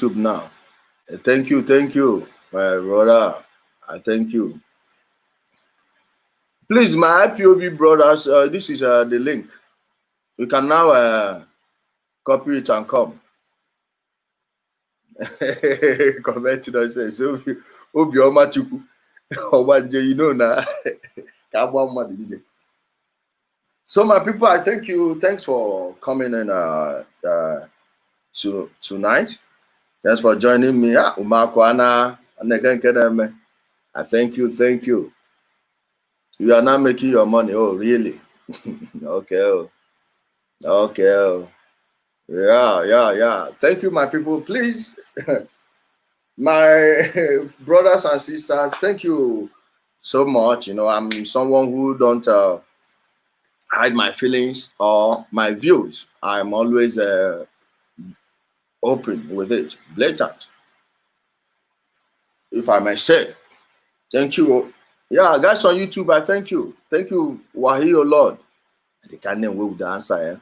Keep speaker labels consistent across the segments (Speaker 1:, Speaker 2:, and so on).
Speaker 1: YouTube now. Thank you, my brother. I thank you. Please, my IPOB brothers, this is the link. You can now copy it and come. Comment it and say, so Obioma Chuku, you know now. So my people, I thank you. Thanks for coming in tonight. Thanks for joining me. I thank you. You are now making your money. Oh, really? Okay. Okay. Yeah. Thank you, my people. Please, my brothers and sisters, thank you so much. You know, I'm someone who don't hide my feelings or my views. I'm always open with it, blatant, if I may say. Thank you. Yeah, guys on YouTube, I thank you. Thank you, Wahio Lord. They can't name with the answer.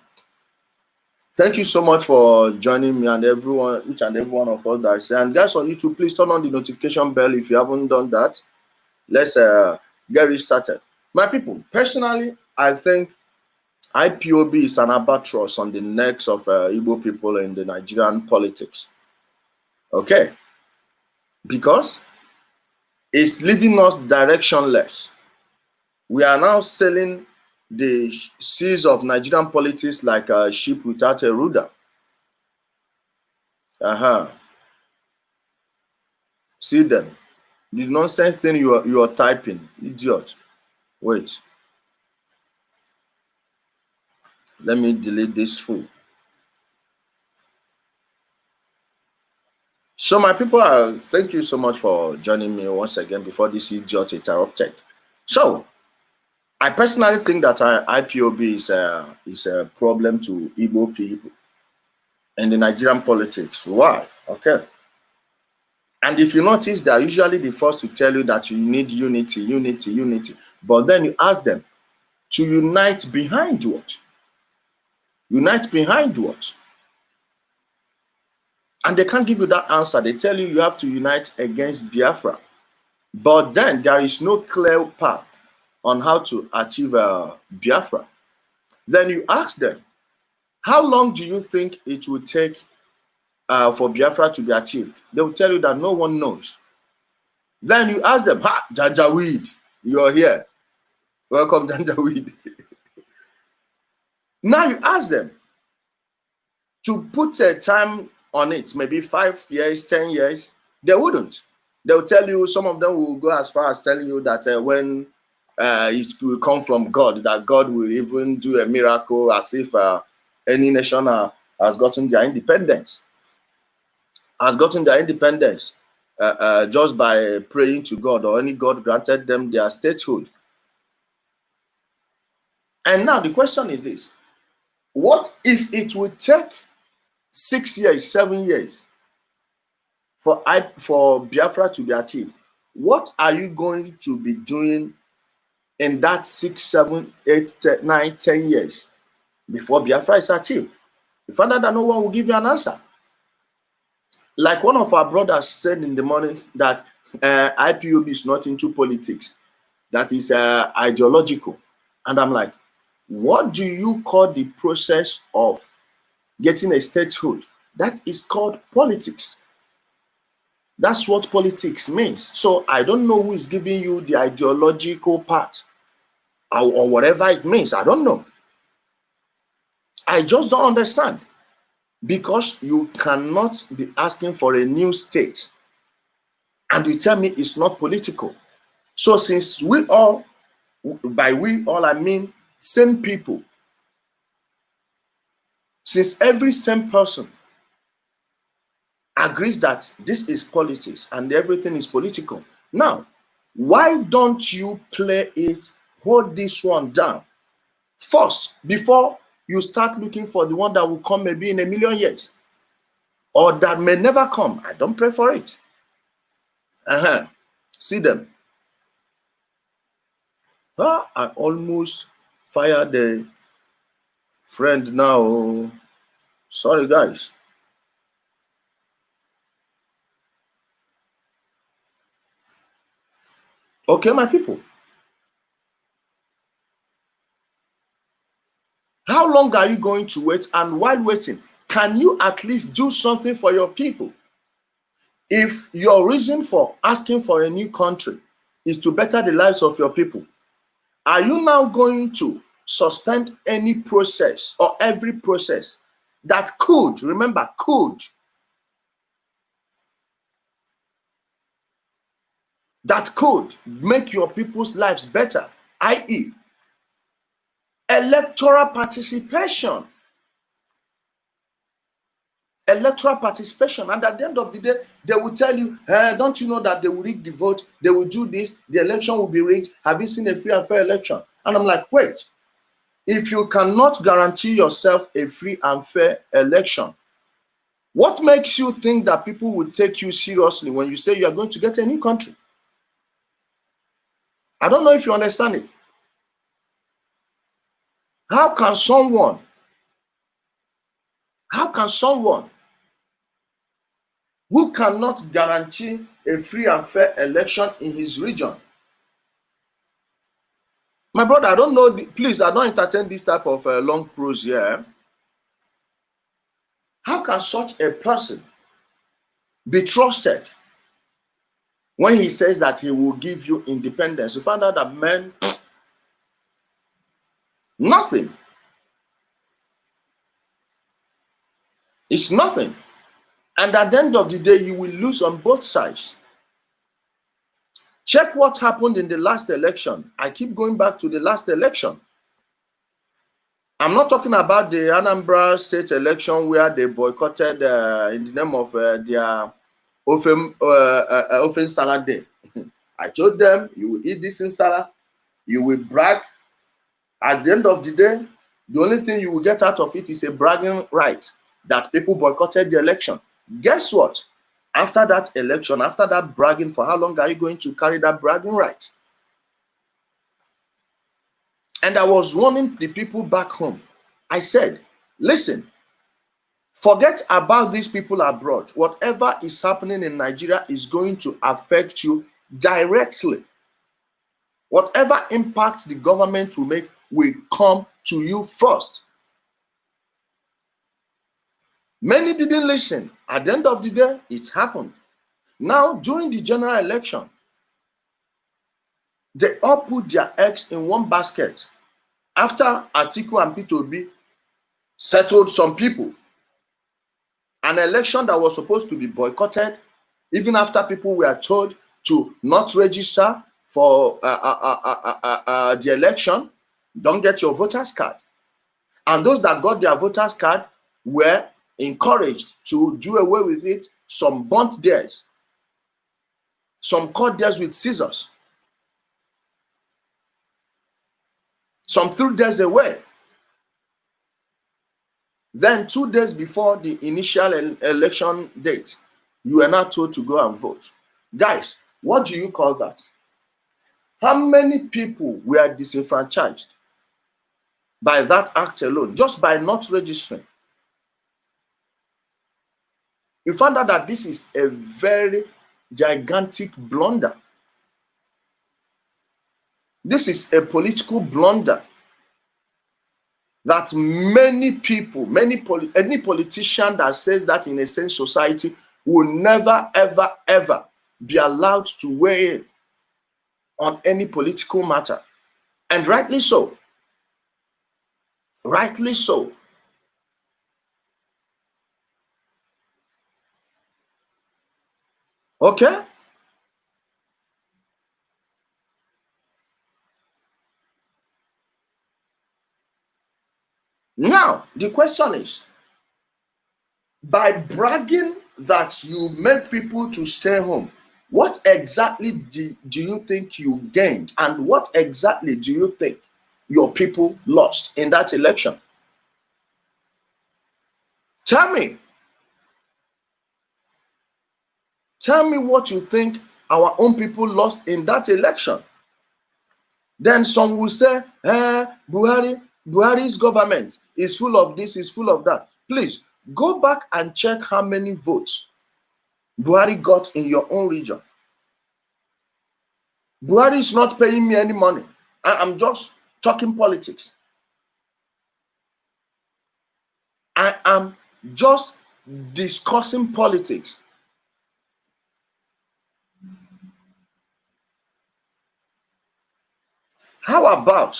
Speaker 1: Thank you so much for joining me and everyone, each and every one of us that I say. And guys on YouTube, please turn on the notification bell if you haven't done that. Let's get it started. My people, personally, I think IPOB is an albatross on the necks of Igbo people in the Nigerian politics. Okay? Because it's leaving us directionless. We are now sailing the seas of Nigerian politics like a ship without a rudder. See them. The nonsense thing you are typing, idiot. Wait. Let me delete this fool. So my people, thank you so much for joining me once again before this idiot interrupted. So I personally think that IPOB is a problem to Igbo people in the Nigerian politics. Why? Okay. And if you notice, they are usually the first to tell you that you need unity. But then you ask them to unite behind what? Unite behind what? And they can't give you that answer. They tell you have to unite against Biafra. But then there is no clear path on how to achieve Biafra. Then you ask them, how long do you think it will take for Biafra to be achieved? They will tell you that no one knows. Then you ask them, Janjaweed, you're here. Welcome, Janjaweed. Now you ask them to put a time on it, maybe 5 years, 10 years. They wouldn't. They'll tell you, some of them will go as far as telling you that when it will come from God, that God will even do a miracle as if any nation has gotten their independence. Just by praying to God, or any God granted them their statehood. And now the question is this: what if it would take 6 years, 7 years for Biafra to be achieved? What are you going to be doing in that 6, 7, 8, 9, 10 years before Biafra is achieved? You find out that no one will give you an answer. Like one of our brothers said in the morning, that IPOB is not into politics, that is ideological. And I'm like, what do you call the process of getting a statehood? That is called politics. That's what politics means. So I don't know who is giving you the ideological part or whatever it means. I don't know. I just don't understand. Because you cannot be asking for a new state and you tell me it's not political. So since we all, by we all I mean same people, since every same person agrees that this is politics and everything is political, now why don't you play it, hold this one down first before you start looking for the one that will come maybe in 1,000,000 years, or that may never come? I don't pray for it. See them. I almost fired the friend now. Sorry, guys. Okay, my people. How long are you going to wait? And while waiting, can you at least do something for your people? If your reason for asking for a new country is to better the lives of your people, are you now going to suspend any process or every process that could, remember, that could make your people's lives better, i.e., electoral participation? Electoral participation, and at the end of the day, they will tell you, don't you know that they will rig the vote, they will do this, the election will be rigged. Have you seen a free and fair election? And I'm like, wait, if you cannot guarantee yourself a free and fair election, what makes you think that people will take you seriously when you say you are going to get a new country? I don't know if you understand it. How can someone who cannot guarantee a free and fair election in his region? My brother, I don't know, please, I don't entertain this type of long prose here. How can such a person be trusted when he says that he will give you independence? You find out that, man, nothing. It's nothing. And at the end of the day, you will lose on both sides. Check what happened in the last election. I keep going back to the last election. I'm not talking about the Anambra state election where they boycotted in the name of their ofen salad day. I told them, you will eat this in salad, you will brag. At the end of the day, the only thing you will get out of it is a bragging right that people boycotted the election. Guess what? After that election, after that bragging, for how long are you going to carry that bragging right? And I was warning the people back home. I said, listen, forget about these people abroad. Whatever is happening in Nigeria is going to affect you directly. Whatever impact the government will make will come to you first. Many didn't listen. At the end of the day, it happened. Now, during the general election, they all put their eggs in one basket. After Atiku and P2B settled some people, an election that was supposed to be boycotted, even after people were told to not register for the election, don't get your voters card. And those that got their voters card were encouraged to do away with it. Some burnt theirs. Some cut theirs with scissors. Some threw theirs away. Then 2 days before the initial election date, you were not told to go and vote. Guys, what do you call that? How many people were disenfranchised by that act alone, just by not registering? You found out that this is a very gigantic blunder. This is a political blunder that many people, any politician that says that in a sense society will never, ever, ever be allowed to weigh in on any political matter. And rightly so. Rightly so. Okay? Now, the question is, by bragging that you made people to stay home, what exactly do you think you gained? And what exactly do you think your people lost in that election? Tell me. Tell me what you think our own people lost in that election. Then some will say, Buhari's government is full of this, is full of that. Please, go back and check how many votes Buhari got in your own region. Buhari is not paying me any money. I'm just talking politics. I am just discussing politics. How about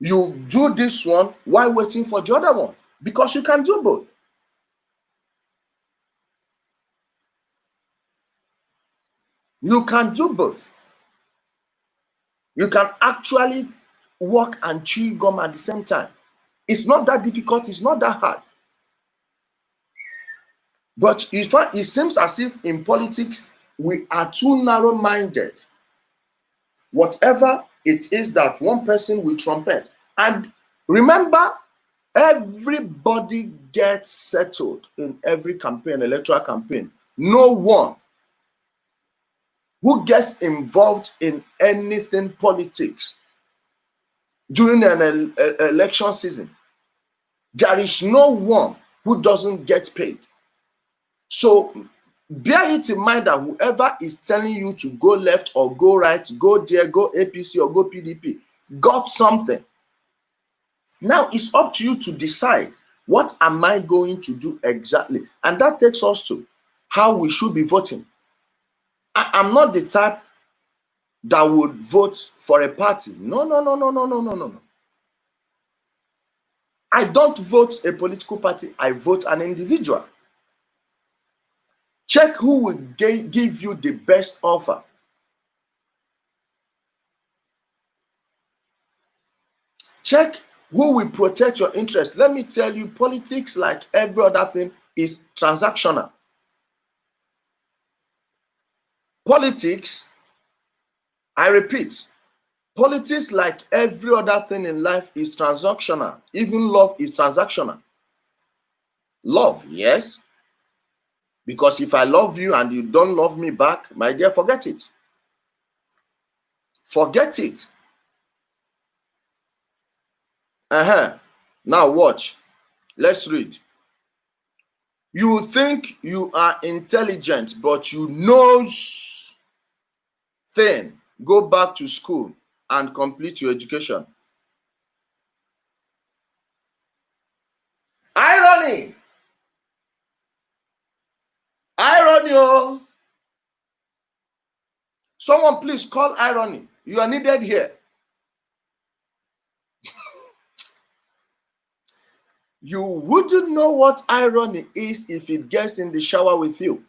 Speaker 1: you do this one while waiting for the other one? Because you can do both. You can do both. You can actually work and chew gum at the same time. It's not that difficult. It's not that hard. But it seems as if in politics, we are too narrow-minded. Whatever it is that one person will trumpet. And remember, everybody gets settled in every campaign, electoral campaign. No one who gets involved in anything politics during an election season, there is no one who doesn't get paid. So bear it in mind that whoever is telling you to go left or go right, go there, go APC or go PDP, got something. Now it's up to you to decide, what am I going to do exactly? And that takes us to how we should be voting. I'm not the type that would vote for a party. No. I don't vote a political party. I vote an individual. Check who will give you the best offer. Check who will protect your interest. Let me tell you, politics, like every other thing, is transactional. Politics, I repeat, politics, like every other thing in life, is transactional. Even love is transactional. Love, yes. Because if I love you and you don't love me back, my dear, forget it. Forget it. Now watch. Let's read. You think you are intelligent, but you know thing. Go back to school and complete your education. Irony. Irony. Oh. Someone please call irony. You are needed here. You wouldn't know what irony is if it gets in the shower with you.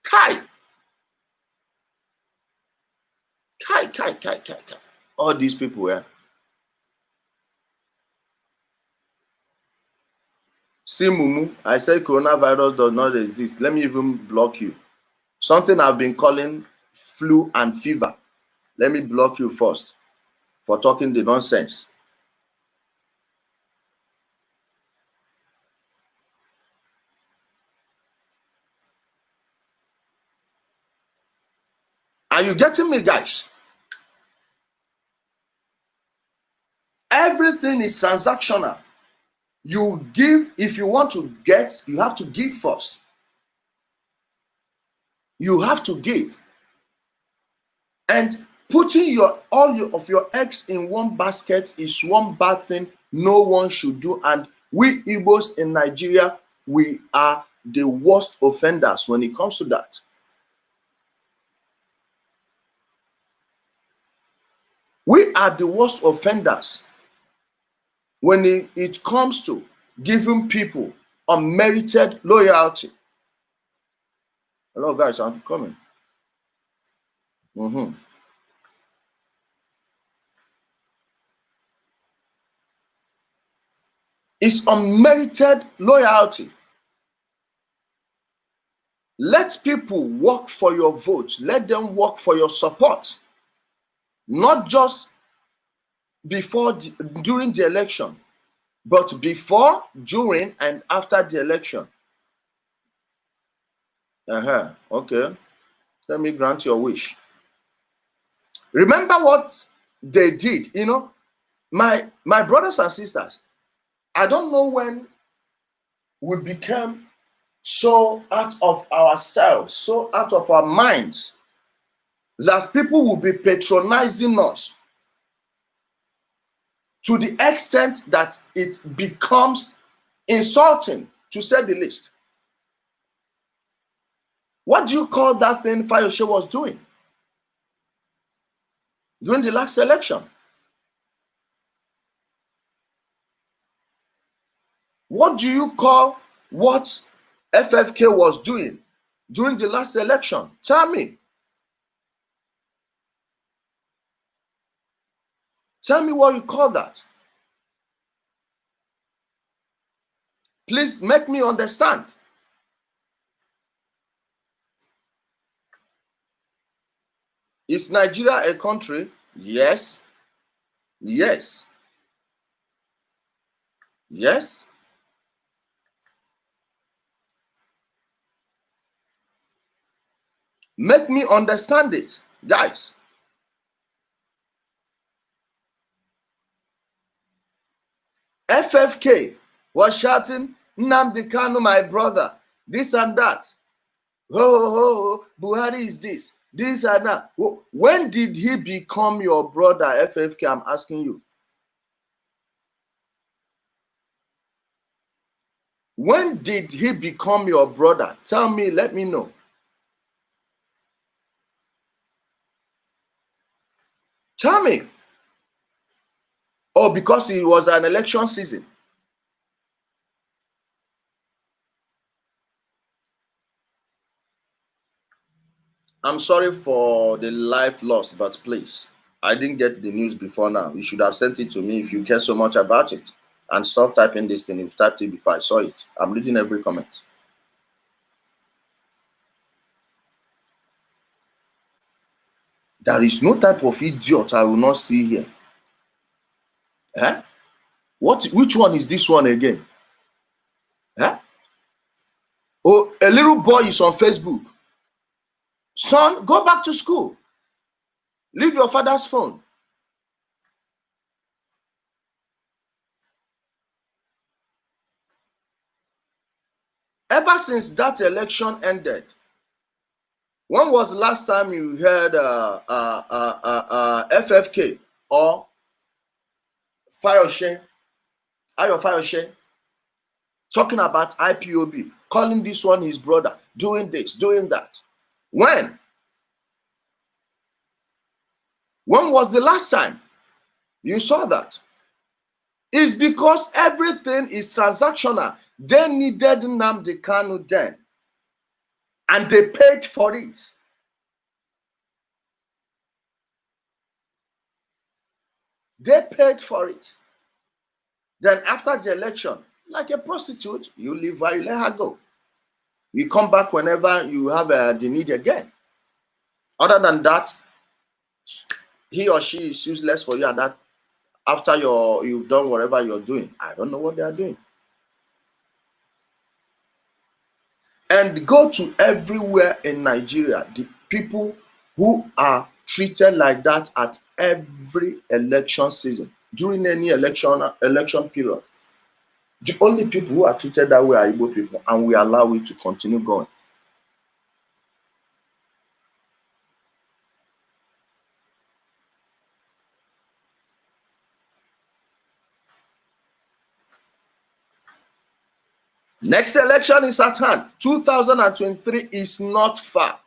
Speaker 1: Kai. All these people, yeah. See, Mumu, I said coronavirus does not exist. Let me even block you. Something I've been calling flu and fever. Let me block you first for talking the nonsense. Are you getting me, guys? Everything is transactional. You give, if you want to get, you have to give first. You have to give. And putting all of your eggs in one basket is one bad thing no one should do. And we Igbos in Nigeria, we are the worst offenders when it comes to that. We are the worst offenders when it comes to giving people unmerited loyalty. Hello, guys, I'm coming. It's unmerited loyalty. Let people work for your vote. Let them work for your support. Not just during the election, but before, during, and after the election. Okay. Let me grant your wish. Remember what they did, you know? My brothers and sisters, I don't know when we became so out of ourselves, so out of our minds, that people will be patronizing us to the extent that it becomes insulting, to say the least. What do you call that thing Fayose was doing during the last election? What do you call what FFK was doing during the last election? Tell me. Tell me what you call that. Please make me understand. Is Nigeria a country? Yes. Yes. Yes. Make me understand it, guys. FFK was shouting, Nnamdi Kanu, my brother, this and that. Oh, Buhari is this and that. When did he become your brother, FFK? I'm asking you. When did he become your brother? Tell me, let me know. Tell me. Oh, because it was an election season. I'm sorry for the life lost, but please, I didn't get the news before now. You should have sent it to me if you care so much about it. And stop typing this thing. You've typed it before I saw it. I'm reading every comment. There is no type of idiot I will not see here. Eh? Which one is this one again? Eh? Oh, a little boy is on Facebook. Son, go back to school. Leave your father's phone. Ever since that election ended, when was the last time you heard FFK or Fayose, Ayo Fayose, talking about IPOB, calling this one his brother, doing this, doing that? When? When was the last time you saw that? It's because everything is transactional. They needed Nnamdi Kanu then, and they paid for it. They paid for it. Then after the election, like a prostitute, you leave her, you let her go. You come back whenever you have the need again. Other than that, he or she is useless for you, and that after you've done whatever you're doing. I don't know what they are doing. And go to everywhere in Nigeria, the people who are treated like that at every election season, during any election period. The only people who are treated that way are Igbo people, and we allow it to continue going. Next election is at hand. 2023 is not far.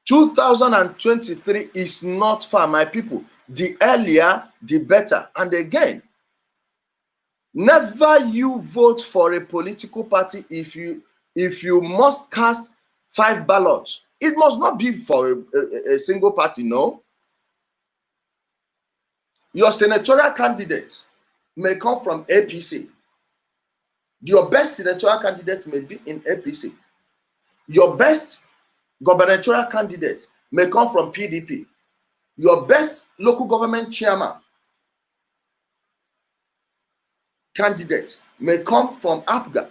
Speaker 1: (2023) is not far, my people. The earlier, the better. And again, never you vote for a political party if you must cast 5 ballots. It must not be for a single party, no. Your senatorial candidate may come from APC. Your best senatorial candidate may be in APC. Your best gubernatorial candidate may come from PDP. Your best local government chairman candidate may come from APGA.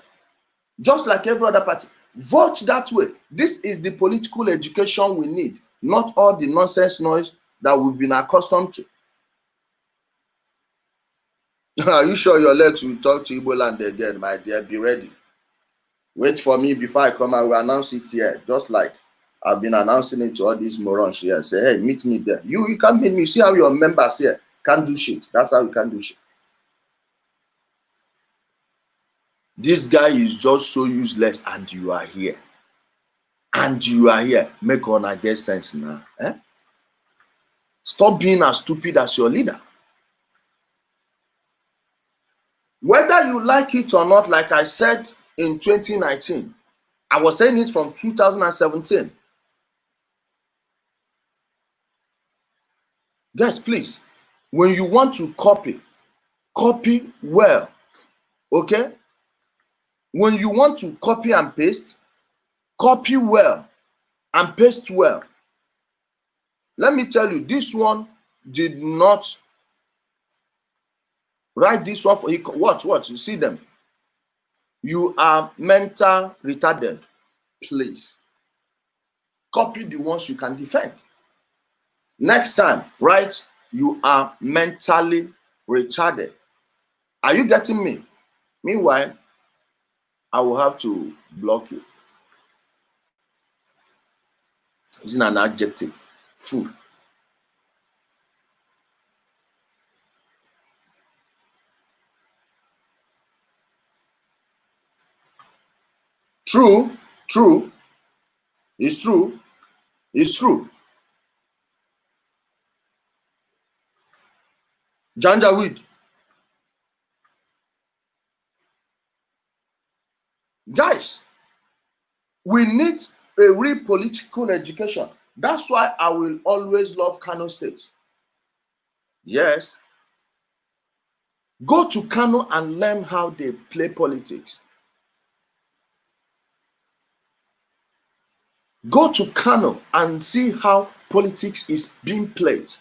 Speaker 1: Just like every other party. Vote that way. This is the political education we need, not all the nonsense noise that we've been accustomed to. Are you sure your legs will talk to Igbo land again, my dear? Be ready. Wait for me before I come. I will announce it here, just like I've been announcing it to all these morons here. Say, hey, meet me there. You can't meet me. You see how your members here can't do shit. That's how you can do shit. This guy is just so useless, and you are here. And you are here. Make una get sense now. Eh? Stop being as stupid as your leader. Whether you like it or not, like I said in 2019, I was saying it from 2017. Guys, please, when you want to copy well. Okay? When you want to copy and paste, copy well and paste well. Let me tell you, this one did not write this one for you. Watch, you see them. You are mental retarded. Please copy the ones you can defend. Next time, write, you are mentally retarded. Are you getting me? Meanwhile, I will have to block you. Using an adjective. Fool. True. It's true. It's true. Janjaweed. Guys, we need a real political education. That's why I will always love Kano State. Yes. Go to Kano and learn how they play politics. Go to Kano and see how politics is being played.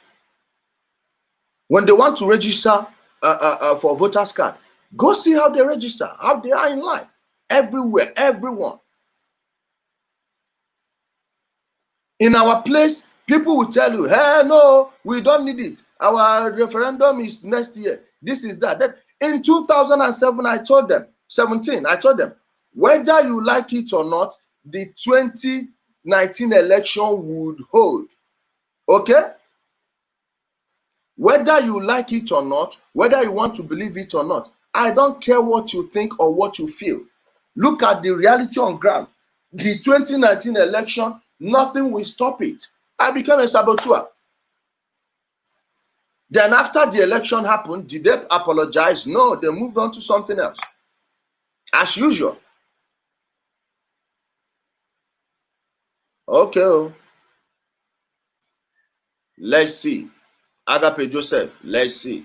Speaker 1: When they want to register for voters card, go see how they register, how they are in line. Everywhere, everyone. In our place, people will tell you, hey, no, we don't need it. Our referendum is next year. This is that. In 2007, I told them, whether you like it or not, the 2019 election would hold. Okay? Whether you like it or not, whether you want to believe it or not, I don't care what you think or what you feel. Look at the reality on ground. The 2019 election, nothing will stop it. I became a saboteur. Then after the election happened, did they apologize? No, they moved on to something else. As usual. Okay. Let's see. Agape Joseph, let's see.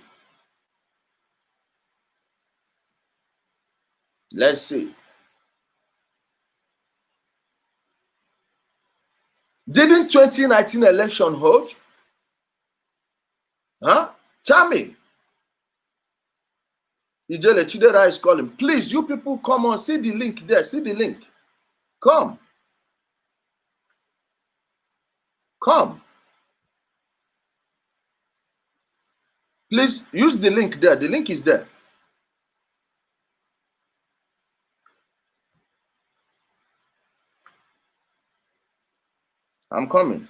Speaker 1: Let's see. Didn't 2019 election hold? Huh? Tell me. Ijele Chidera is calling. Please, you people, come on. See the link there. See the link. Come. Come. Please use the link there. The link is there. I'm coming.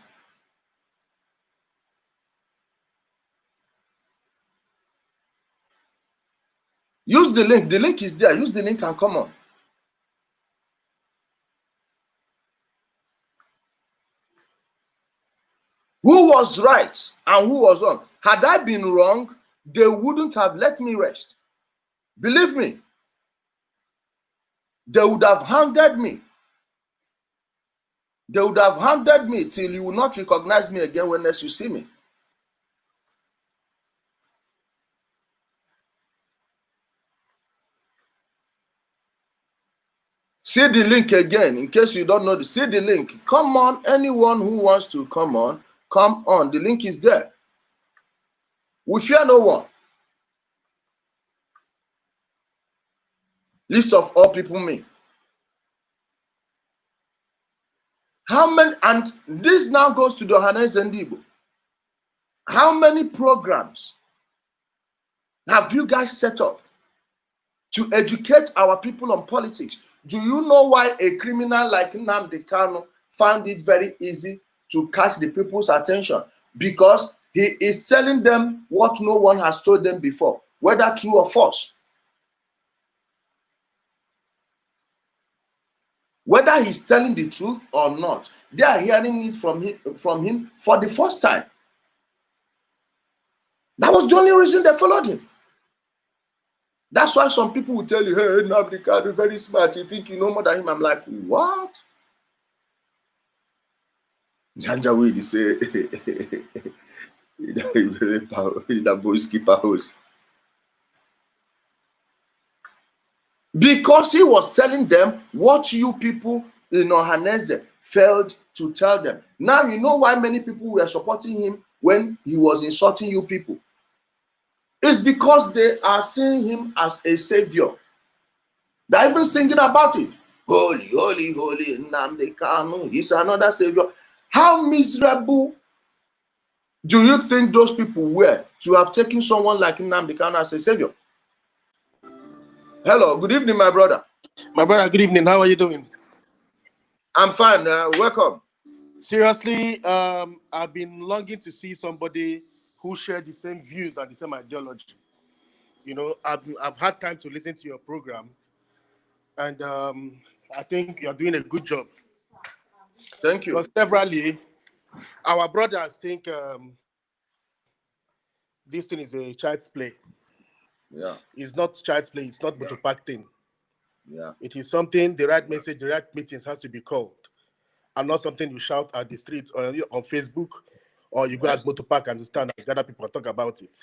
Speaker 1: Use the link. The link is there. Use the link and come on. Who was right and who was wrong? Had I been wrong, they wouldn't have let me rest. Believe me. They would have hounded me. They would have hounded me till you will not recognize me again when next you see me. See the link again, in case you don't know. See the link. Come on, anyone who wants to come on, come on. The link is there. We fear no one. List of all people me. How many, and this now goes to the Ndi Igbo. How many programs have you guys set up to educate our people on politics? Do you know why a criminal like Nnamdi Kanu found it very easy to catch the people's attention? Because he is telling them what no one has told them before, whether true or false. Whether he's telling the truth or not, they are hearing it from him for the first time. That was the only reason they followed him. That's why some people will tell you, hey, Nnamdi Kanu, very smart. You think you know more than him? I'm like, what? Janjaweed say, because he was telling them what you people in Ohaneze failed to tell them. Now you know why many people were supporting him when he was insulting you people. It's because they are seeing him as a savior. They're even singing about it. Holy, holy, holy Nnamdi Kanu, he's another savior. How miserable do you think those people were to have taken someone like Nnamdi Kanu as a savior? Hello, good evening, my brother.
Speaker 2: My brother, good evening. How are you doing?
Speaker 1: I'm fine. Welcome.
Speaker 2: Seriously, I've been longing to see somebody who shared the same views and the same ideology. You know, I've had time to listen to your program, and I think you're doing a good job.
Speaker 1: Thank you.
Speaker 2: Because severally, our brothers think this thing is a child's play.
Speaker 1: Yeah.
Speaker 2: It's not child's play. It's not motopark thing.
Speaker 1: Yeah.
Speaker 2: It is something, the right message, the right meetings has to be called. And not something you shout at the streets or on Facebook, or you go at motopark and stand and gather people and talk about it.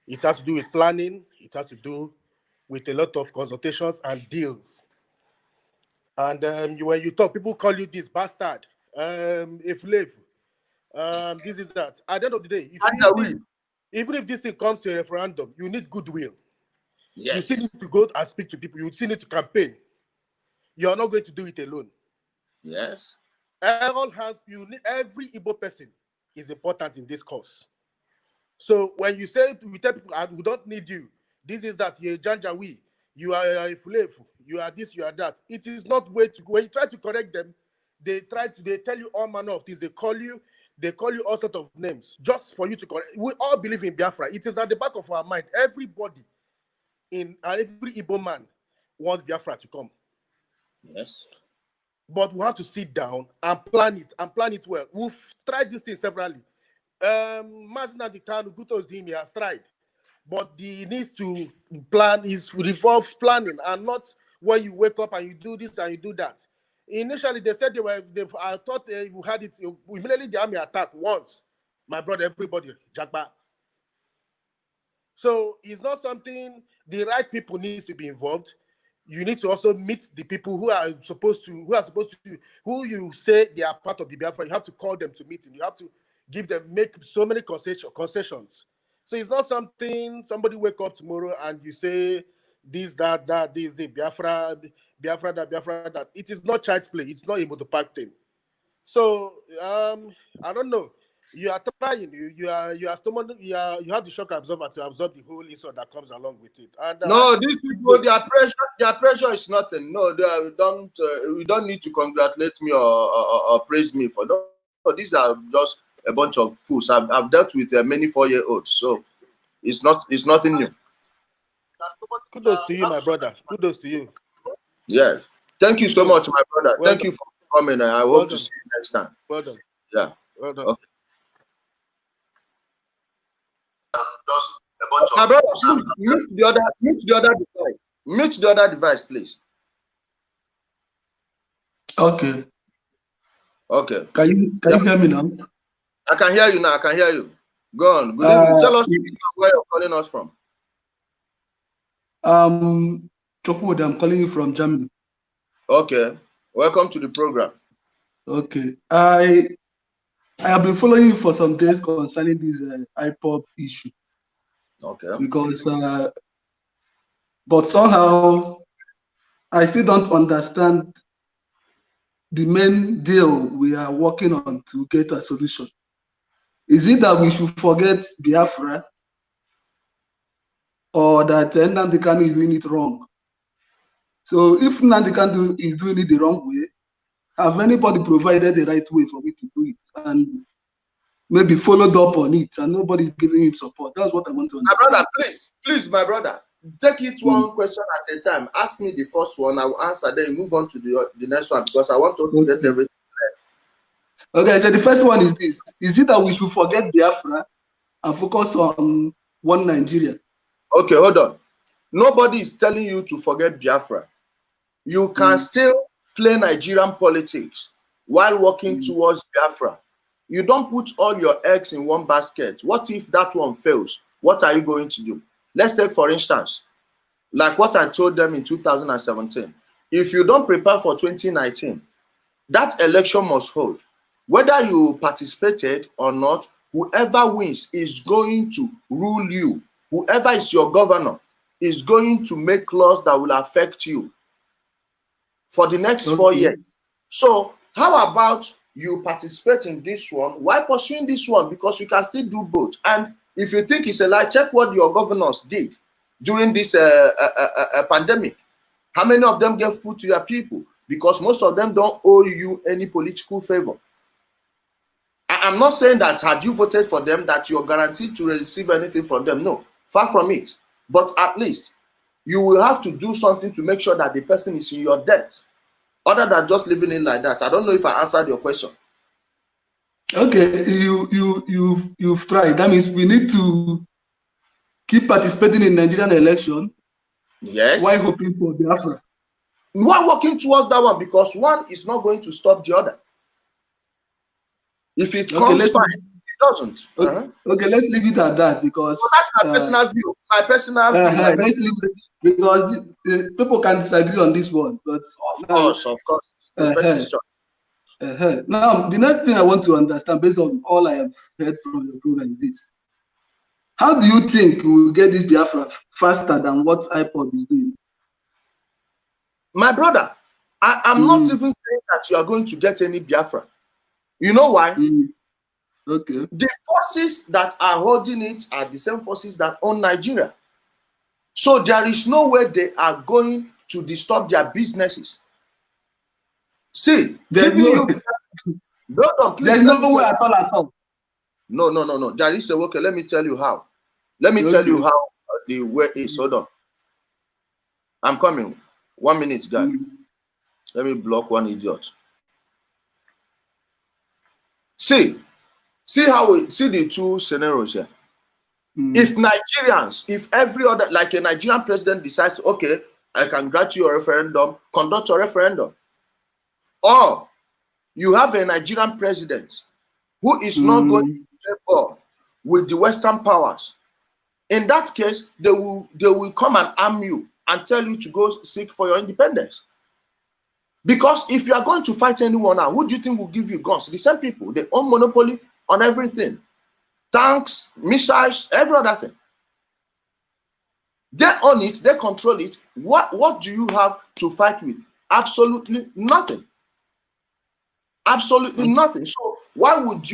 Speaker 2: It has to do with planning. It has to do with a lot of consultations and deals. And when you talk, people call you this bastard, a slave, this is that. At the end of the day, even if this thing comes to a referendum, you need goodwill.
Speaker 1: Yes.
Speaker 2: You still need to go and speak to people. You still need to campaign. You are not going to do it alone.
Speaker 1: Yes.
Speaker 2: All hands, you need every Igbo person is important in this cause. So when you say, we tell people, we don't need you. This is that, you're a Janjawi, you are a Fulefu, you are this, you are that. It is not way to go. When you try to correct them, they tell you all manner of things. They call you all sorts of names just for you to correct. We all believe in Biafra. It is at the back of our mind. Everybody every Igbo man wants Biafra to come.
Speaker 1: Yes.
Speaker 2: But we have to sit down and plan it well. We've tried this thing severally. Mazin Nnamdi Kanu, good to him, he has tried. But he needs to plan, it revolves planning and not when you wake up and you do this and you do that. Initially, they said I thought we had it, immediately the army attacked once. My brother, everybody, Jagba. So it's not something, the right people needs to be involved. You need to also meet the people who you say they are part of the Biafra. You have to call them to meeting. You have to make so many concessions. So it's not something somebody wake up tomorrow and you say this, that, this, the Biafra, that. It is not child's play. It's not a motopark thing. So I don't know. You are trying. You have the shock absorber to absorb the whole insult that comes along with it. And,
Speaker 1: no, these people, their pressure is nothing. No, we don't need to congratulate me or praise me for no. These are just a bunch of fools. I've dealt with many 4-year-olds, so it's nothing new.
Speaker 2: Kudos to you, my brother. Kudos to you.
Speaker 1: Yes. Thank you so much, my brother. Thank you for coming. I hope to see you next time.
Speaker 2: Well done.
Speaker 1: Yeah.
Speaker 2: Well done.
Speaker 1: Okay. My brother, mute the other device. Mute the other device, please.
Speaker 3: Okay.
Speaker 1: Okay.
Speaker 3: Can you hear me now?
Speaker 1: I can hear you now. I can hear you. Go on. Good evening. Tell us where you're calling us from.
Speaker 3: Chokwood, I'm calling you from Germany.
Speaker 1: Okay. Welcome to the program.
Speaker 3: Okay. I have been following you for some days concerning this Ipob issue.
Speaker 1: Okay.
Speaker 3: Because, but somehow, I still don't understand the main deal we are working on to get a solution. Is it that we should forget Biafra? or that Nnamdi Kanu is doing it wrong. So if Nnamdi Kanu is doing it the wrong way, have anybody provided the right way for me to do it and maybe followed up on it, and nobody's giving him support? That's what I want to understand.
Speaker 1: My brother, please, my brother, take it one question at a time. Ask me the first one, I will answer, then move on to the next one, because I want to get everything clear.
Speaker 3: Okay, so the first one is this. Is it that we should forget Biafra and focus on one Nigeria?
Speaker 1: Okay, hold on. Nobody is telling you to forget Biafra. You can still play Nigerian politics while working towards Biafra. You don't put all your eggs in one basket. What if that one fails? What are you going to do? Let's take, for instance, like what I told them in 2017. If you don't prepare for 2019, that election must hold. Whether you participated or not, whoever wins is going to rule you. Whoever is your governor is going to make laws that will affect you for the next 4 years. So how about you participate in this one while pursuing this one, because you can still do both. And if you think it's a lie, check what your governors did during this pandemic. How many of them gave food to your people? Because most of them don't owe you any political favor. I'm not saying that had you voted for them that you're guaranteed to receive anything from them. No, far from it. But at least you will have to do something to make sure that the person is in your debt, other than just living in like that. I don't know if I answered your question.
Speaker 3: Okay, you've tried. That means we need to keep participating in Nigerian election.
Speaker 1: Yes.
Speaker 3: Why hoping for Biafra?
Speaker 1: Why working towards that one? Because one is not going to stop the other. If it comes fine, it doesn't.
Speaker 3: Okay, let's leave it at that, because
Speaker 1: that's my personal view. My personal view.
Speaker 3: Let's leave it, because people can disagree on this one. But
Speaker 1: of course.
Speaker 3: Now, the next thing I want to understand, based on all I have heard from your program, is this: how do you think we will get this Biafra faster than what Ipob is doing?
Speaker 1: My brother, I'm not even saying that you are going to get any Biafra. You know why?
Speaker 3: Okay.
Speaker 1: The forces that are holding it are the same forces that own Nigeria. So there is no way they are going to disturb their businesses. See,
Speaker 3: there's no way at all.
Speaker 1: No. There is a way. Okay, let me tell you how. Let me tell you how the way is. Hold on. I'm coming. 1 minute, guy. Let me block one idiot. See how we see the two scenarios here. If Nigerians, if every other, like a Nigerian president decides, okay, I can grant you a referendum, conduct a referendum. Or you have a Nigerian president who is not going to play ball with the Western powers. In that case, they will come and arm you and tell you to go seek for your independence. Because if you are going to fight anyone now, who do you think will give you guns? The same people. They own monopoly on everything. Tanks, missiles, every other thing. They own it, they control it. What do you have to fight with? Absolutely nothing. Absolutely nothing. So why would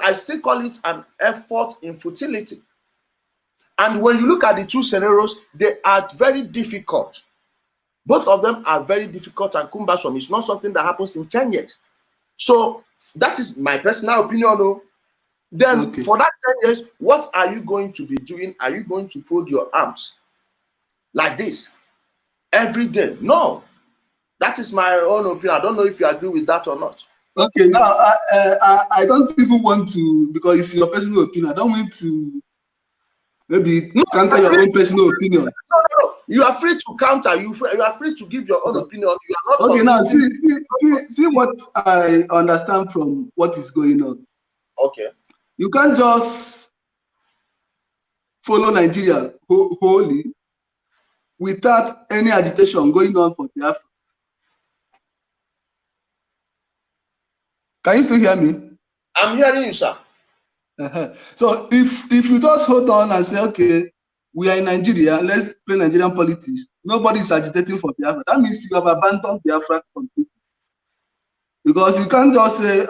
Speaker 1: I still call it an effort in futility? And when you look at the two scenarios, they are very difficult. Both of them are very difficult and cumbersome. It's not something that happens in 10 years. So that is my personal opinion. Though. Then for that 10 years, what are you going to be doing? Are you going to fold your arms like this every day? No. That is my own opinion. I don't know if you agree with that or not.
Speaker 3: Okay, now I don't even want to, because it's your personal opinion. I don't want to maybe counter your own personal opinion.
Speaker 1: No. You are free to counter. You are free to give your own opinion. You are not.
Speaker 3: Okay, now see what I understand from what is going on.
Speaker 1: Okay.
Speaker 3: You can't just follow Nigeria wholly without any agitation going on for Biafra. Can you still hear me?
Speaker 1: I'm hearing you, sir.
Speaker 3: So if you just hold on and say, okay, we are in Nigeria, let's play Nigerian politics, nobody is agitating for Biafra, that means you have abandoned Biafra completely. Because you can't just say,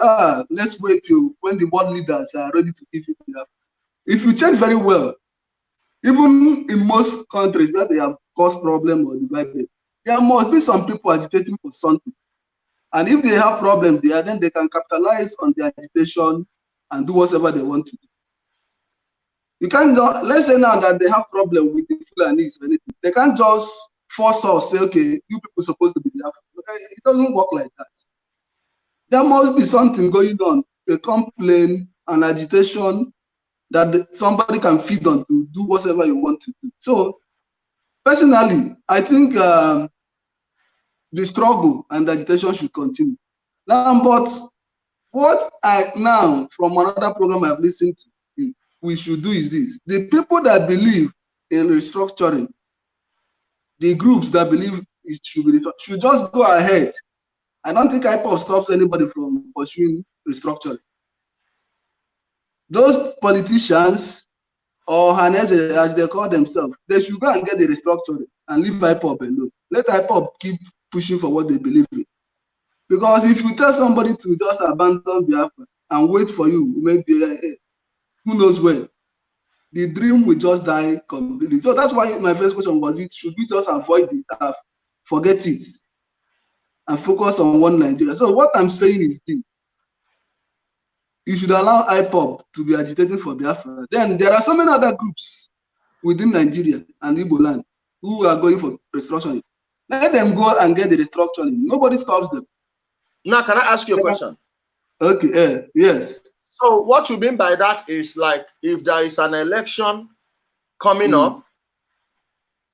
Speaker 3: let's wait till when the world leaders are ready to give you Biafra. If you check very well, Even in most countries where they have caused problem or divided, there must be some people agitating for something. And if they have problems there, then they can capitalize on the agitation and do whatever they want to do. You can't go, let's say now that they have problem with the Fulanis or anything. They can't just force us, say, okay, you people supposed to be there. It doesn't work like that. There must be something going on, a complaint, an agitation that somebody can feed on to do whatever you want to do. So, personally, I think the struggle and the agitation should continue. Now, but what I now, from another program I've listened to, we should do is this. The people that believe in restructuring, the groups that believe it should be should just go ahead. I don't think Ipob stops anybody from pursuing restructuring. Those politicians, or Hanese, as they call themselves, they should go and get the restructuring and leave Ipob alone. Let Ipob keep pushing for what they believe in. Because if you tell somebody to just abandon Biafra and wait for you, maybe who knows when, the dream will just die completely. So that's why my first question was, should we just avoid it, forget it, and focus on one Nigeria? So what I'm saying is this. You should allow Ipob to be agitating for Biafra. Then there are so many other groups within Nigeria and Igbo land who are going for restructuring. Let them go and get the restructuring. Nobody stops them.
Speaker 1: Now, can I ask you a question?
Speaker 3: Okay, yes.
Speaker 1: So what you mean by that is, like, if there is an election coming up,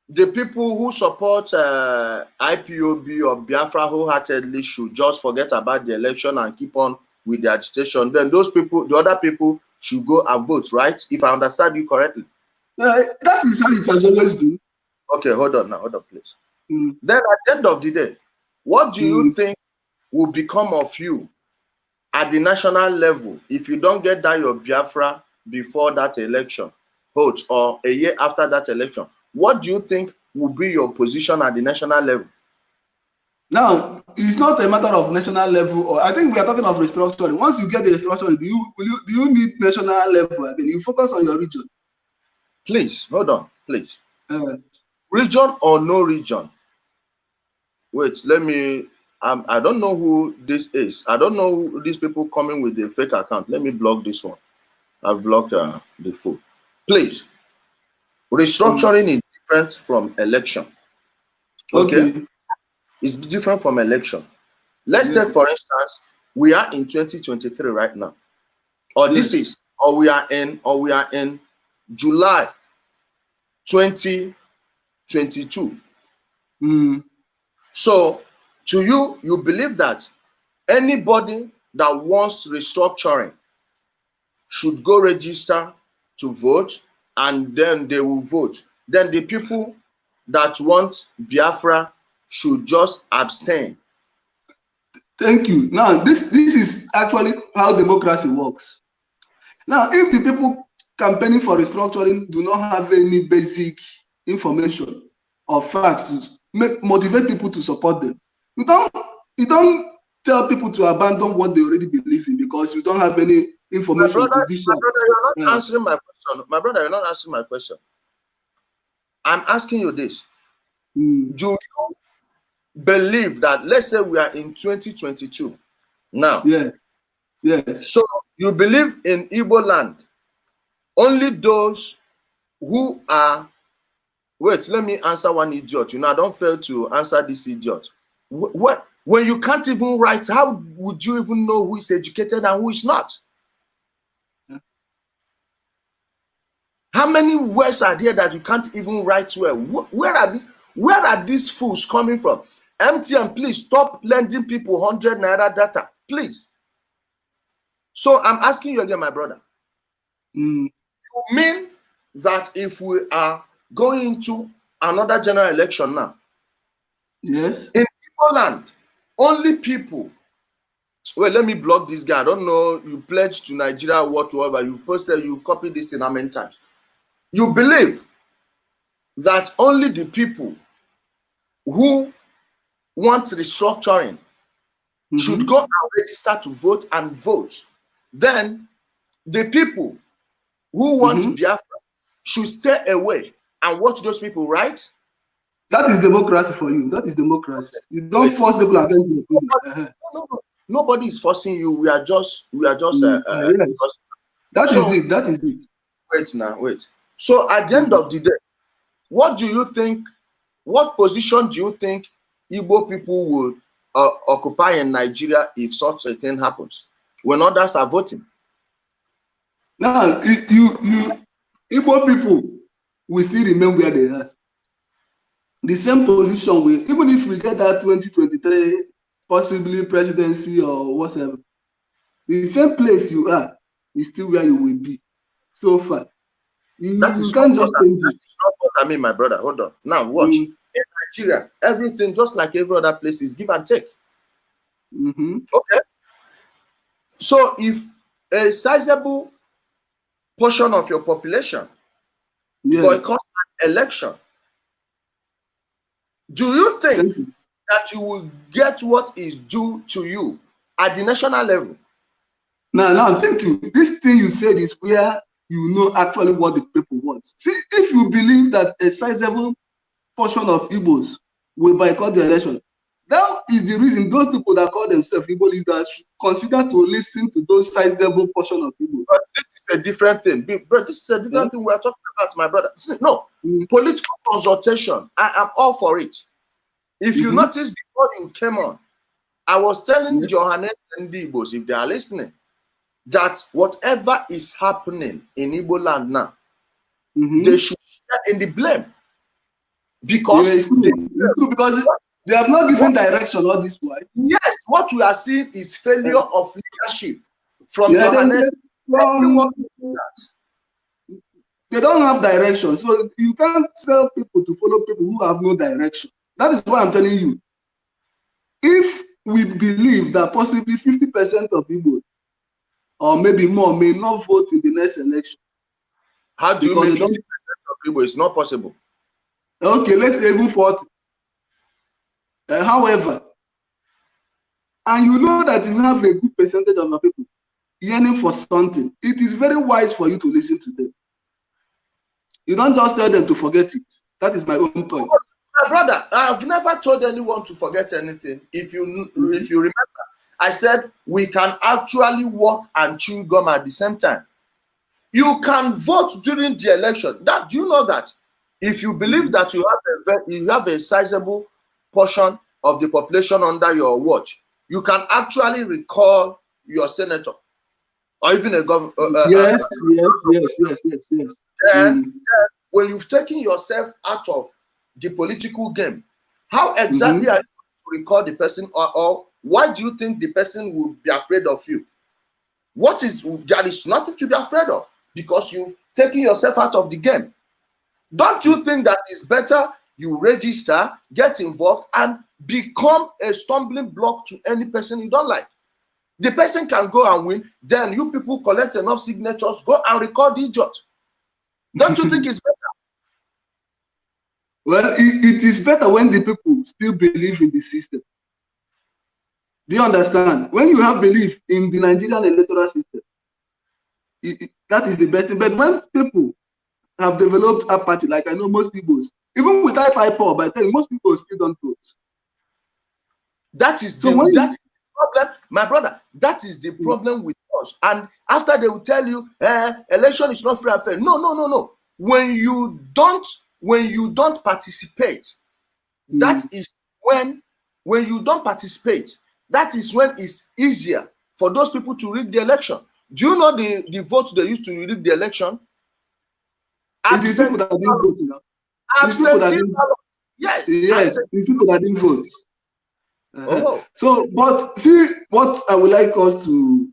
Speaker 1: the people who support IPOB or Biafra wholeheartedly should just forget about the election and keep on with the agitation. Then those people, the other people, should go and vote, right? If I understand you correctly.
Speaker 3: That is how it has always been.
Speaker 1: Okay, hold on now, hold on, please. Then at the end of the day, what do you think will become of you at the national level if you don't get that your Biafra before that election holds, or a year after that election? What do you think will be your position at the national level?
Speaker 3: Now, it's not a matter of national level, or I think we are talking of restructuring. Once you get the restructuring, do you need national level again? You focus on your region.
Speaker 1: Please, hold on, please. Region or no region? Wait, let me, I don't know who this is. I don't know who these people coming with the fake account. Let me block this one. I've blocked the phone. Please, restructuring is different from election. Okay? It's different from election. Let's take, for instance, we are in 2023 right now. Or this is, or we are in July 2022. So to you, you believe that anybody that wants restructuring should go register to vote, and then they will vote. Then the people that want Biafra should just abstain.
Speaker 3: Thank you. Now, this is actually how democracy works. Now, if the people campaigning for restructuring do not have any basic information or facts to motivate people to support them, you don't tell people to abandon what they already believe in because you don't have any information to dish out.
Speaker 1: My brother, you're not answering my question. My brother, you're not answering my question. I'm asking you this. Do you believe that, let's say we are in 2022 now?
Speaker 3: Yes.
Speaker 1: So you believe in Igbo land, only those who are, wait, let me answer one idiot. You know, I don't fail to answer this idiot. What, when you can't even write, how would you even know who is educated and who is not? How many words are there that you can't even write well? Where are these fools coming from? MTN, please stop lending people 100 naira data, please. So I'm asking you again, my brother. You mean that if we are going into another general election now,
Speaker 3: yes,
Speaker 1: in Igbo land, only people, well, let me block this guy. I don't know, you pledged to Nigeria, whatever, you've posted, you've copied this in how many times? You believe that only the people who want restructuring should go and register to vote and vote. Then the people who want Biafra should stay away and watch those people, right?
Speaker 3: That is democracy for you. That is democracy. You don't force people against the opinion.
Speaker 1: Nobody is forcing you. We are just
Speaker 3: yeah. That is it. That is it.
Speaker 1: Wait now, wait. So at the end of the day, what do you think? What position do you think Igbo people will occupy in Nigeria if such a thing happens when others are voting?
Speaker 3: Now, Igbo people will still remain where they are. The same position will, even if we get that 2023 possibly presidency or whatever, the same place you are is still where you will be. So far, you can't just change it.
Speaker 1: That's not what I mean, my brother. Hold on. Now watch. In Nigeria, everything just like every other place is give and take. Okay. So if a sizable portion of your population boycott an election, do you think that you will get what is due to you at the national level?
Speaker 3: Now, thank you. This thing you said is where you know actually what the people want. See, if you believe that a sizable portion of Igbos will boycott the election, that is the reason those people that call themselves Igbo leaders should consider to listen to those sizable portion of Igbo.
Speaker 1: But this is a different thing. But this is a different thing we are talking about, my brother. No, political consultation. I am all for it. If you notice before you came on, I was telling Johannes and Ndi Igbos, if they are listening, that whatever is happening in Igbo land now, they should share in the blame. Because
Speaker 3: it's true, because they have not given direction all this while.
Speaker 1: Yes, what we are seeing is failure of leadership from Johannes.
Speaker 3: They don't have direction, so you can't tell people to follow people who have no direction. That is why I'm telling you. If we believe that possibly 50% of Igbo, or maybe more, may not vote in the next election.
Speaker 1: How do you make 50% of Igbo? It's not possible.
Speaker 3: Okay, let's say even 40. However, and you know that if you have a good percentage of the people yearning for something, it is very wise for you to listen to them. You don't just tell them to forget it. That is my own point.
Speaker 1: My brother, I've never told anyone to forget anything. If you remember, I said we can actually work and chew gum at the same time. You can vote during the election. Do you know that if you believe that you have a sizable portion of the population under your watch, you can actually recall your senator or even a governor.
Speaker 3: Yes.
Speaker 1: And when you've taken yourself out of the political game, how exactly are you to recall the person, or why do you think the person will be afraid of you? There is nothing to be afraid of because you've taken yourself out of the game. Don't you think that it's better you register, get involved, and become a stumbling block to any person you don't like? The person can go and win, then you people collect enough signatures, go and record the idiot. Don't you think it's better?
Speaker 3: Well, it is better when the people still believe in the system. Do you understand? When you have belief in the Nigerian electoral system, that is the best thing. But when people have developed a party, like I know most Igbos, even without Ipob, I tell you, most people still don't vote.
Speaker 1: That is the problem, my brother. That is the problem with us. And after they will tell you, election is not free and fair. No. When you don't participate, that is when you don't participate, that is when it's easier for those people to rig the election. Do you know the votes they used to rig the election?
Speaker 3: It is people that didn't vote, you know. Yes, it's people that didn't vote. So, but see, what I would like us to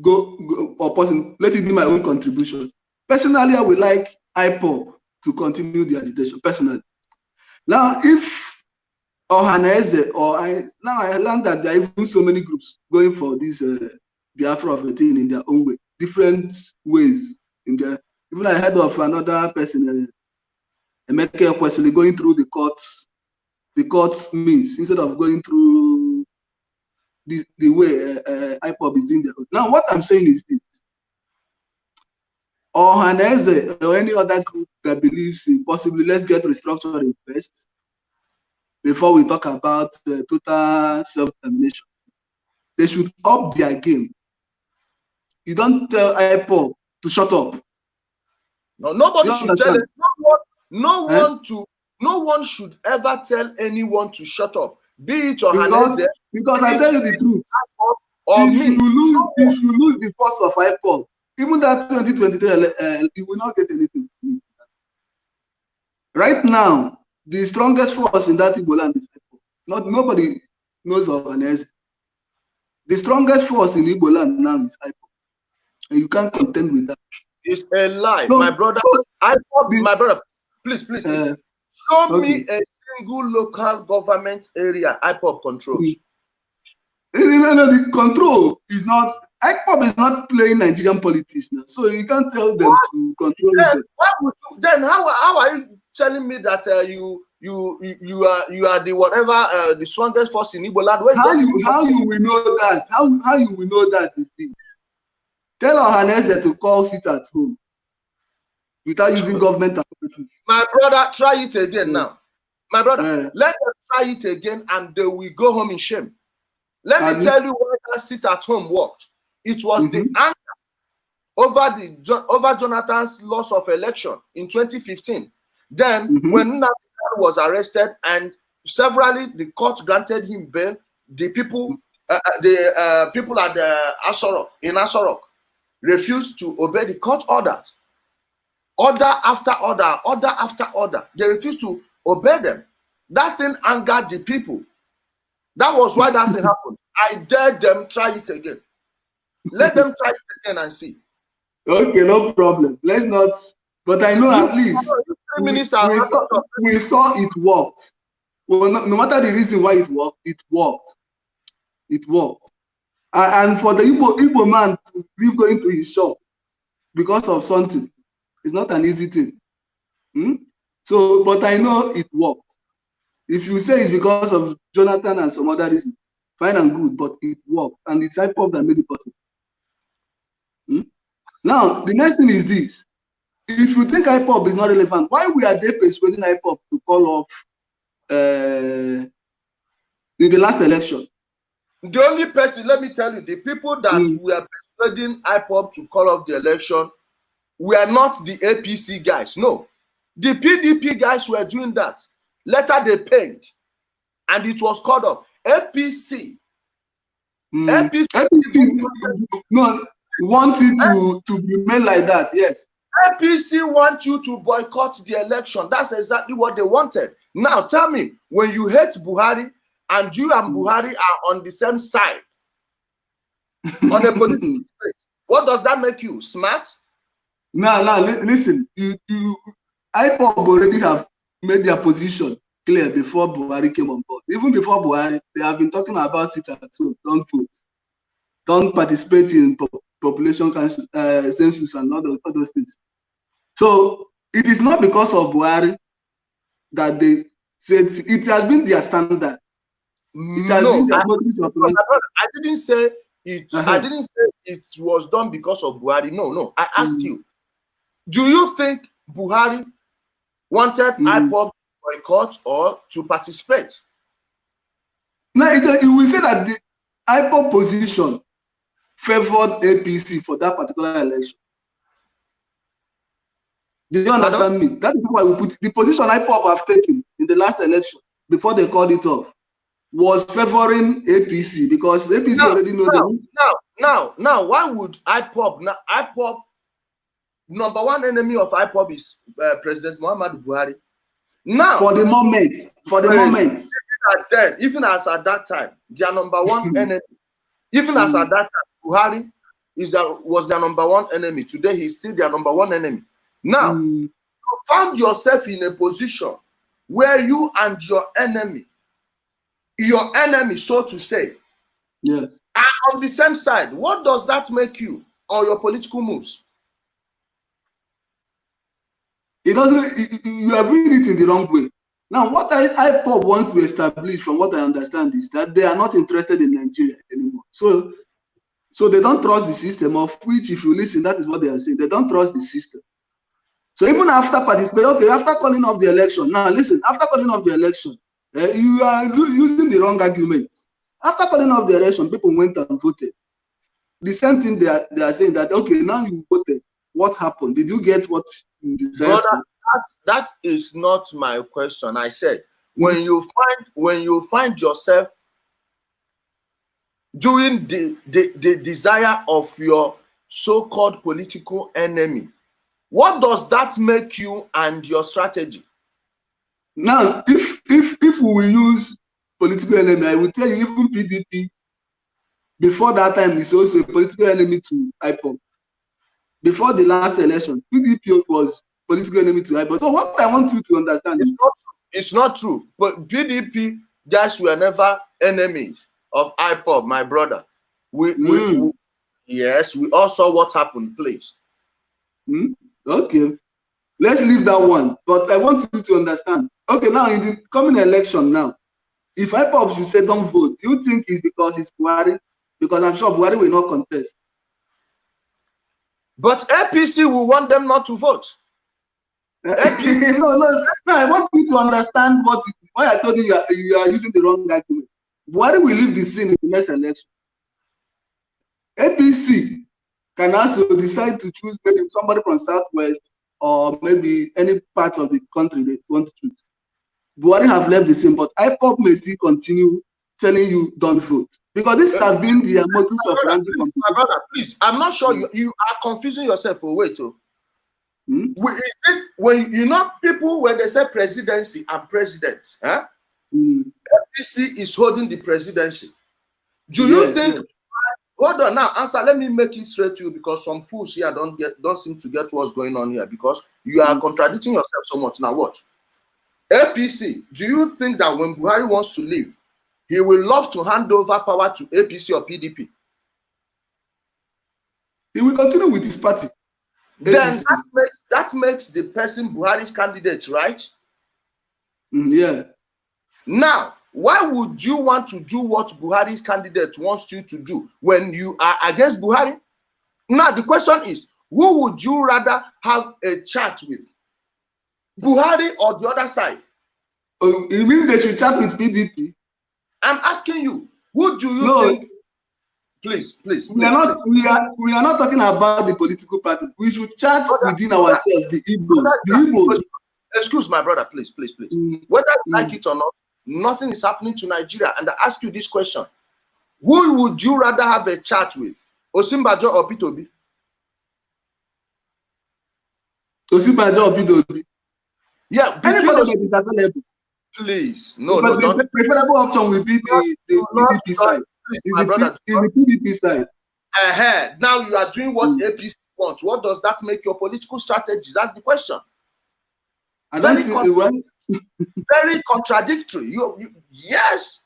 Speaker 3: go or person, let it be my own contribution. Personally, I would like Ipob to continue the agitation. Personally, now if now I learned that there are even so many groups going for this Biafra of a thing in their own way, different ways. Even I heard of another person, Emeka Kwesili, going through the courts means instead of going through the way Ipob is doing their own. Now, what I'm saying is this: or Haneze or any other group that believes in possibly let's get restructuring first before we talk about total self-determination. They should up their game. You don't tell Ipob to shut up.
Speaker 1: No, nobody should tell it. No one should ever tell anyone to shut up. Be it or Haneze.
Speaker 3: Because I tell you the truth.
Speaker 1: Or
Speaker 3: if
Speaker 1: me.
Speaker 3: You lose the force of Ipob, even that 2023, you will not get anything. Right now, the strongest force in that Igbo land is Ipob. Nobody knows of Haneze. The strongest force in Igbo land now is Ipob. And you can't contend with that.
Speaker 1: It's a lie, my brother. My brother, please. Show me a single local government area Ipob controls.
Speaker 3: No, the control is not. Ipob is not playing Nigerian politics now, so you can't tell them to control them.
Speaker 1: Then how are you telling me that you are the whatever the strongest force in Igbo land?
Speaker 3: How you will know that? How you will know that is this? Tell Haneze to call sit at home without using government authorities.
Speaker 1: My brother, try it again now. My brother, let them try it again and they will go home in shame. Let me tell you why that sit at home worked. It was the anger over Jonathan's loss of election in 2015. Then when Nnamdi was arrested and severally the court granted him bail, the people at the Asoro Rock refused to obey the court orders. Order after order. They refused to obey them. That thing angered the people. That was why that thing happened. I dare them try it again. Let them try it again and see.
Speaker 3: Okay, no problem. Let's not. But I know at least we saw it worked. Well, no matter the reason why it worked, it worked. It worked. And for the Igbo man to be going to his shop because of something, it's not an easy thing. So, but I know it worked. If you say it's because of Jonathan and some other reason, fine and good, but it worked. And it's Ipob that made it possible. Now, the next thing is this. If you think Ipob is not relevant, why are they persuading Ipob to call off in the last election?
Speaker 1: The only person, let me tell you, the people that were persuading Ipob to call off the election were not the APC guys. No. The PDP guys were doing that. Later they paid. And it was called off. APC. APC
Speaker 3: no, wanted to remain like that, yes.
Speaker 1: APC want you to boycott the election. That's exactly what they wanted. Now tell me, when you hate Buhari and you and Buhari are on the same side on a political debate, what does that make you? Smart?
Speaker 3: No, listen. Ipob already have made their position clear before Buhari came on board. Even before Buhari, they have been talking about it at home. Don't vote. Don't participate in population census and all those things. So it is not because of Buhari that they said it has been their standard. It has been their motives of life.
Speaker 1: I didn't say it. I didn't say it was done because of Buhari. No. I asked you, do you think Buhari wanted Ipob to boycott or to participate?
Speaker 3: No, you will say that the Ipob position favored APC for that particular election. Do you understand me? That is why we put the position Ipob have taken in the last election before they called it off was favoring APC because APC already know them.
Speaker 1: Now, why would Ipob? Now, Ipob, number one enemy of Ipob is President Muhammadu Buhari. Now,
Speaker 3: for the moment,
Speaker 1: even as at that time, their number one enemy. Even as at that time, Buhari was their number one enemy. Today, he's still their number one enemy. Now, you found yourself in a position where you and your enemy, so to say,
Speaker 3: yes,
Speaker 1: are on the same side. What does that make you or your political moves?
Speaker 3: It doesn't. You are reading it in the wrong way. Now, what Ipob want to establish, from what I understand, is that they are not interested in Nigeria anymore. So, So they don't trust the system, of which, if you listen, that is what they are saying. They don't trust the system. So even after participating, okay, after calling off the election, now listen, after calling off the election, you are using the wrong argument. After calling off the election, people went and voted. The same thing they are saying that, okay, now you voted. What happened? Did you get what you desired?
Speaker 1: Brother, that is not my question. I said, when you find yourself doing the desire of your so-called political enemy, what does that make you and your strategy?
Speaker 3: Now, if we will use political enemy, I will tell you, even PDP, before that time, is also a political enemy to Ipob. Before the last election, PDP was political enemy to Ipob. So what I want you to understand is
Speaker 1: it's not true. But PDP guys were never enemies of Ipob, my brother. Yes, we all saw what happened, please.
Speaker 3: Okay, let's leave that one. But I want you to understand. Okay, now in the coming election now, if Ipob should say don't vote, do you think it's because it's Buhari? Because I'm sure Buhari will not contest.
Speaker 1: But APC will want them not to vote.
Speaker 3: No, I want you to understand why I told you you are using the wrong argument. Buhari will leave the scene in the next election. APC can also decide to choose maybe somebody from Southwest or maybe any part of the country they want to choose. Buhari have left the scene, but Ipob may still continue telling you don't vote, because this has been the modus operandi.
Speaker 1: My brother, please, I'm not sure you are confusing yourself for way too. When you know people, when they say presidency and president, FPC is holding the presidency. Do you think? Yes. Hold on now, answer. Let me make it straight to you, because some fools here don't seem to get what's going on here, because you are contradicting yourself so much. Now watch. APC, do you think that when Buhari wants to leave, he will love to hand over power to APC or PDP?
Speaker 3: He will continue with his party.
Speaker 1: Then that makes the person Buhari's candidate, right?
Speaker 3: Yeah.
Speaker 1: Now, why would you want to do what Buhari's candidate wants you to do when you are against Buhari? Now, the question is, who would you rather have a chat with? Buhari or the other side?
Speaker 3: Oh, you mean they should chat with PDP?
Speaker 1: I'm asking you, who do you think? Please.
Speaker 3: We are not talking about the political party. We should chat within ourselves, the Igbos.
Speaker 1: Excuse my brother, please. Whether you like it or not, nothing is happening to Nigeria. And I ask you this question: who would you rather have a chat with, Osinbajo or P2B?
Speaker 3: Osinbajo or P2B?
Speaker 1: Yeah,
Speaker 3: anybody that is available.
Speaker 1: Please,
Speaker 3: but the preferable option will be the PDP side. Is the PDP side.
Speaker 1: Now you are doing what APC wants. What does that make your political strategy? That's the question.
Speaker 3: I don't think it will.
Speaker 1: Very contradictory. Yes.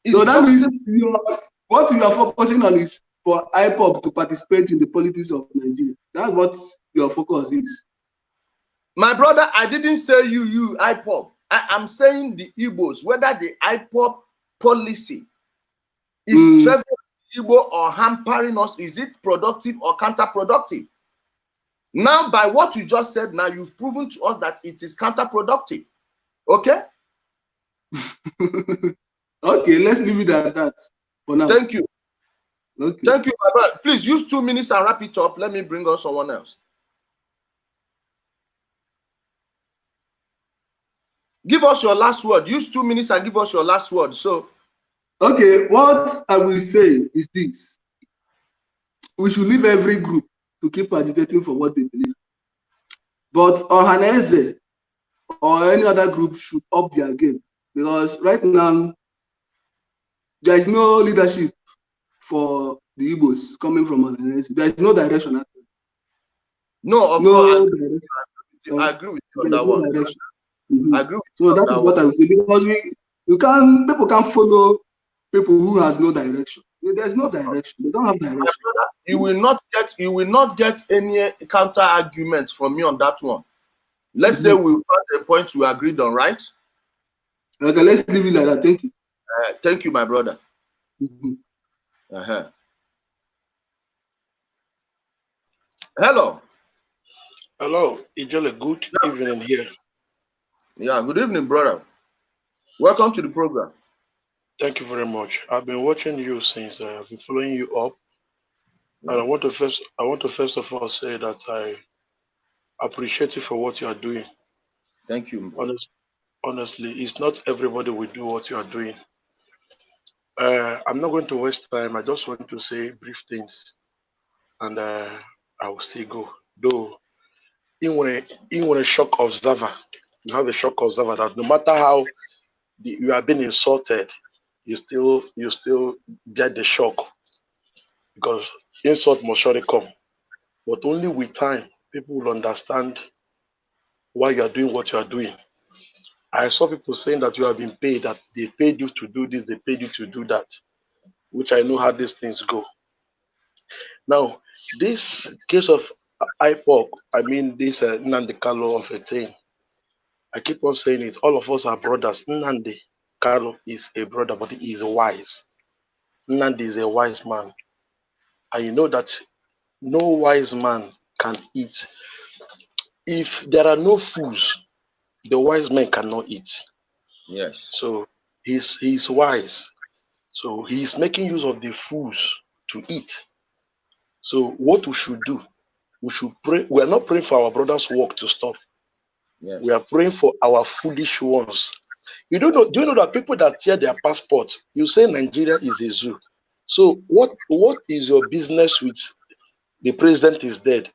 Speaker 3: So that means what you are focusing on is for Ipob to participate in the politics of Nigeria. That's what your focus is.
Speaker 1: My brother, I didn't say you Ipob. I'm saying the Igbos, whether the Ipob policy is favoring Igbo or hampering us, is it productive or counterproductive? Now, by what you just said, now you've proven to us that it is counterproductive. Okay?
Speaker 3: Okay, let's leave it at that for now.
Speaker 1: Thank you.
Speaker 3: Okay.
Speaker 1: Thank you, my brother. Please use 2 minutes and wrap it up. Let me bring on someone else. Give us your last word. Use 2 minutes and give us your last word. So,
Speaker 3: okay, what I will say is this: we should leave every group to keep agitating for what they believe. But Ohaneze or any other group should up their game, because right now there is no leadership for the Igbos coming from Ohaneze. There is no direction at all.
Speaker 1: No direction. I agree with you on that one.
Speaker 3: Direction.
Speaker 1: I agree with
Speaker 3: so that is what I will say, because people can't follow people who has no direction. There's no direction. They don't have direction.
Speaker 1: You will not get any counter argument from me on that one. Let's say we found a point we agreed on, right?
Speaker 3: Okay, let's leave it like that. Thank you.
Speaker 1: Thank you, my brother. Hello.
Speaker 4: Hello, Ijele. Good evening here.
Speaker 1: Yeah, good evening, brother. Welcome to the program.
Speaker 4: Thank you very much. I've been watching you since I've been following you up,
Speaker 1: Yeah.
Speaker 4: and I want to first of all say that I appreciate you for what you are doing.
Speaker 1: Thank you, brother.
Speaker 4: Honestly, it's not everybody will do what you are doing. I'm not going to waste time. I just want to say brief things, and I will still go. Though, in a shock observer, you have a shock observer that no matter how you are being insulted, you still get the shock because insult must surely come. But only with time, people will understand why you are doing what you are doing. I saw people saying that you have been paid, that they paid you to do this, they paid you to do that, which I know how these things go. Now, this case of Ipob, I mean this Nnamdi Kanu of a thing, I keep on saying it, all of us are brothers. Nnamdi Kanu is a brother, but he is wise. Nnamdi is a wise man. And you know that no wise man can eat. If there are no foods, the wise man cannot eat.
Speaker 1: Yes.
Speaker 4: So he's wise. So he's making use of the foods to eat. So what we should do, we should pray. We are not praying for our brothers' work to stop.
Speaker 1: Yes.
Speaker 4: We are praying for our foolish ones. You don't know? Do you know that people that tear their passport, you say Nigeria is a zoo. So what is your business with the president is dead?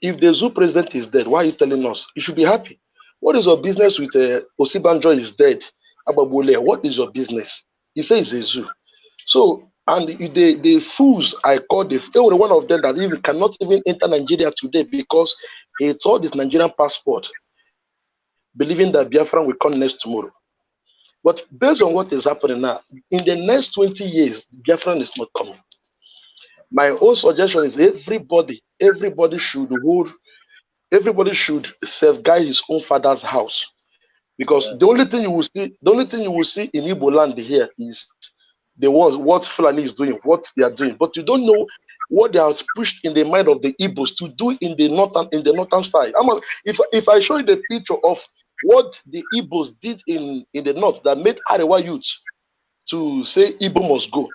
Speaker 4: If the zoo president is dead, why are you telling us? You should be happy. What is your business with Osibanjo is dead? Ababole, what is your business? You say it's a zoo. So, and the fools I call they were one of them that even cannot even enter Nigeria today because he told his Nigerian passport, believing that Biafran will come next tomorrow. But based on what is happening now, in the next 20 years, Biafran is not coming. My own suggestion is everybody should safeguard his own father's house. Because
Speaker 1: Yes.
Speaker 4: the only thing you will see in Igbo land here is what Fulani is doing, what they are doing. But you don't know what they have pushed in the mind of the Igbos to do in the northern side. If I show you the picture of what the Igbos did in the north that made Arewa youth to say Igbo must go,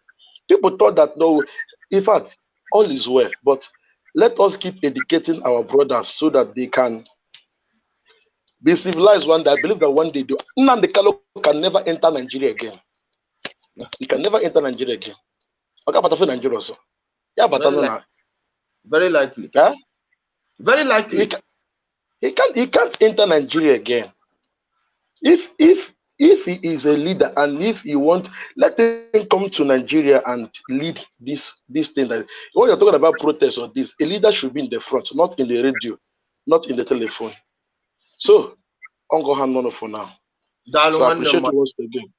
Speaker 4: people thought that no, in fact, all is well. But let us keep educating our brothers so that they can be civilized one day. I believe that one day Nnamdi Kanu can never enter Nigeria again. He can never enter Nigeria again. Okay, but for Nigeria also. Yeah, but
Speaker 1: Very likely.
Speaker 4: yeah?
Speaker 1: Very likely.
Speaker 4: He can't enter Nigeria again. If he is a leader and if he want, let him come to Nigeria and lead this thing. That when you're talking about protest or this, a leader should be in the front, not in the radio, not in the telephone. So, on go hand on for now. So I appreciate you once again.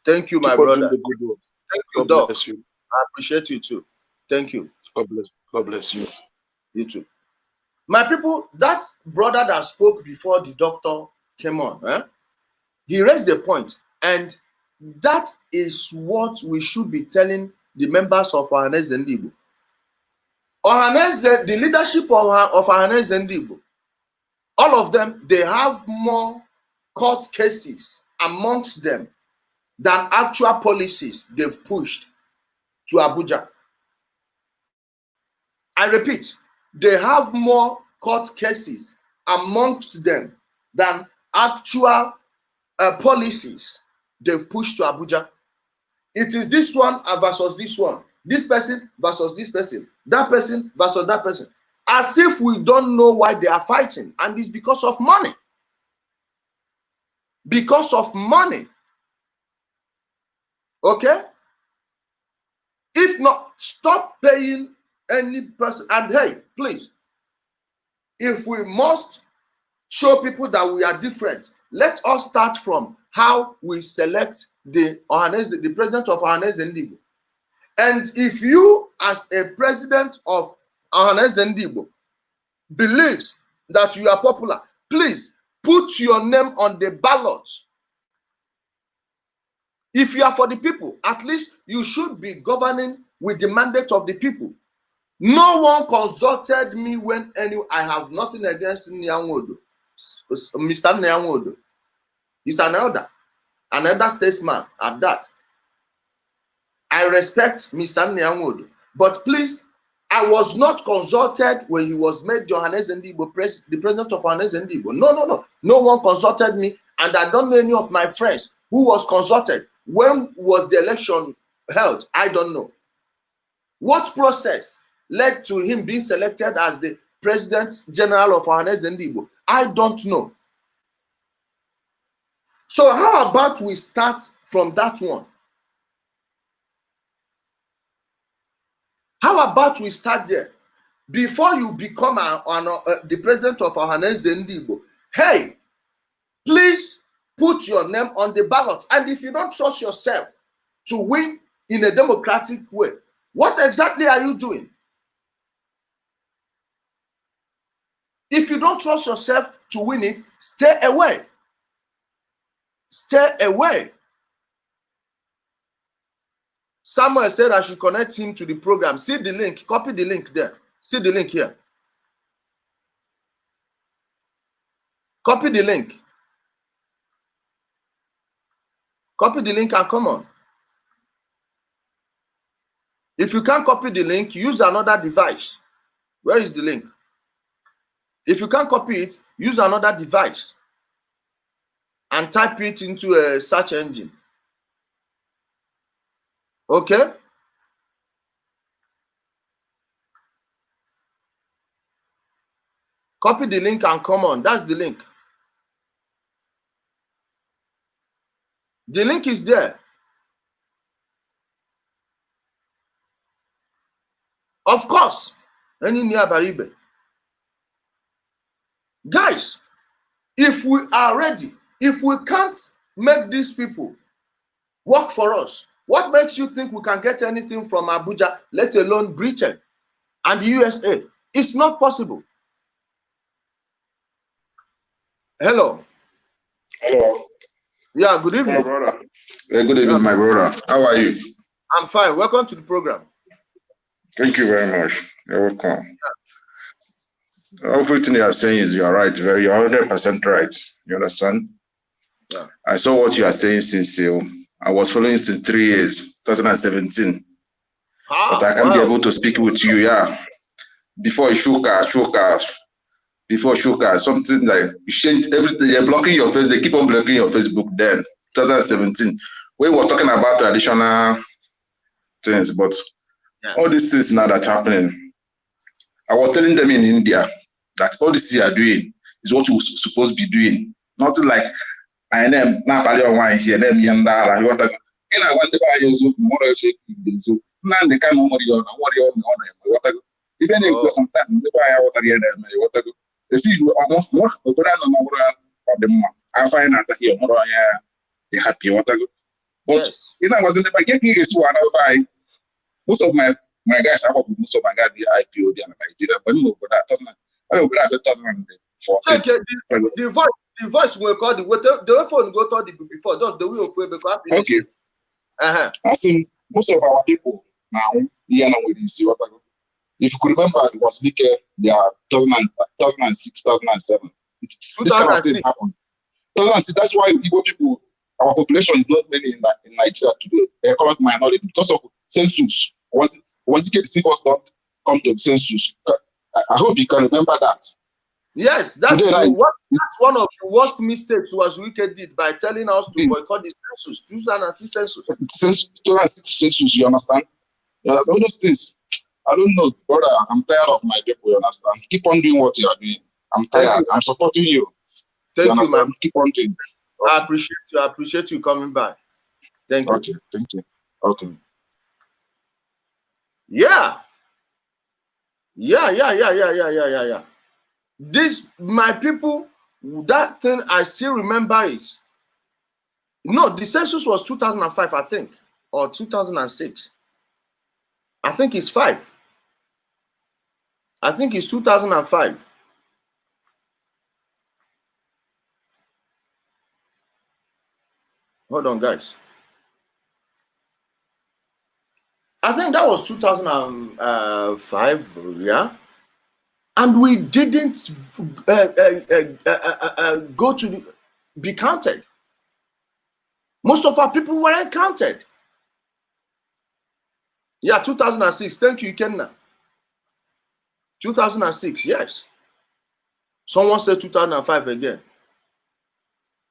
Speaker 1: Thank you, my
Speaker 4: Keep on
Speaker 1: brother.
Speaker 4: doing the good work.
Speaker 1: Thank you,
Speaker 4: God
Speaker 1: Doc.
Speaker 4: bless you.
Speaker 1: I appreciate you too. Thank you.
Speaker 4: God bless you.
Speaker 1: You too. My people, that brother that spoke before the doctor came on, he raised a point, and that is what we should be telling the members of Ohaneze Ndi Igbo. Ohaneze, the leadership of Ohaneze Ndi Igbo, all of them, they have more court cases amongst them than actual policies they've pushed to Abuja. I repeat, they have more court cases amongst them than actual policies they've pushed to Abuja. It is this one versus this one, this person versus this person, that person versus that person, as if we don't know why they are fighting, and it's because of money. Because of money. Okay? If not, stop paying any person. And hey, please, if we must show people that we are different, let us start from how we select the president of Ohaneze Ndi Igbo. And if you, as a president of Ohaneze Ndi Igbo, believes that you are popular, please put your name on the ballot. If you are for the people, at least you should be governing with the mandate of the people. No one consulted me when I have nothing against Nyanwodo. Mr. Nyanwodo. He's an elder statesman at that. I respect Mr. Nyanwodo. But please, I was not consulted when he was made Ndi Igbo the president of Ndi Igbo. No. No one consulted me, and I don't know any of my friends who was consulted. When was the election held? I don't know. What process led to him being selected as the President General of Ndi Igbo? I don't know. So how about we start from that one? How about we start there? Before you become the president of Ndi Igbo, hey, please put your name on the ballot. And if you don't trust yourself to win in a democratic way, what exactly are you doing? If you don't trust yourself to win it, stay away. Stay away. Samuel said I should connect him to the program. See the link. Copy the link there. See the link here. Copy the link. Copy the link and come on. If you can't copy the link, use another device. Where is the link? If you can't copy it, use another device and type it into a search engine. Okay? Copy the link and come on. That's the link. The link is there. Of course. Any near Baribe. Guys, if we are ready, if we can't make these people work for us, what makes you think we can get anything from Abuja, let alone Britain and the USA? It's not possible.
Speaker 5: Hello.
Speaker 1: Yeah, good evening.
Speaker 5: My brother. Good evening, my brother. How are you?
Speaker 1: I'm fine. Welcome to the program.
Speaker 5: Thank you very much. You're welcome. Everything you are saying is you're right. You're 100% right. You understand?
Speaker 1: Yeah.
Speaker 5: I saw what you are saying since I was following since 3 years, 2017. But I can't be able to speak with you. Yeah. Before Shuka, something like you changed everything. They're blocking your face. They keep on blocking your Facebook then, 2017. We were talking about traditional things, but all these things now that's happening. I was telling them in India that all this you are doing is what you're supposed to be doing. Nothing like I am not wine here, them yanda, what I want to buy you more shake so now they can't worry on what I even if sometimes they buy what I what I go. If you are more I find out that here more they happy what I go. But you know, wasn't if I get here so I buy most of my guys are most of my guys be IPO in Nigeria, but no, but that doesn't. I mean, but that doesn't.
Speaker 1: The voice will call the phone go to the before just the way of way because
Speaker 5: okay. I think most of our people now here now with this what I go. If you could remember, it was like they are 2006, 2007. This kind of thing happened. 2006. That's why Igbo people, our population is not many in Nigeria today. They're economic minority because of census. Was it the civils don't come to the census? I hope you can remember that.
Speaker 1: Yes, that's one of the worst mistakes was Wike did by telling us to boycott the census, 2006 census.
Speaker 5: 2006 census, you understand? All those things. I don't know, brother. I'm tired of my people, you understand? Keep on doing what you are doing. I'm tired. I'm supporting you.
Speaker 1: Thank you, man.
Speaker 5: Keep on doing.
Speaker 1: Okay. I appreciate you coming back. Thank you.
Speaker 5: Okay, thank you. Okay.
Speaker 1: Yeah. This, my people, that thing, I still remember it. No, the census was 2005, I think, or 2006. I think it's 5. I think it's 2005. Hold on, guys. I think that was 2005, yeah. And we didn't go to be counted. Most of our people weren't counted. Yeah, 2006. Thank you, Kenna. 2006, yes. Someone said 2005 again.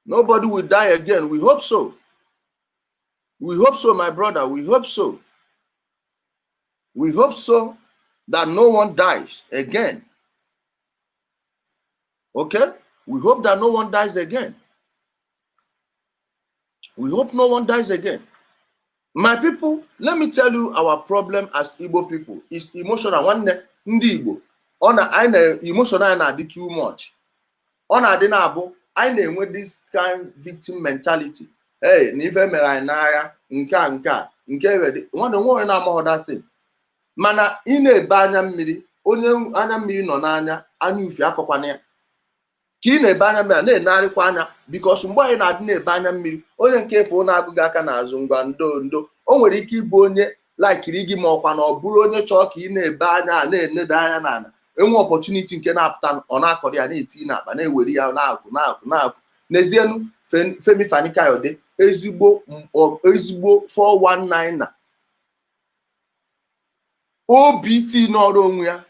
Speaker 1: Nobody will die again. We hope so. We hope so, my brother. We hope so. We hope so that no one dies again. Okay? We hope that no one dies again. We hope no one dies again. My people, let me tell you our problem as Igbo people is emotional. One Ndi Igbo, emotional na too much. I with this kind of victim mentality. Hey, n'ife mere anyị n'agha nke one na-amahọ that thing. Mana ị na-ebe anya mmiri, onye anya mmiri nọ n'anya, anya ufi akọkwana ya. Ka ị na-ebe anya mmiri na-enarịkwa anya because mgbe anyị na-adị na-ebe anya mmiri, onye nke efu na-agụghị aka n'azụ ngwa ndo o nwere ike ịbụ onye laikiri gị ma ọkwa na ọ bụrụ onye chọọ ka ị na-ebe anya na-eneda anya n'ala. Enwe opportunity nke na-apụta ọ na-akọrọ ya na-eti n'akpa na-ewere ya na-akụ n'ezienu Femi Fani-Kayode ezigbo 419 na OBT n'ọrụ onwe ya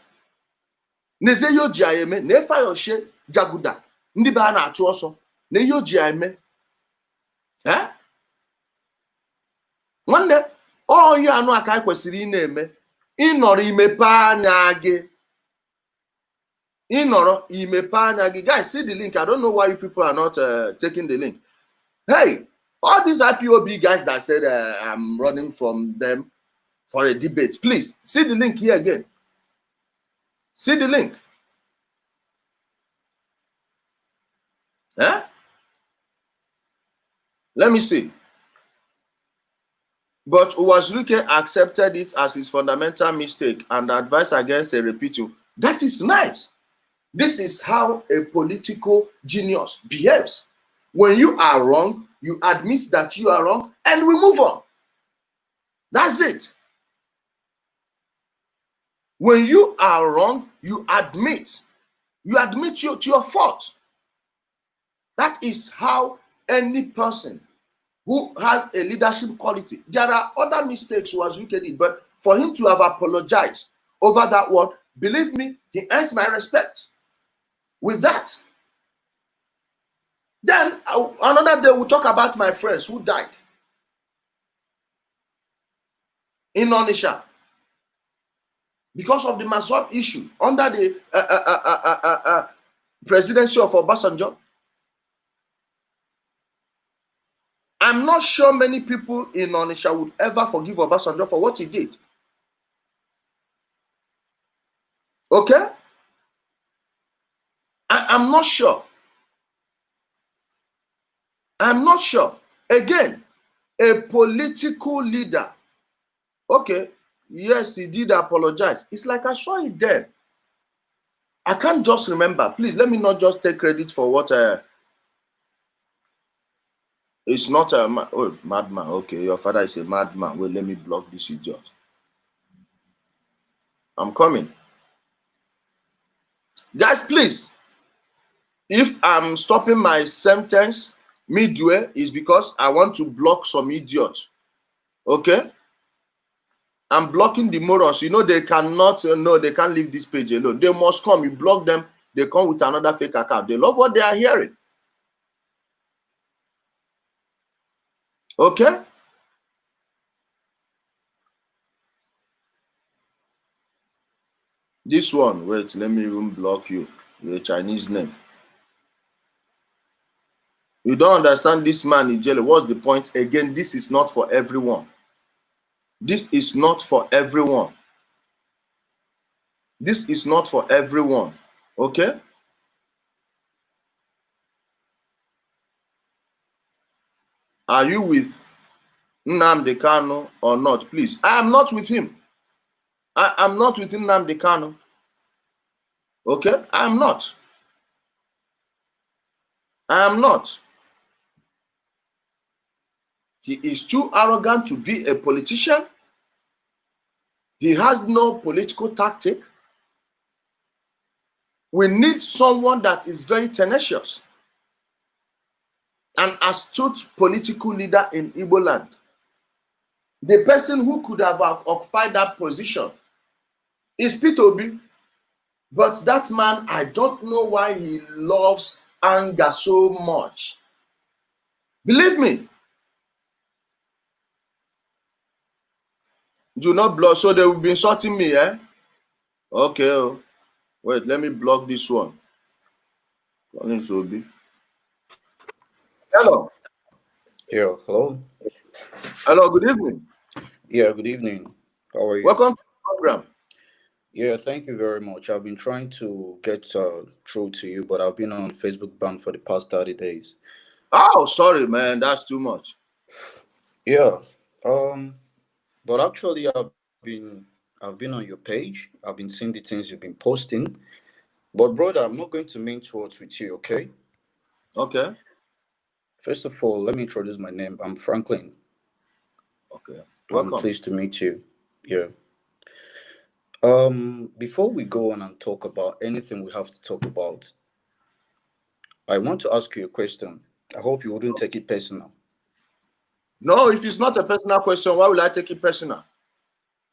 Speaker 1: n'ezie ihe o ji ya eme na Efayoshe Jaguda ndị be a na-achụ ọsọ na ihe o ji ya eme nwanne ọhịa anụ aka anyị kwesịrị ị na-eme ịnọrọ imepe anya gị. Guys, see the link. I don't know why you people are not taking the link. Hey, all these IPOB guys that said I'm running from them for a debate, please see the link here again. See the link. Let me see. But Uwazuke accepted it as his fundamental mistake and advised against a repeal. That is nice. This is how a political genius behaves. When you are wrong, you admit that you are wrong, and we move on. That's it. When you are wrong, you admit to your fault. That is how any person who has a leadership quality. There are other mistakes Wazuke did, but for him to have apologized over that one, believe me, he earns my respect. With that, then another day we'll talk about my friends who died in Onisha because of the Masop issue under the presidency of Obasanjo. I'm not sure many people in Onisha would ever forgive Obasanjo for what he did. Okay? I'm not sure. I'm not sure. Again, a political leader. Okay, yes, he did apologize. It's like I saw it then. I can't just remember. Please, let me not just take credit for what it's not a madman. Okay, your father is a madman. Well, let me block this idiot. I'm coming. Guys, please. If I'm stopping my sentence midway, is because I want to block some idiots. Okay? I'm blocking the morons. You know, they cannot, no, they can't leave this page alone. They must come. You block them, they come with another fake account. They love what they are hearing. Okay? This one, wait, let me even block you. The Chinese name. You don't understand this man in jail. What's the point? Again, this is not for everyone. This is not for everyone. This is not for everyone. Okay? Are you with Nnamdi Kanu or not? Please. I am not with him. I am not with Nnamdi Kanu. Okay? I am not. I am not. He is too arrogant to be a politician. He has no political tactic. We need someone that is very tenacious, an astute political leader in Igbo land. The person who could have occupied that position is Peter Obi. But that man, I don't know why he loves anger so much. Believe me. Do not block. So they will be insulting me, eh? Okay. Oh. Wait, let me block this one. Hello.
Speaker 6: Yeah, hello.
Speaker 1: Hello, good evening.
Speaker 6: Yeah, good evening. How are you?
Speaker 1: Welcome to the program.
Speaker 6: Yeah, thank you very much. I've been trying to get through to you, but I've been on Facebook ban for the past 30 days.
Speaker 1: Oh, sorry, man. That's too much.
Speaker 6: Yeah. But actually I've been on your page. I've been seeing the things you've been posting. But brother, I'm not going to mince words with you, okay?
Speaker 1: Okay.
Speaker 6: First of all, let me introduce my name. I'm Franklin.
Speaker 1: Okay. Welcome.
Speaker 6: I'm pleased to meet you. Yeah. Before we go on and talk about anything we have to talk about, I want to ask you a question. I hope you wouldn't take it personal.
Speaker 1: No, if it's not a personal question, why will I take it personal?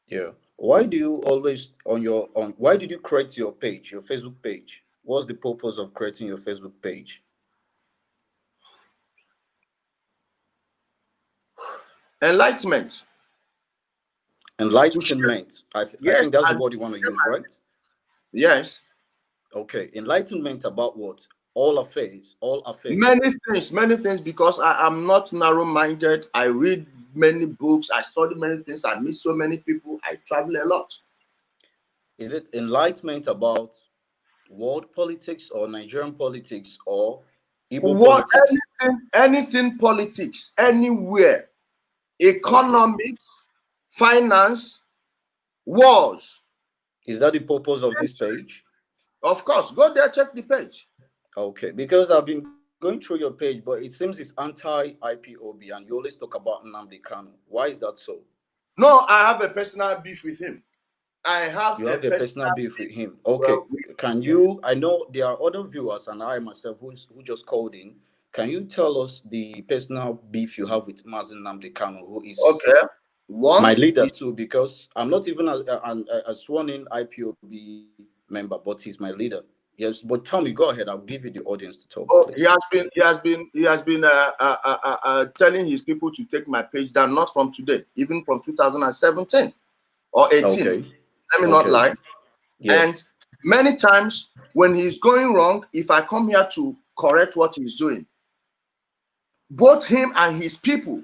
Speaker 6: Yeah. Why do you always why did you create your page, your Facebook page? What's the purpose of creating your Facebook page?
Speaker 1: Enlightenment.
Speaker 6: Enlightenment. I
Speaker 1: Yes,
Speaker 6: think that's the word you want to use, right?
Speaker 1: Yes.
Speaker 6: Okay. Enlightenment about what? All affairs.
Speaker 1: Many things, because I am not narrow-minded. I read many books. I study many things. I meet so many people. I travel a lot.
Speaker 6: Is it enlightenment about world politics or Nigerian politics or Igbo politics?
Speaker 1: Anything politics, anywhere, economics, finance, wars.
Speaker 6: Is that the purpose of this page?
Speaker 1: Of course. Go there, check the page.
Speaker 6: Okay, because I've been going through your page, but it seems it's anti-IPOB, and you always talk about Nnamdi Kanu. Why is that so?
Speaker 1: No, I have a personal beef with him.
Speaker 6: You have a personal beef with him. Okay. Well, can you? I know there are other viewers, and I myself who just called in. Can you tell us the personal beef you have with Mazen Nnamdi Kanu, who is my leader too? Because I'm not even a sworn-in IPOB member, but he's my leader. Yes, but tell me, go ahead. I'll give you the audience to talk.
Speaker 1: Oh, he has been telling his people to take my page down, not from today, even from 2017 or 18. Okay. Let me not lie. Yes. And many times when he's going wrong, if I come here to correct what he's doing, both him and his people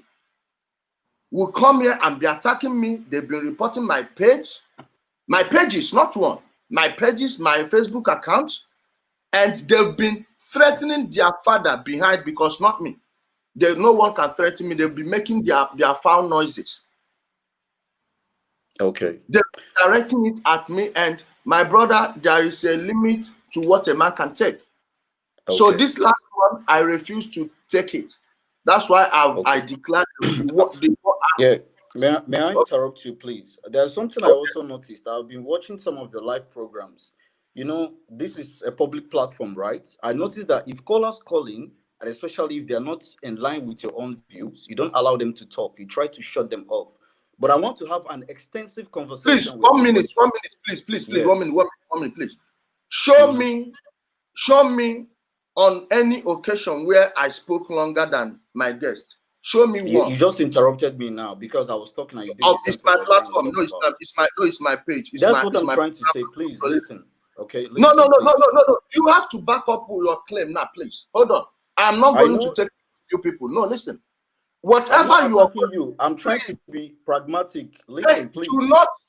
Speaker 1: will come here and be attacking me. They've been reporting my page. My page is not one. My page is my Facebook account. And they've been threatening their father behind, because not me. No one can threaten me. They'll be making their foul noises.
Speaker 6: Okay.
Speaker 1: They're directing it at me, and my brother, there is a limit to what a man can take. Okay. So this last one, I refuse to take it. That's why I declared
Speaker 6: yeah. May I interrupt you, please? There's something I also noticed. I've been watching some of your live programs. You know, this is a public platform, right? I noticed that if callers call in, and especially if they're not in line with your own views, you don't allow them to talk. You try to shut them off. But I want to have an extensive conversation.
Speaker 1: Please, with 1 minute, please. Yeah. 1 minute, please. Show me on any occasion where I spoke longer than my guest. Show me one.
Speaker 6: You just interrupted me now because I was talking and you didn't.
Speaker 1: It's my platform. No, it's my page.
Speaker 6: That's what I'm trying to say. Please listen. Okay.
Speaker 1: Listen, no. You have to back up your claim now, please. Hold on. I'm not going to take you people. No, listen. Whatever you are doing,
Speaker 6: I'm trying to be pragmatic. Listen, please.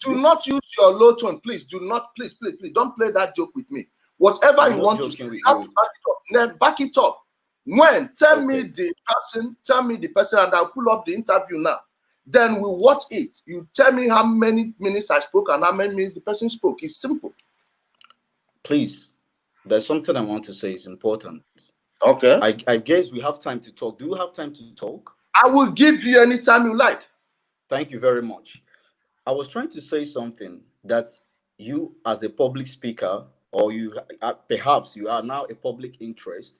Speaker 1: Do not use your low tone, please. Do not, please. Don't play that joke with me. Whatever you want to say, you have to back it up. Then back it up. When tell me the person, and I'll pull up the interview now. Then we'll watch it. You tell me how many minutes I spoke and how many minutes the person spoke. It's simple.
Speaker 6: Please, there's something I want to say. It's important.
Speaker 1: Okay.
Speaker 6: I guess we have time to talk. Do you have time to talk?
Speaker 1: I will give you any time you like.
Speaker 6: Thank you very much. I was trying to say something that you, as a public speaker, or you perhaps you are now a public interest,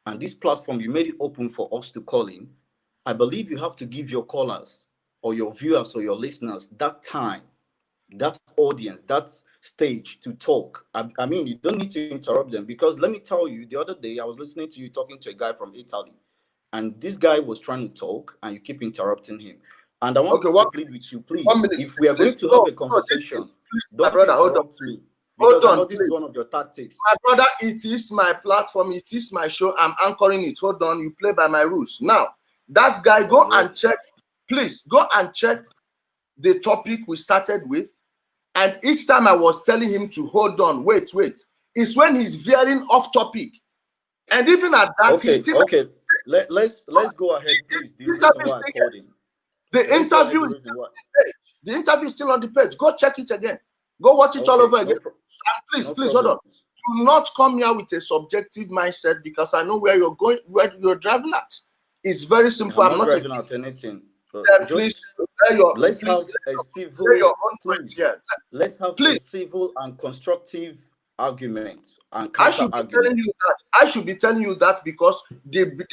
Speaker 6: and this platform you made it open for us to call in. I believe you have to give your callers or your viewers or your listeners that time, that audience, that stage to talk. I mean, you don't need to interrupt them, because let me tell you, the other day I was listening to you talking to a guy from Italy, and this guy was trying to talk and you keep interrupting him. And I want to plead with you, please,
Speaker 1: 1 minute,
Speaker 6: if we are
Speaker 1: please.
Speaker 6: going to have a conversation,
Speaker 1: please,
Speaker 6: don't
Speaker 1: brother,
Speaker 6: interrupt me, because I know this
Speaker 1: please.
Speaker 6: is one of your tactics.
Speaker 1: My brother, it is my platform, it is my show, I'm anchoring it. Hold on, you play by my rules. Now, that guy, go and check, please, go and check the topic we started with. And each time I was telling him to hold on, wait, it's when he's veering off topic. And even at that, he's still...
Speaker 6: Okay, let's go ahead, please. The reason why I called him.
Speaker 1: The interview is still on the page. Go check it again. Go watch it all over again. And please, hold on. Do not come here with a subjective mindset, because I know where you're going, where you're driving at. It's very simple.
Speaker 6: I'm not driving at anything.
Speaker 1: Please,
Speaker 6: let's have a civil and constructive argument and counter argument.
Speaker 1: I should be telling you that because the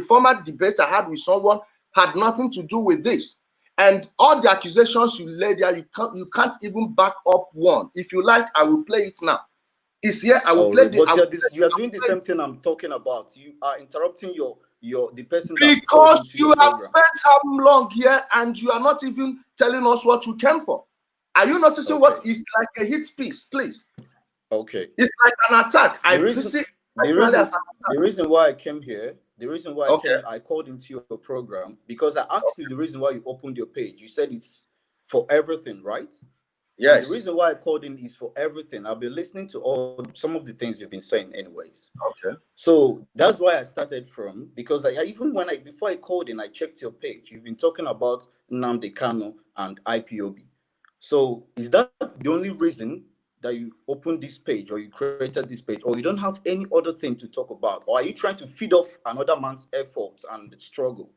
Speaker 1: former debate I had with someone had nothing to do with this. And all the accusations you laid there, you can't even back up one. If you like, I will play it now. It's here. I will play
Speaker 6: the. You are doing the same thing I'm talking about. You are interrupting the person.
Speaker 1: Because you have spent how long here and you are not even telling us what you came for. Are you noticing what is like a hit piece, please?
Speaker 6: Okay.
Speaker 1: It's like an attack.
Speaker 6: The reason why I came here, I called into your program because I asked you the reason why you opened your page. You said it's for everything, right?
Speaker 1: Yes.
Speaker 6: And the reason why I called in is for everything. I'll be listening to some of the things you've been saying anyways.
Speaker 1: Okay.
Speaker 6: So that's why I started from, because before I called in, I checked your page. You've been talking about Nnamdi Kanu and Ipob. So is that the only reason that you opened this page, or you created this page, or you don't have any other thing to talk about? Or are you trying to feed off another man's efforts and struggle?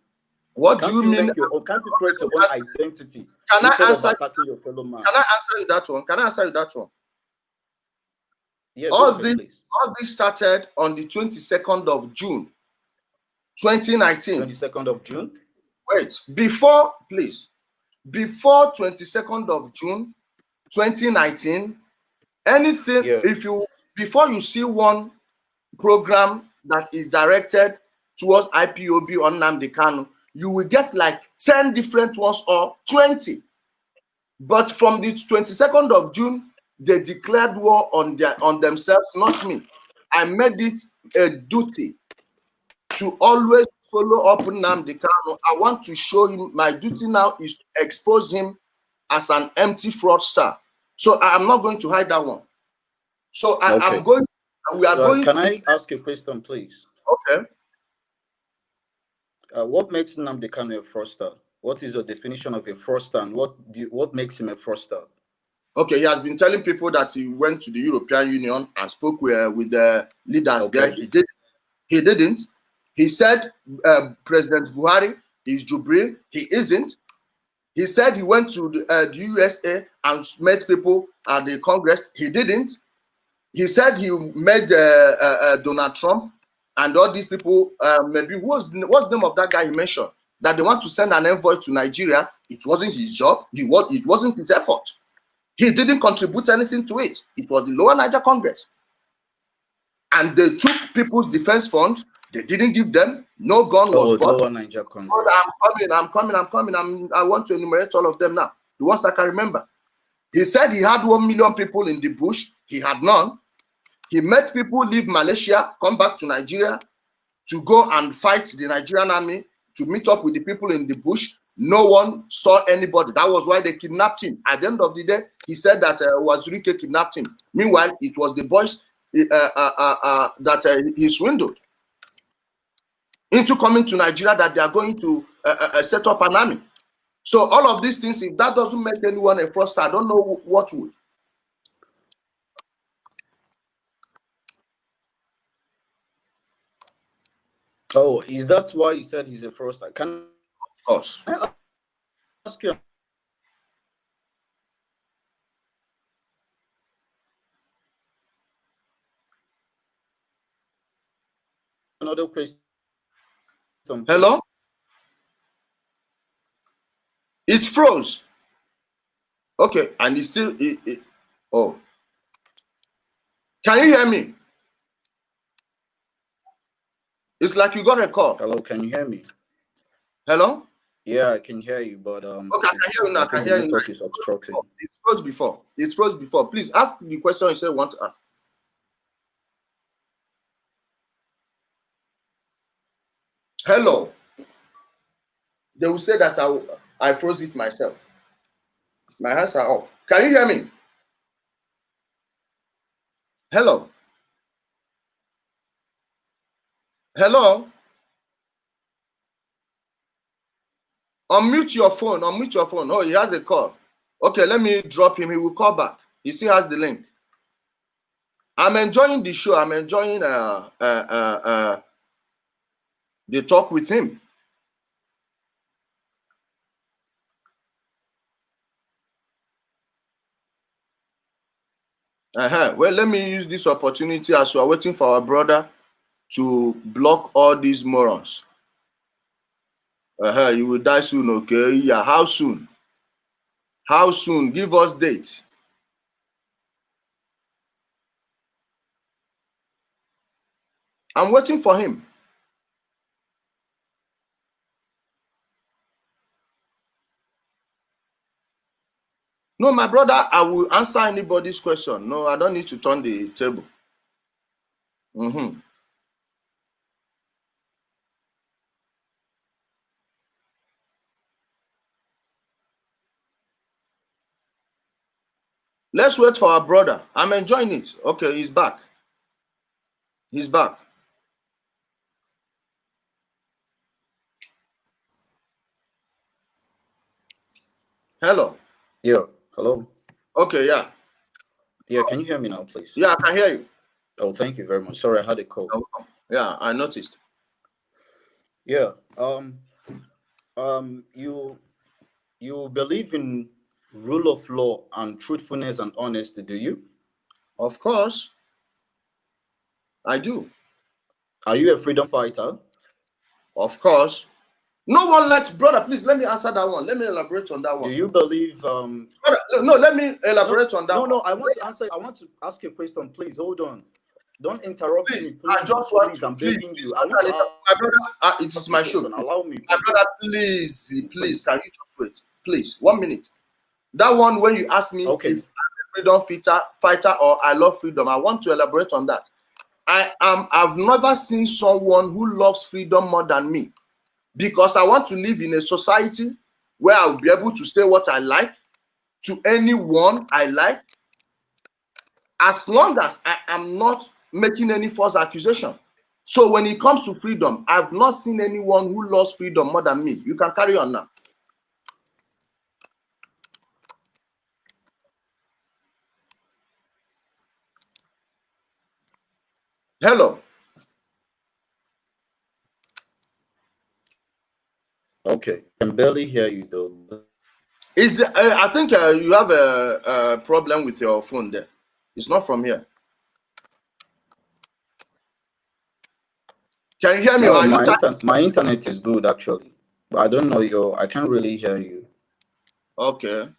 Speaker 1: What do you mean?
Speaker 6: Can't you create your own identity?
Speaker 1: Can I answer
Speaker 6: your fellow man?
Speaker 1: Can I answer you that one?
Speaker 6: Yes,
Speaker 1: all this started on the 22nd of June, 2019.
Speaker 6: 22nd of June?
Speaker 1: Wait, before 22nd of June, 2019, anything, before you see one program that is directed towards IPOB on Nnamdi Kanu, you will get like 10 different ones or 20. But from the 22nd of June, they declared war on themselves, not me. I made it a duty to always follow up Nnamdi Kanu. I want to show him, my duty now is to expose him as an empty fraudster. So I'm not going to hide that one. So
Speaker 6: Can I ask a question, please?
Speaker 1: Okay.
Speaker 6: What makes Nnamdi Kanu a fraudster? What is your definition of a fraudster, and what makes him a fraudster?
Speaker 1: Okay, he has been telling people that he went to the European Union and spoke with the leaders there. He didn't. He said President Buhari is Jubril. He isn't. He said he went to the USA and met people at the Congress. He didn't. He said he met Donald Trump and all these people. Maybe what's the name of that guy he mentioned? That they want to send an envoy to Nigeria. It wasn't his job. It wasn't his effort. He didn't contribute anything to it. It was the Lower Niger Congress. And they took People's Defense Fund. They didn't give them. No gun was bought.
Speaker 6: Lower Niger Congress.
Speaker 1: I'm coming. I want to enumerate all of them now. The ones I can remember. He said he had 1 million people in the bush. He had none. He made people leave Malaysia, come back to Nigeria to go and fight the Nigerian army, to meet up with the people in the bush. No one saw anybody. That was why they kidnapped him. At the end of the day, he said that Wazirike kidnapped him. Meanwhile, it was the boys that he swindled into coming to Nigeria, that they are going to set up an army. So all of these things, if that doesn't make anyone a fraudster, I don't know what would.
Speaker 6: Oh, is that why you said he's a fraudster?
Speaker 1: Of course.
Speaker 6: I ask you another question.
Speaker 1: Hello? It's froze. Okay, and it's still oh. Can you hear me? It's like you got a call.
Speaker 6: Hello, can you hear me?
Speaker 1: Hello?
Speaker 6: Yeah, I can hear you, but
Speaker 1: okay, I can hear you now. I can hear you now.
Speaker 6: Is obstructing.
Speaker 1: It's froze before. It's froze before. Please ask the question you say you want to ask. Hello. They will say that I froze it myself. My hands are up. Can you hear me? Hello. Hello. Unmute your phone. Unmute your phone. Oh, he has a call. Okay, let me drop him. He will call back. He still has the link. I'm enjoying the show. I'm enjoying the talk with him. Well, let me use this opportunity as we are waiting for our brother to block all these morons. You will die soon, okay? Yeah, how soon? How soon? Give us date. I'm waiting for him. No, my brother, I will answer anybody's question. No, I don't need to turn the table. Let's wait for our brother. I'm enjoying it. Okay, he's back. He's back. Hello.
Speaker 6: Yeah, hello.
Speaker 1: Okay, yeah.
Speaker 6: Yeah, can you hear me now, please?
Speaker 1: Yeah, I can hear you.
Speaker 6: Oh, thank you very much. Sorry, I had a call.
Speaker 1: Yeah, I noticed.
Speaker 6: Yeah. You believe in rule of law and truthfulness and honesty, do you?
Speaker 1: Of course. I do.
Speaker 6: Are you a freedom fighter?
Speaker 1: Of course. No one lets, brother, please let me answer that one. Let me elaborate on that one.
Speaker 6: Do you believe
Speaker 1: brother, no, let me elaborate on that one.
Speaker 6: No, I want to answer. I want to ask you a question. Please hold on. Don't interrupt
Speaker 1: please,
Speaker 6: me, please.
Speaker 1: I just want
Speaker 6: please,
Speaker 1: to,
Speaker 6: I'm
Speaker 1: please,
Speaker 6: begging
Speaker 1: please,
Speaker 6: you. I want to
Speaker 1: my brother, it is my show.
Speaker 6: Allow me.
Speaker 1: My brother, please, can you just wait? Please, 1 minute. That one, when you ask me if I'm a freedom fighter or I love freedom, I want to elaborate on that. I've never seen someone who loves freedom more than me, because I want to live in a society where I'll be able to say what I like to anyone I like, as long as I am not making any false accusation. So when it comes to freedom, I've not seen anyone who loves freedom more than me. You can carry on now. Hello.
Speaker 6: Okay, I can barely hear you though.
Speaker 1: I think you have a problem with your phone there. It's not from here. Can you hear me?
Speaker 6: No, my internet is good actually, but I don't know I can't really hear you.
Speaker 1: Okay.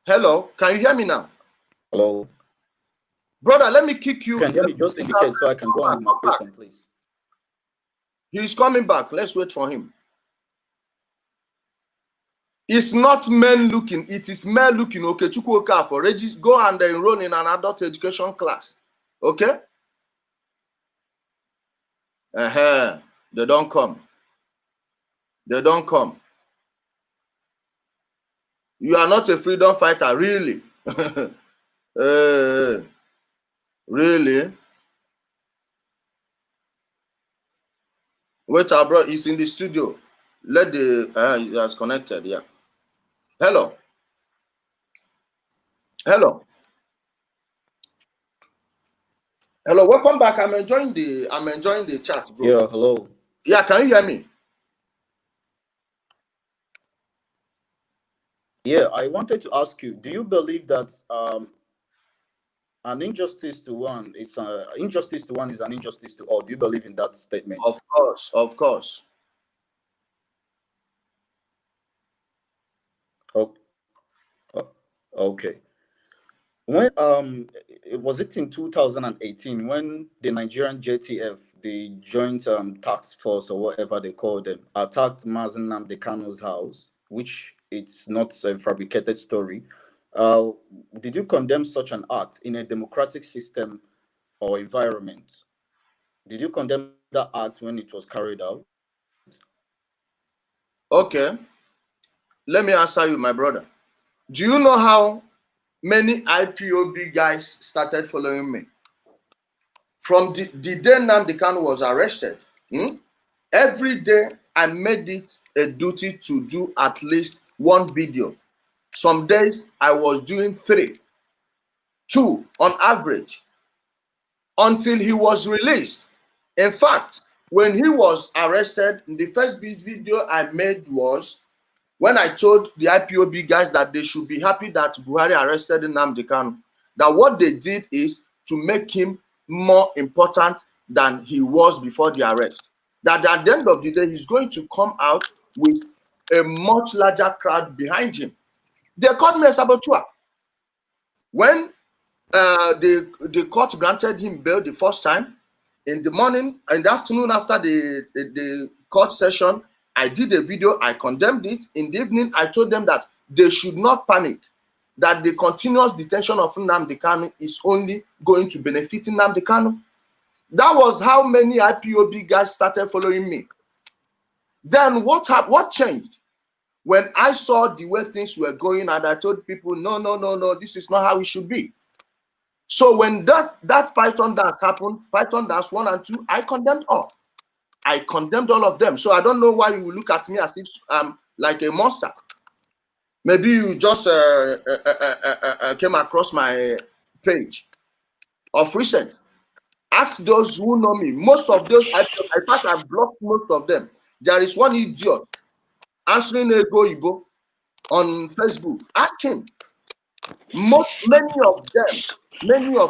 Speaker 1: Hello, can you hear me now?
Speaker 6: Hello.
Speaker 1: Brother, let me kick you.
Speaker 6: Can you hear me? Just indicate so I can go on with my question, please.
Speaker 1: He's coming back. Let's wait for him. It's not men looking, it is men looking. Okay, Chukwuka for go and enroll in an adult education class. Okay? They don't come. They don't come. You are not a freedom fighter, really? Really? Wait, our brother is in the studio. Let the he has connected. Yeah. Hello. Hello. Hello. Welcome back. I'm enjoying the chat, bro.
Speaker 6: Yeah. Hello.
Speaker 1: Yeah. Can you hear me?
Speaker 6: Yeah. I wanted to ask you. Do you believe that an injustice to one is injustice to one is an injustice to all. Do you believe in that statement?
Speaker 1: Of course, of course.
Speaker 6: Okay. When was it in 2018 when the Nigerian JTF, the Joint Task Force or whatever they call them, attacked Mazen Nnamdi Kanu's house, which it's not a fabricated story. Did you condemn such an act in a democratic system or environment? Did you condemn that act when it was carried out?
Speaker 1: Okay. Let me answer you, my brother. Do you know how many IPOB guys started following me? From the day Nnamdi Kanu was arrested, every day I made it a duty to do at least one video. Some days I was doing 3, 2 on average, until he was released. In fact, when he was arrested, the first video I made was when I told the IPOB guys that they should be happy that Buhari arrested Nnamdi Kanu, that what they did is to make him more important than he was before the arrest. That at the end of the day, he's going to come out with a much larger crowd behind him. They called me a saboteur. When the court granted him bail the first time, in the morning, in the afternoon after the court session, I did a video, I condemned it. In the evening, I told them that they should not panic, that the continuous detention of Nnamdi Kanu is only going to benefit Nnamdi Kanu. That was how many IPOB guys started following me. Then what changed? When I saw the way things were going, and I told people, no, this is not how it should be. So when that Python dance happened, Python dance 1 and 2, I condemned all. I condemned all of them. So I don't know why you look at me as if I'm like a monster. Maybe you just came across my page of recent. Ask those who know me. Most of those, in fact, I've blocked most of them. There is one idiot answering Ndi Igbo on Facebook. Ask him. Many of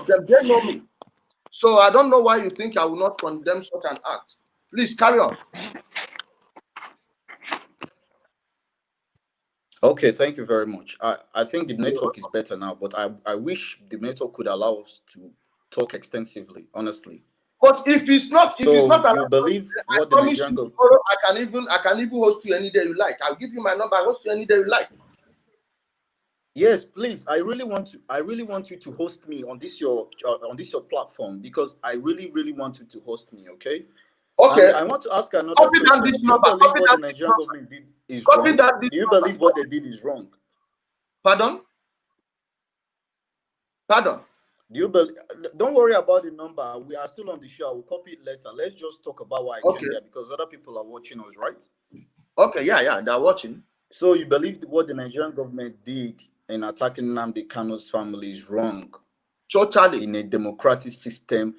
Speaker 1: them, they know me. So I don't know why you think I will not condemn such an act. Please carry on.
Speaker 6: Okay, thank you very much. I think the network is better now, but I wish the network could allow us to talk extensively, honestly.
Speaker 1: But if it's not,
Speaker 6: you believe what the Nigerian government,
Speaker 1: tomorrow I can even host you any day you like. I'll give you my number. Host you any day you like.
Speaker 6: Yes, please. I really want you to host me on this your platform, because I really want you to host me. Okay.
Speaker 1: Okay.
Speaker 6: And I want to ask another
Speaker 1: question.
Speaker 6: Do you believe what the Nigerian government did is wrong? Do you believe what they did is wrong?
Speaker 1: Pardon? Pardon?
Speaker 6: Do you believe? Don't worry about the number. We are still on the show. I will copy it later. Let's just talk about what I came there, because other people are watching us, right?
Speaker 1: Okay. Yeah, they're watching.
Speaker 6: So you believe what the Nigerian government did in attacking Nnamdi Kanu's family is wrong?
Speaker 1: Totally.
Speaker 6: In a democratic system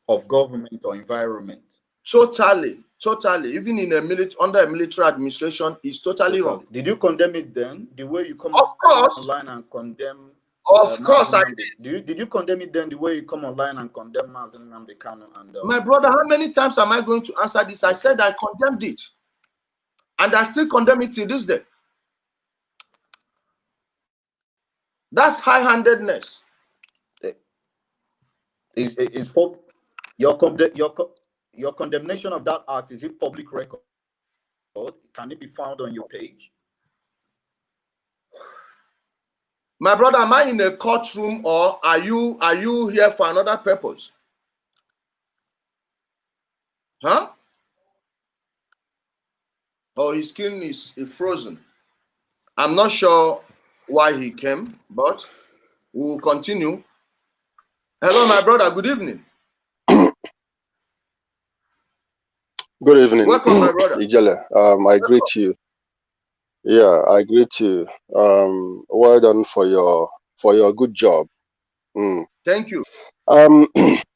Speaker 6: of government or environment.
Speaker 1: Totally. Even in under a military administration, is totally wrong.
Speaker 6: Did you condemn it then? The way you come online and condemn?
Speaker 1: Of course I did.
Speaker 6: Did you condemn it then? The way you come online and condemn Mazen Nnamdi Kanu and
Speaker 1: my brother, how many times am I going to answer this? I said I condemned it, and I still condemn it till this day. That's high-handedness.
Speaker 6: Your condemnation of that act, is it public record? Can it be found on your page?
Speaker 1: My brother, am I in a courtroom, or are you here for another purpose? Huh? Oh, his screen is frozen. I'm not sure why he came, but we'll continue. Hello, my brother. Good evening.
Speaker 7: Good evening.
Speaker 1: Welcome, my brother.
Speaker 7: Ijele. I greet you. Yeah, I greet you. Well done for your good job.
Speaker 1: Thank you.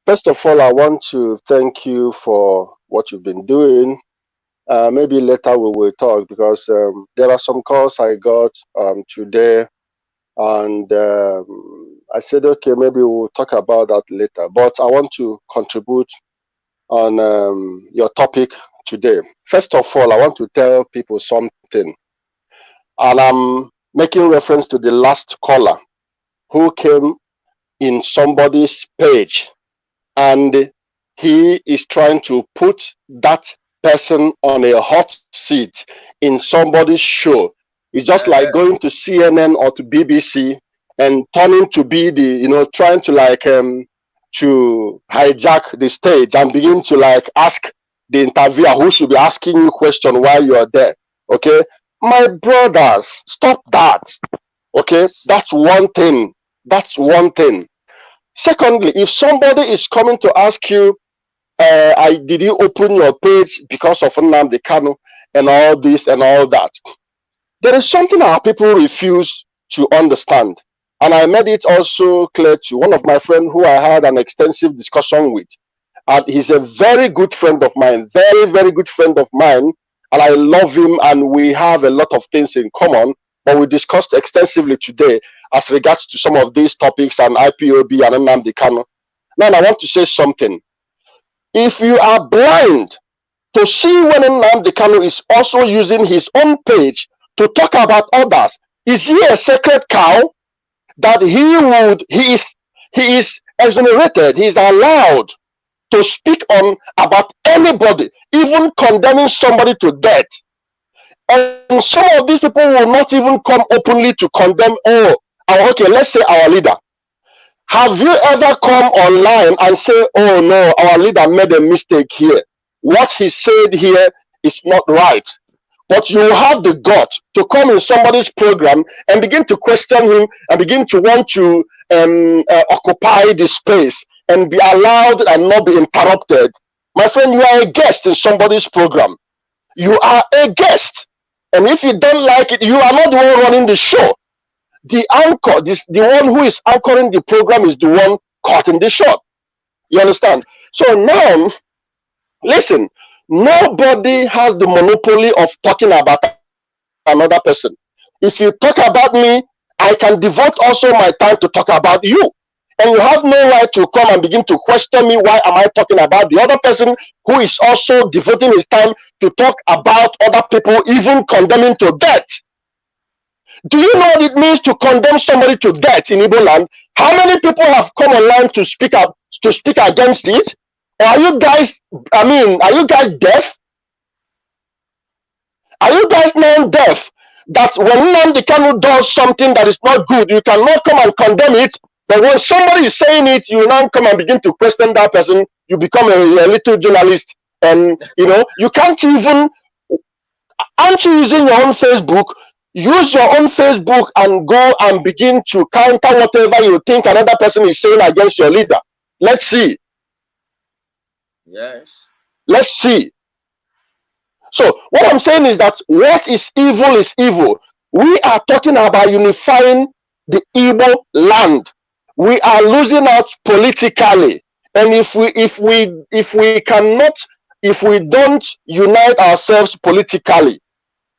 Speaker 7: First of all, I want to thank you for what you've been doing. Maybe later we will talk, because there are some calls I got today, and I said, okay, maybe we'll talk about that later. But I want to contribute on your topic today. First of all, I want to tell people something. And I'm making reference to the last caller who came in somebody's page, and he is trying to put that person on a hot seat in somebody's show. It's just like going to CNN or to BBC and turning to be the, trying to like to hijack the stage and begin to like ask the interviewer who should be asking you question while you're there. Okay, my brothers, stop that. Okay, that's one thing. That's one thing. Secondly, if somebody is coming to ask you, did you open your page because of Nnamdi Kanu and all this and all that? There is something our people refuse to understand. And I made it also clear to one of my friends who I had an extensive discussion with. And he's a very good friend of mine, very, very good friend of mine. And I love him, and we have a lot of things in common. But we discussed extensively today as regards to some of these topics and IPOB and Nnamdi Kanu. Now, I want to say something. If you are blind to see when Nnamdi Kanu is also using his own page to talk about others, is he a sacred cow that he is exonerated, he is allowed to speak on about anybody, even condemning somebody to death? And some of these people will not even come openly to condemn, okay, let's say our leader. Have you ever come online and say, oh no, our leader made a mistake here. What he said here is not right. But you have the gut to come in somebody's program and begin to question him and begin to want to occupy the space and be allowed and not be interrupted. My friend, you are a guest in somebody's program. You are a guest. And if you don't like it, you are not the one running the show. The anchor, the one who is anchoring the program is the one cutting the shot. You understand? So now, listen, nobody has the monopoly of talking about another person. If you talk about me, I can devote also my time to talk about you. And you have no right to come and begin to question me. Why am I talking about the other person who is also devoting his time to talk about other people, even condemning to death? Do you know what it means to condemn somebody to death in Igbo land? How many people have come online to speak up, to speak against it? Or are you guys, are you guys deaf? Are you guys now deaf? That when Nnamdi Kanu does something that is not good, you cannot come and condemn it. But when somebody is saying it, you now come and begin to question that person. You become a little journalist. And, you can't even, aren't you using your own Facebook? Use your own Facebook and go and begin to counter whatever you think another person is saying against your leader. Let's see.
Speaker 1: Yes.
Speaker 7: Let's see. So what I'm saying is that what is evil is evil. We are talking about unifying the Igbo land. We are losing out politically. And if we don't unite ourselves politically,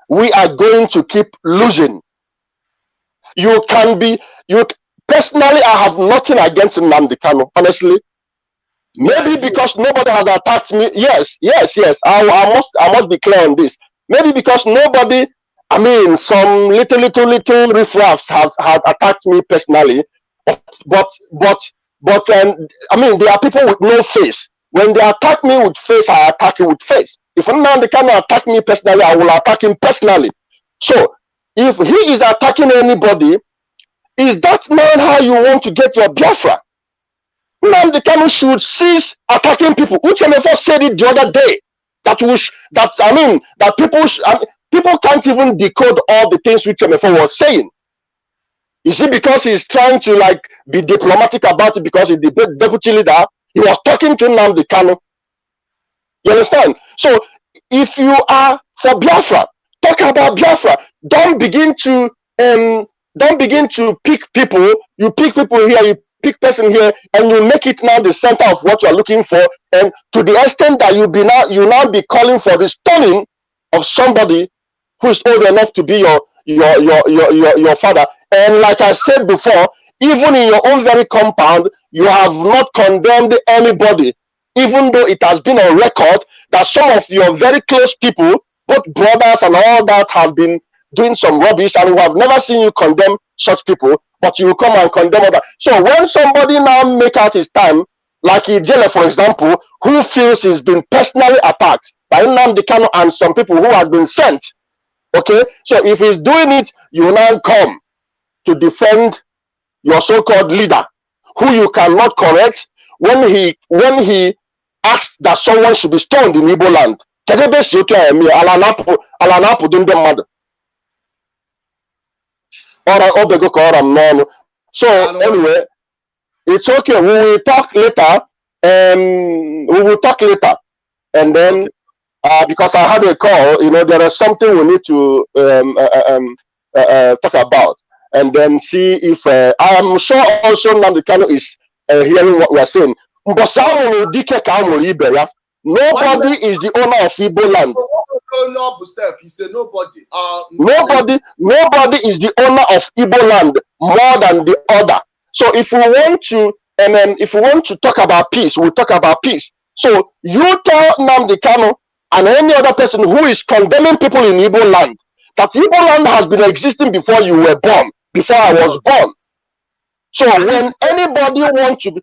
Speaker 7: we are going to keep losing. Personally, I have nothing against Nnamdi Kanu, honestly. Maybe because nobody has attacked me. Yes. I must be clear on this. Maybe because nobody, some little riffraffs have attacked me personally. But there are people with no face. When they attack me with face, I attack you with face. If Nnamdi Kanu attack me personally, I will attack him personally. So if he is attacking anybody, is that not how you want to get your Biafra? Nnamdi Kanu should cease attacking people. Uchemefo said it the other day that people can't even decode all the things Uchemefo was saying. Is it because he's trying to be diplomatic about it because he's the deputy leader? He was talking to Nnamdi Kanu. You understand? So if you are for Biafra, talk about Biafra. Don't begin to pick people. You pick people here, you pick person here, and you make it now the center of what you are looking for. And to the extent that you now be calling for the stoning of somebody who is old enough to be your father. And like I said before, even in your own very compound, you have not condemned anybody, even though it has been on record that some of your very close people, both brothers and all that, have been doing some rubbish, and we have never seen you condemn such people, but you will come and condemn others. So when somebody now make out his time, like Ijele, for example, who feels he's been personally attacked by Nnamdi Kanu and some people who have been sent, okay? So if he's doing it, you now come to defend your so-called leader, who you cannot correct when he asked that someone should be stoned in Igbo land. So anyway, it's okay. We will talk later. We will talk later, and then because I had a call, there is something we need to talk about, and then see if I am sure also Nnamdi Kanu is hearing what we are saying. Nobody is the owner of Igbo land.
Speaker 1: He said nobody.
Speaker 7: Nobody is the owner of Igbo land more than the other. So if we want to, and then if we want to talk about peace, we'll talk about peace. So you tell Nnamdi Kanu and any other person who is condemning people in Igbo land that Igbo land has been existing before you were born, before I was born. So when anybody wants to be,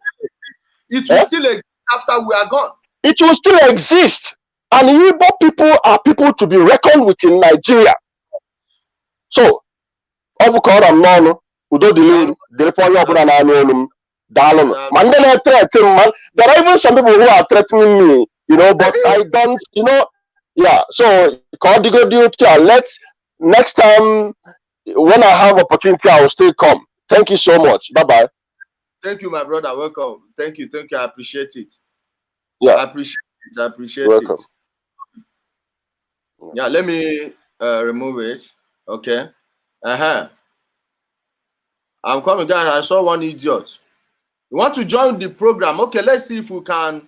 Speaker 1: it will still exist after we are gone.
Speaker 7: It will still exist. And Igbo people are people to be reckoned with in Nigeria. So, there are even some people who are threatening me, but I don't, yeah. So, let's next time when I have opportunity, I will still come. Thank you so much. Bye-bye.
Speaker 1: Thank you, my brother. Welcome. Thank you. I appreciate it.
Speaker 7: Yeah.
Speaker 1: I appreciate it. Yeah, let me remove it. Okay. I'm coming, guys. I saw one idiot. You want to join the program? Okay, let's see if we can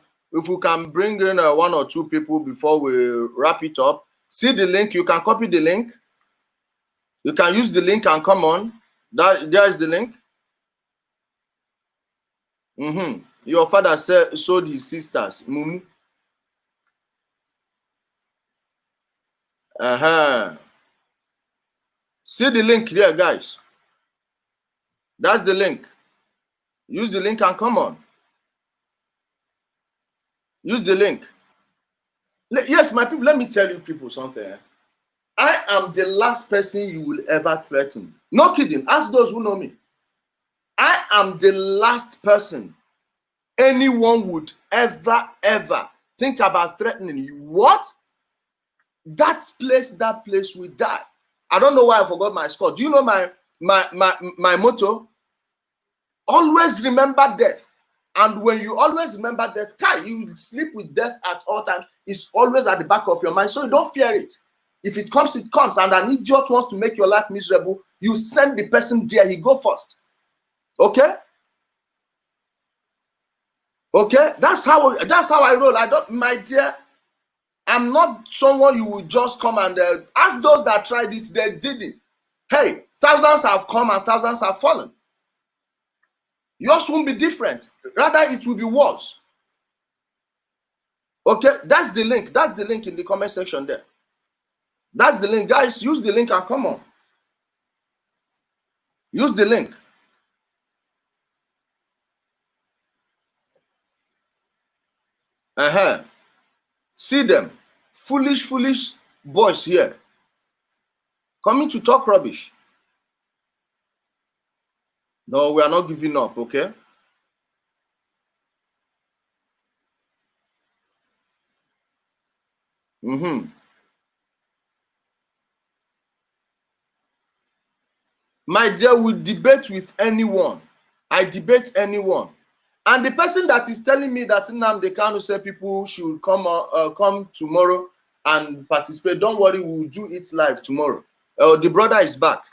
Speaker 1: bring in one or two people before we wrap it up. See the link. You can copy the link. You can use the link and come on. There is the link. Your father sold his sisters. Mumu. See the link there, guys. That's the link. Use the link and come on. Use the link. Yes, my people, let me tell you people something. I am the last person you will ever threaten. No kidding. Ask those who know me. I am the last person anyone would ever think about threatening you. What? That place will die. I don't know why I forgot my score. Do you know my motto? Always remember death. And when you always remember death, you sleep with death at all times. It's always at the back of your mind. So you don't fear it. If it comes, it comes. And an idiot wants to make your life miserable, you send the person there. He go first. Okay? Okay? That's how I roll. My dear, I'm not someone you will just come and ask those that tried it, they didn't. Hey, thousands have come and thousands have fallen. Yours won't be different. Rather, it will be worse. Okay, that's the link. That's the link in the comment section there. That's the link. Guys, use the link and come on. Use the link. See them. Foolish boys here. Coming to talk rubbish. No, we are not giving up, okay? My dear, we debate with anyone. I debate anyone. And the person that is telling me that Nnamdi Kanu said people should come tomorrow and participate, don't worry, we will do it live tomorrow. The brother is back.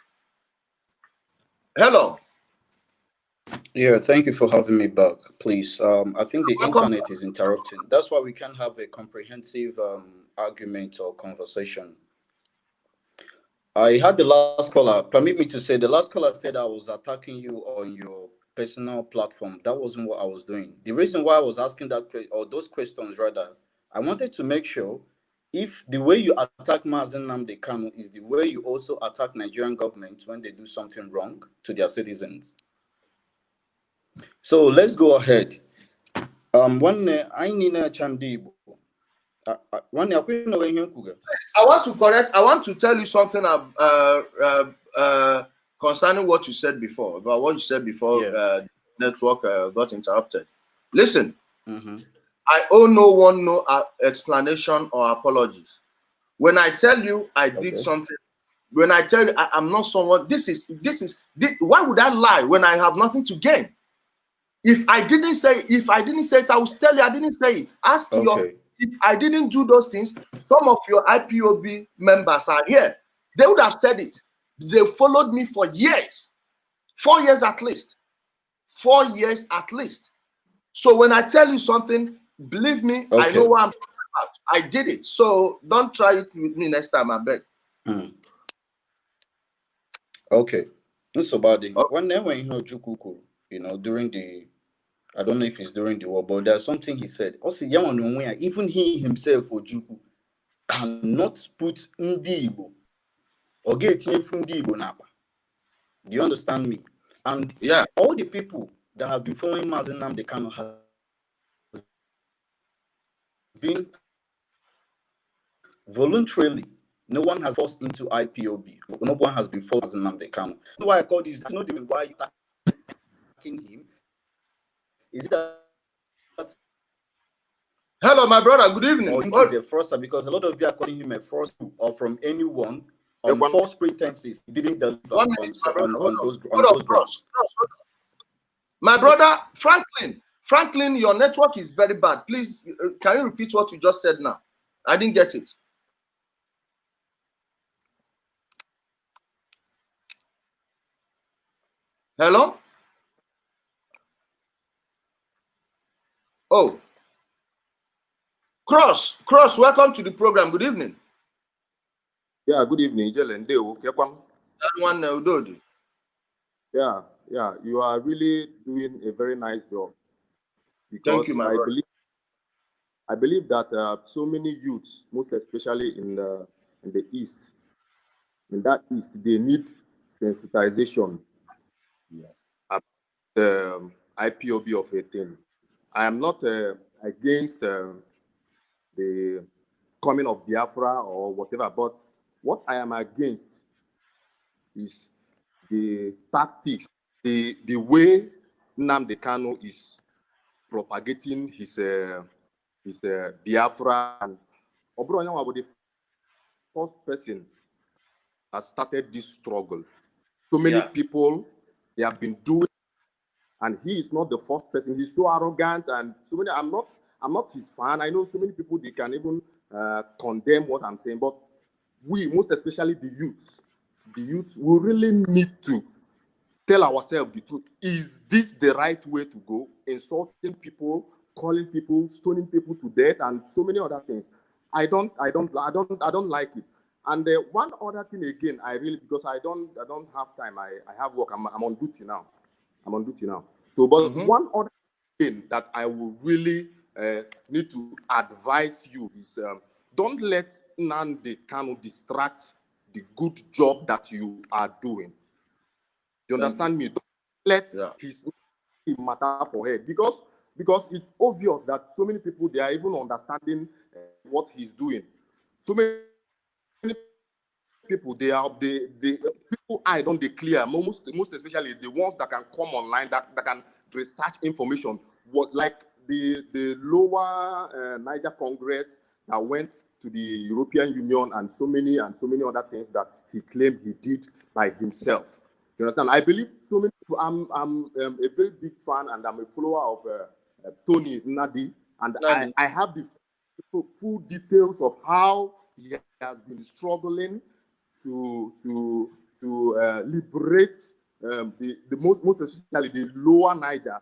Speaker 1: Hello.
Speaker 6: Yeah, thank you for having me back. Please, I think the internet is interrupting. That's why we can't have a comprehensive argument or conversation. I had the last caller. Permit me to say the last caller said I was attacking you on your personal platform. That wasn't what I was doing. The reason why I was asking or those questions rather, I wanted to make sure if the way you attack Mazen Namde Kanu is the way you also attack Nigerian government when they do something wrong to their citizens. So let's go ahead. One I need a Ndi Igbo.
Speaker 1: I want to correct. I want to tell you something concerning what you said before. About what you said before.
Speaker 6: Yeah.
Speaker 1: Network got interrupted. Listen, I owe no one no explanation or apologies. When I tell you I did something, when I tell you I'm not someone, this. Why would I lie when I have nothing to gain? If I didn't say it, I will tell you I didn't say it. Ask your. If I didn't do those things, some of your IPOB members are here. They would have said it. They followed me for years, 4 years at least. 4 years at least. So when I tell you something, believe me, I know what I'm talking about. I did it. So don't try it with me next time, I beg.
Speaker 6: Okay. So bad. Whenever during the, I don't know if it's during the war, but there's something he said. Also, even he himself, Ojuku, cannot put Ndi Igbo or get him from Ndi Igbo Napa. Do you understand me? And
Speaker 1: yeah,
Speaker 6: all the people that have been following Mazen Namde Kanu have been voluntarily. No one has forced into IPOB. No one has been forced Mazen Namde Kanu. Why I call this? I know the why you attacking him. Is it that?
Speaker 1: Hello, my brother. Good evening.
Speaker 6: I think he's a fraudster because a lot of you are calling him a fraudster or from anyone on false pretenses. He didn't deliver on those grounds.
Speaker 1: My brother, Franklin, your network is very bad. Please, can you repeat what you just said now? I didn't get it. Hello? Oh. Cross, welcome to the program. Good evening.
Speaker 8: Yeah, good evening, Jelende. Yeah, you are really doing a very nice job. Because
Speaker 1: thank you, my brother.
Speaker 8: I believe that so many youths, most especially in the East, they need sensitization. About IPOB of a thing. I am not against the coming of Biafra or whatever, but what I am against is the tactics, the way Nnamdi Kanu is propagating his Biafra. And Obronya was the first person that started this struggle. So many people, they have been doing, and he is not the first person. He's so arrogant, and so many. I'm not his fan. I know so many people, they can even condemn what I'm saying, but we, most especially the youths, we really need to tell ourselves the truth. Is this the right way to go? Insulting people, calling people, stoning people to death, and so many other things. I don't like it. And one other thing again, because I don't have time. I have work. I'm on duty now. So, but one other thing that I will really need to advise you is don't let Nnamdi Kanu distract the good job that you are doing. Do you understand me? Don't let his matter for head, because it's obvious that so many people, they are even understanding what he's doing. So many people, people I don't declare, most especially the ones that can come online, that can research information, like the lower Niger Congress that went to the European Union, and so many other things that he claimed he did by himself. You understand? I believe so many people. I'm a very big fan, and I'm a follower of Tony Nnadi, and I have the full details of how he has been struggling to liberate the most especially the lower Niger.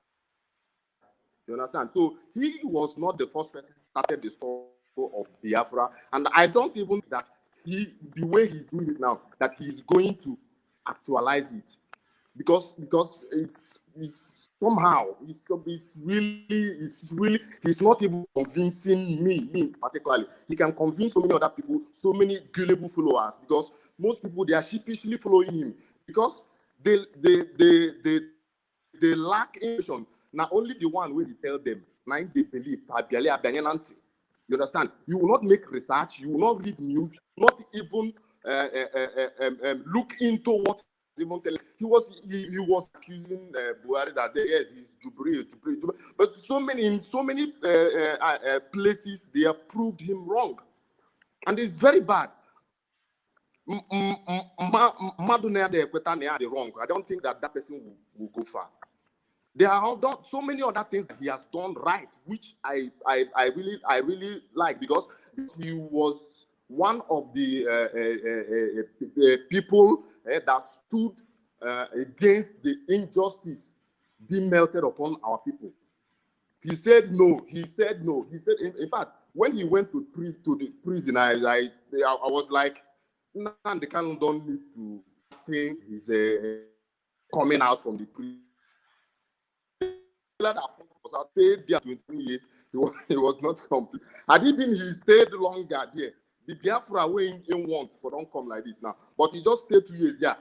Speaker 8: You understand? So he was not the first person who started the struggle of Biafra, and I don't even think that the way he's doing it now, that he's going to actualize it, because it's somehow it's really he's not even convincing me particularly. He can convince so many other people, so many gullible followers, because most people, they are sheepishly following him because they lack information. Not only the one when he tell them, now they believe. You understand? You will not make research. You will not read news. Not even look into what even telling. He was accusing Buhari that yes, he's Jubilee. But in so many places they have proved him wrong, and it's very bad. Madu wrong. I don't think that person will go far. There are so many other things that he has done right, which I really like, because he was one of the people that stood against the injustice being melted upon our people. He said no. He said no. He said, in fact, when he went to the prison, I was like, the Kanu don't need to stay. He's coming out from the prison. That was out there 20 years. He was not complete. Had he been, he stayed longer there. The Biafra way in want for don't come like this now. But he just stayed 2 years there.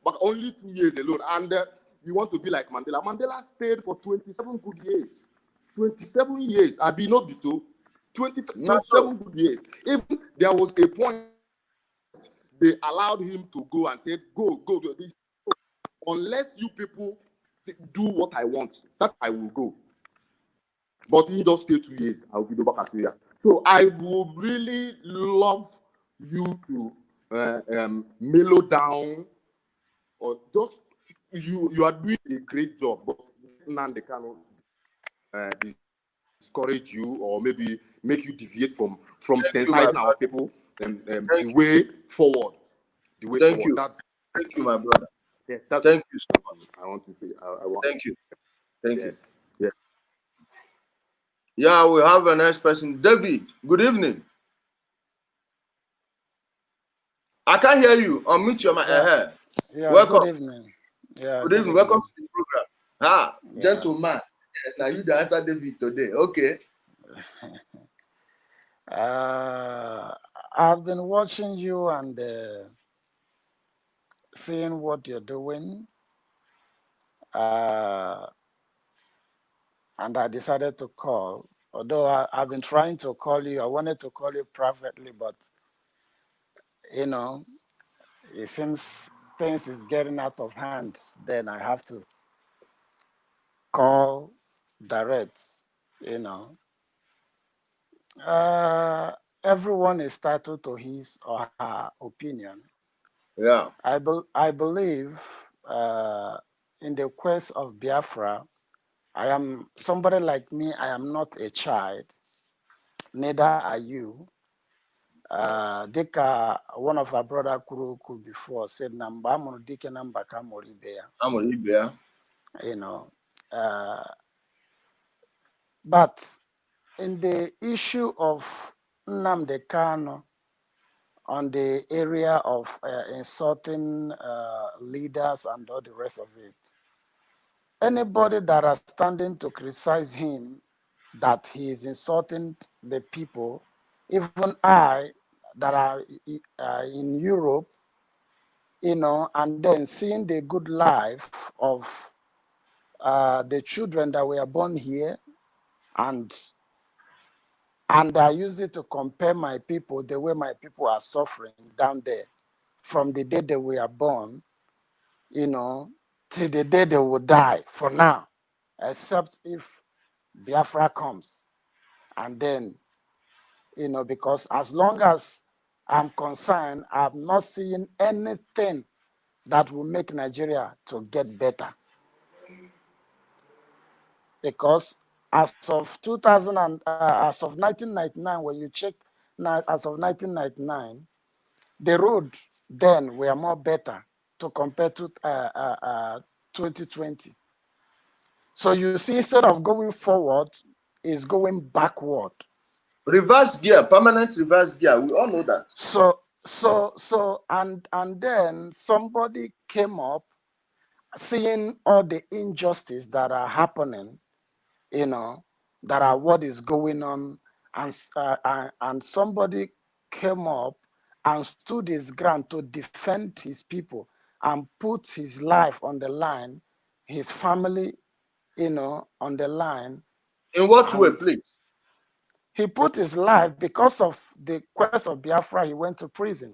Speaker 8: But only 2 years alone. And you want to be like Mandela. Mandela stayed for 27 good years. 27 years. I be not be so. 27 good years. Even there was a point they allowed him to go and said, go to this. Unless you people do what I want, that I will go. But in just 2 years, I will be the back as here. So I would really love you to mellow down, or just you are doing a great job, but they cannot discourage you or maybe make you deviate from sensitizing our people and the way forward. The way
Speaker 1: Thank
Speaker 8: forward.
Speaker 1: you. Thank you, my brother.
Speaker 8: Yes, that's
Speaker 1: thank you so much.
Speaker 8: I want to say. I want.
Speaker 1: Thank you. Thank you.
Speaker 8: Yes. Yes.
Speaker 1: Yeah, we have a next person. David, good evening. I can't hear you. Unmute your mic.
Speaker 9: Yeah,
Speaker 1: welcome.
Speaker 9: Good evening. Yeah,
Speaker 1: good evening. Welcome to the program. Gentleman. Now you the answer David today. Okay.
Speaker 9: I've been watching you and seeing what you're doing. And I decided to call. Although I've been trying to call you, I wanted to call you privately, but it seems things is getting out of hand. Then I have to call direct. Everyone is entitled to his or her opinion.
Speaker 1: Yeah.
Speaker 9: I believe in the quest of Biafra, I am somebody like me. I am not a child. Neither are you. Dika, one of our brother Kuruku before said, "Namba amuru dike namba kamori beya."
Speaker 1: Amuru beya.
Speaker 9: But in the issue of Nnamdi Kanu, on the area of insulting leaders and all the rest of it, anybody that are standing to criticize him that he is insulting the people, even I that are in Europe, and then seeing the good life of the children that were born here, and I use it to compare my people, the way my people are suffering down there from the day they were born, till the day they will die for now, except if Biafra comes. And then, because as long as I'm concerned, I'm not seeing anything that will make Nigeria to get better. Because as of 1999, when you check as of 1999, the road then were more better to compare to 2020. So you see, instead of going forward, is going backward.
Speaker 1: Reverse gear, permanent reverse gear. We all know that.
Speaker 9: And then somebody came up, seeing all the injustice that are happening, that are what is going on, and somebody came up and stood his ground to defend his people and put his life on the line, his family, on the line.
Speaker 1: In what way, please?
Speaker 9: He put his life because of the quest of Biafra. He went to prison.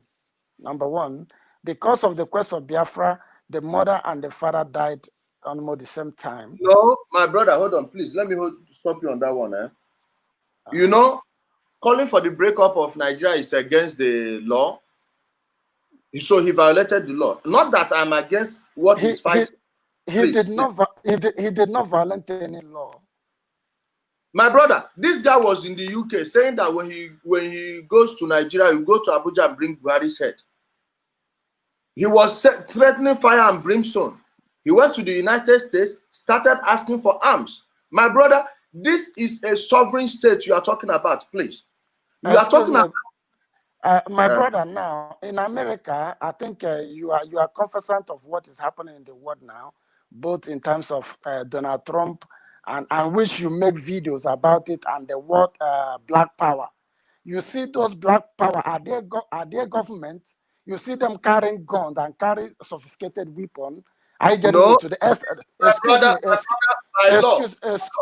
Speaker 9: Number one, because of the quest of Biafra, the mother and the father died almost the same time.
Speaker 1: No, my brother, hold on, please. Let me stop you on that one. Calling for the breakup of Nigeria is against the law. So he violated the law. Not that I'm against what he's fighting.
Speaker 9: He did not violate any law.
Speaker 1: My brother, this guy was in the UK saying that when he goes to Nigeria, he go to Abuja and bring Buhari's head. He was threatening fire and brimstone. He went to the United States, started asking for arms. My brother, this is a sovereign state you are talking about, please. You are talking about...
Speaker 9: my brother, now, in America, I think you are cognizant of what is happening in the world now, both in terms of Donald Trump, and which you make videos about it, and the word black power. You see those black power, are they government? You see them carrying guns and carry sophisticated weapons. I get to the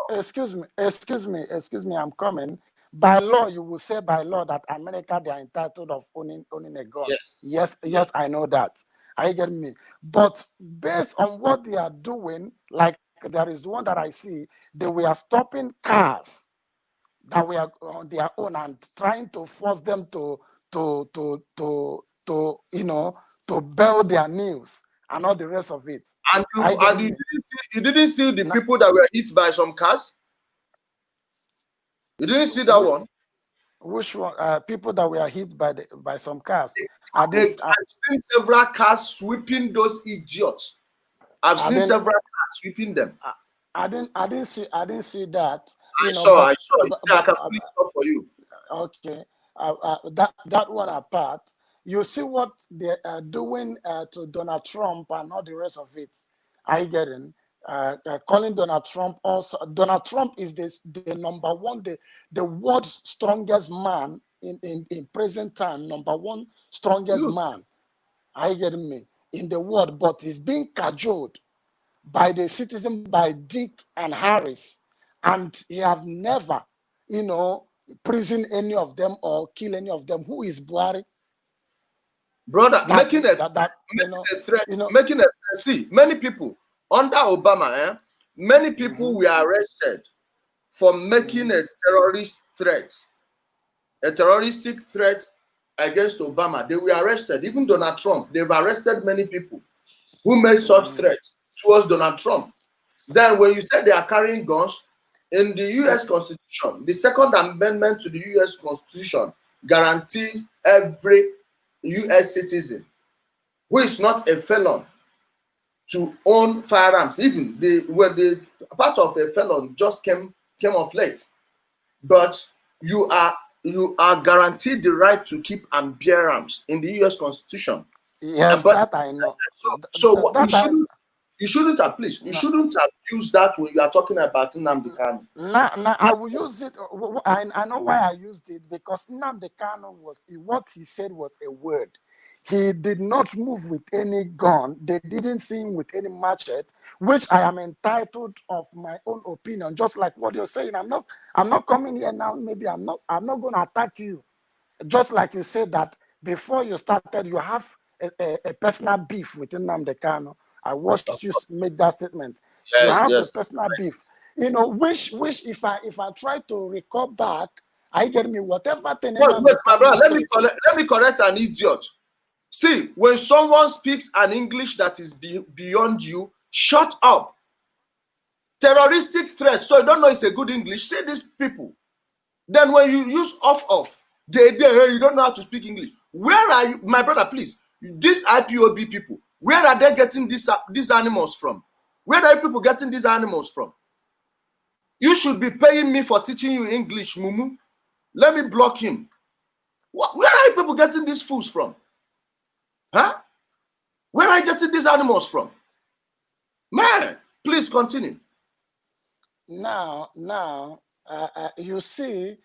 Speaker 9: excuse me, I'm coming. By law, you will say by law that America, they are entitled of owning a gun. Yes, I know that. Are you getting me? But based on what they are doing, like there is one that I see, they were stopping cars that were on their own and trying to force them to bail their news and all the rest of it.
Speaker 1: And you didn't see the people that were hit by some cars? You didn't see that one?
Speaker 9: Which one? People that were hit by some cars.
Speaker 1: I've seen several cars sweeping those idiots. I've seen several cars sweeping them.
Speaker 9: I didn't see that.
Speaker 1: I saw. I can please stop for you.
Speaker 9: Okay. That one apart, you see what they are doing to Donald Trump and all the rest of it. I get in. Calling Donald Trump also. Donald Trump is the number one, the world's strongest man in present time, number one strongest man. I get me in the world, but he's being cajoled by the citizen, by Dick and Harris, and he have never, prison any of them or kill any of them. Who is Buhari?
Speaker 1: Brother, making a threat. See, many people under Obama, many people were arrested for making a terroristic threat against Obama. They were arrested. Even Donald Trump, they've arrested many people who made such threats towards Donald Trump. Then when you said they are carrying guns, in the U.S. Constitution, the Second Amendment to the U.S. Constitution guarantees every U.S. citizen who is not a felon to own firearms. Even the part of a felon just came off late, but you are guaranteed the right to keep and bear arms in the U.S. Constitution.
Speaker 9: Yes, but that I know.
Speaker 1: You shouldn't have used that when you are talking about Nnamdi Kanu.
Speaker 9: Now I will use it. I know why I used it, because Nnamdi Kanu what he said was a word. He did not move with any gun. They didn't see him with any machete, which I am entitled of my own opinion. Just like what you're saying, I'm not coming here now. Maybe I'm not going to attack you. Just like you said that before you started, you have a personal beef with Nnamdi Kanu. I watched you make that statement. You have a personal beef. Which if I try to recall back, I get me whatever thing.
Speaker 1: Wait, my brother, let me correct an idiot. See, when someone speaks an English that is beyond you, shut up. Terroristic threats, so you don't know it's a good English. See these people. Then when you use off, you don't know how to speak English. Where are you, my brother, please? These IPOB people, where are they getting these animals from? Where are people getting these animals from? You should be paying me for teaching you English, Mumu. Let me block him. Where are people getting these fools from? Huh? Where are you getting these animals from? Man, please continue.
Speaker 9: Now, you see,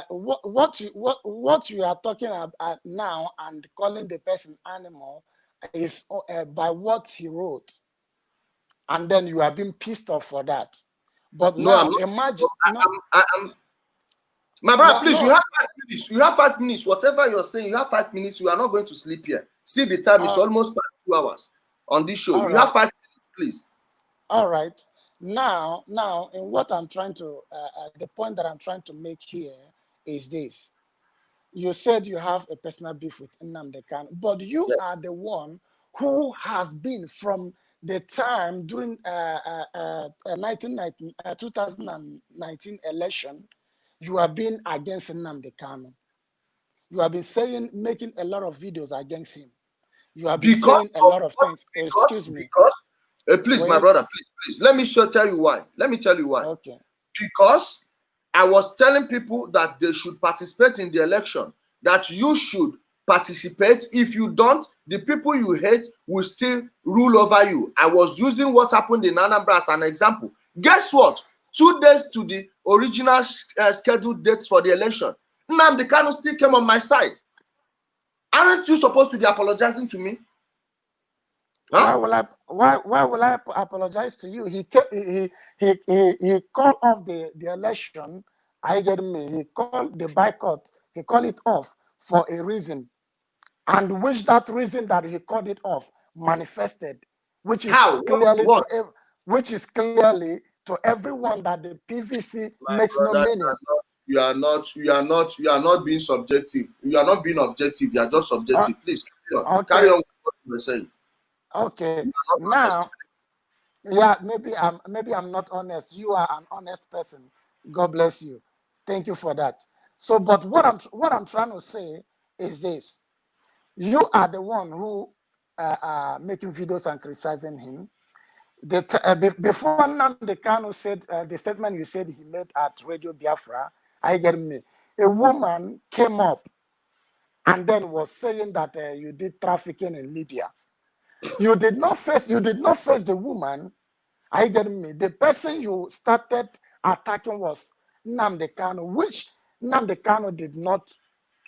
Speaker 9: what you are talking about now and calling the person animal is by what he wrote, and then you are being pissed off for that. But
Speaker 1: No,
Speaker 9: now
Speaker 1: I'm not.
Speaker 9: imagine.
Speaker 1: My brother, please, you have 5 minutes. You have 5 minutes. Whatever you're saying, you have 5 minutes. You are not going to sleep here. See the time, it's almost 2 hours on this show. You have 5 minutes, please.
Speaker 9: All right. Now, in what I'm trying to, the point that I'm trying to make here is this. You said you have a personal beef with Nnamdi Kanu, but you are the one who has been from the time during 2019 election, you have been against Nnamdi Kanu. You have been saying, making a lot of videos against him. You have been saying a lot of things. Excuse me.
Speaker 1: Please, my brother, please. Let me tell you why. Let me tell you why.
Speaker 9: Okay.
Speaker 1: Because I was telling people that they should participate in the election, that you should participate. If you don't, the people you hate will still rule over you. I was using what happened in Anambra as an example. Guess what? 2 days to the original scheduled date for the election, Nnamdi Kanu still came on my side. Aren't you supposed to be apologizing to me?
Speaker 9: Huh? Why will I apologize to you? He called off the election. I get me. He called the boycott. He called it off for a reason, and which that reason that he called it off manifested, which is clearly to everyone that the PVC makes no meaning.
Speaker 1: You are not being subjective. You are not being objective. You are just subjective. Please carry on.
Speaker 9: Okay.
Speaker 1: Carry on with what you were saying.
Speaker 9: Okay. Now, yeah, maybe I'm not honest. You are an honest person. God bless you. Thank you for that. So, but what I'm trying to say is this: you are the one who making videos and criticizing him. Before Nnamdi Kanu said the statement you said he made at Radio Biafra, I get me. A woman came up and then was saying that you did trafficking in Libya. You did not face the woman. I get me. The person you started attacking was Nnamdi Kanu, which Nnamdi Kanu did not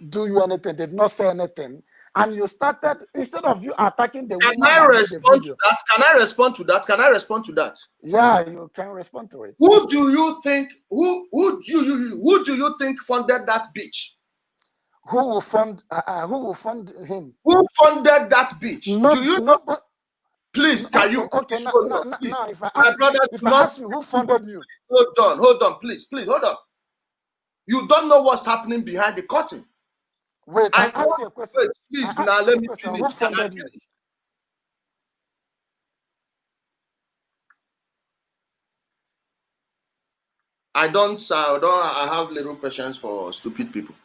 Speaker 9: do you anything, did not say anything. And you started, instead of you attacking the woman.
Speaker 1: Can I respond to that? Can I respond to that? Can I respond to that?
Speaker 9: Yeah, you can respond to it.
Speaker 1: Who do you think funded that bitch?
Speaker 9: Who will fund him?
Speaker 1: Who funded that bitch? Do you know? Please, can you?
Speaker 9: Okay, now if I ask you who funded you?
Speaker 1: Hold on, please, hold on. You don't know what's happening behind the curtain.
Speaker 9: Wait, I ask you a question.
Speaker 1: Wait, please, now let me finish.
Speaker 9: Who funded you?
Speaker 1: I have little patience for stupid people.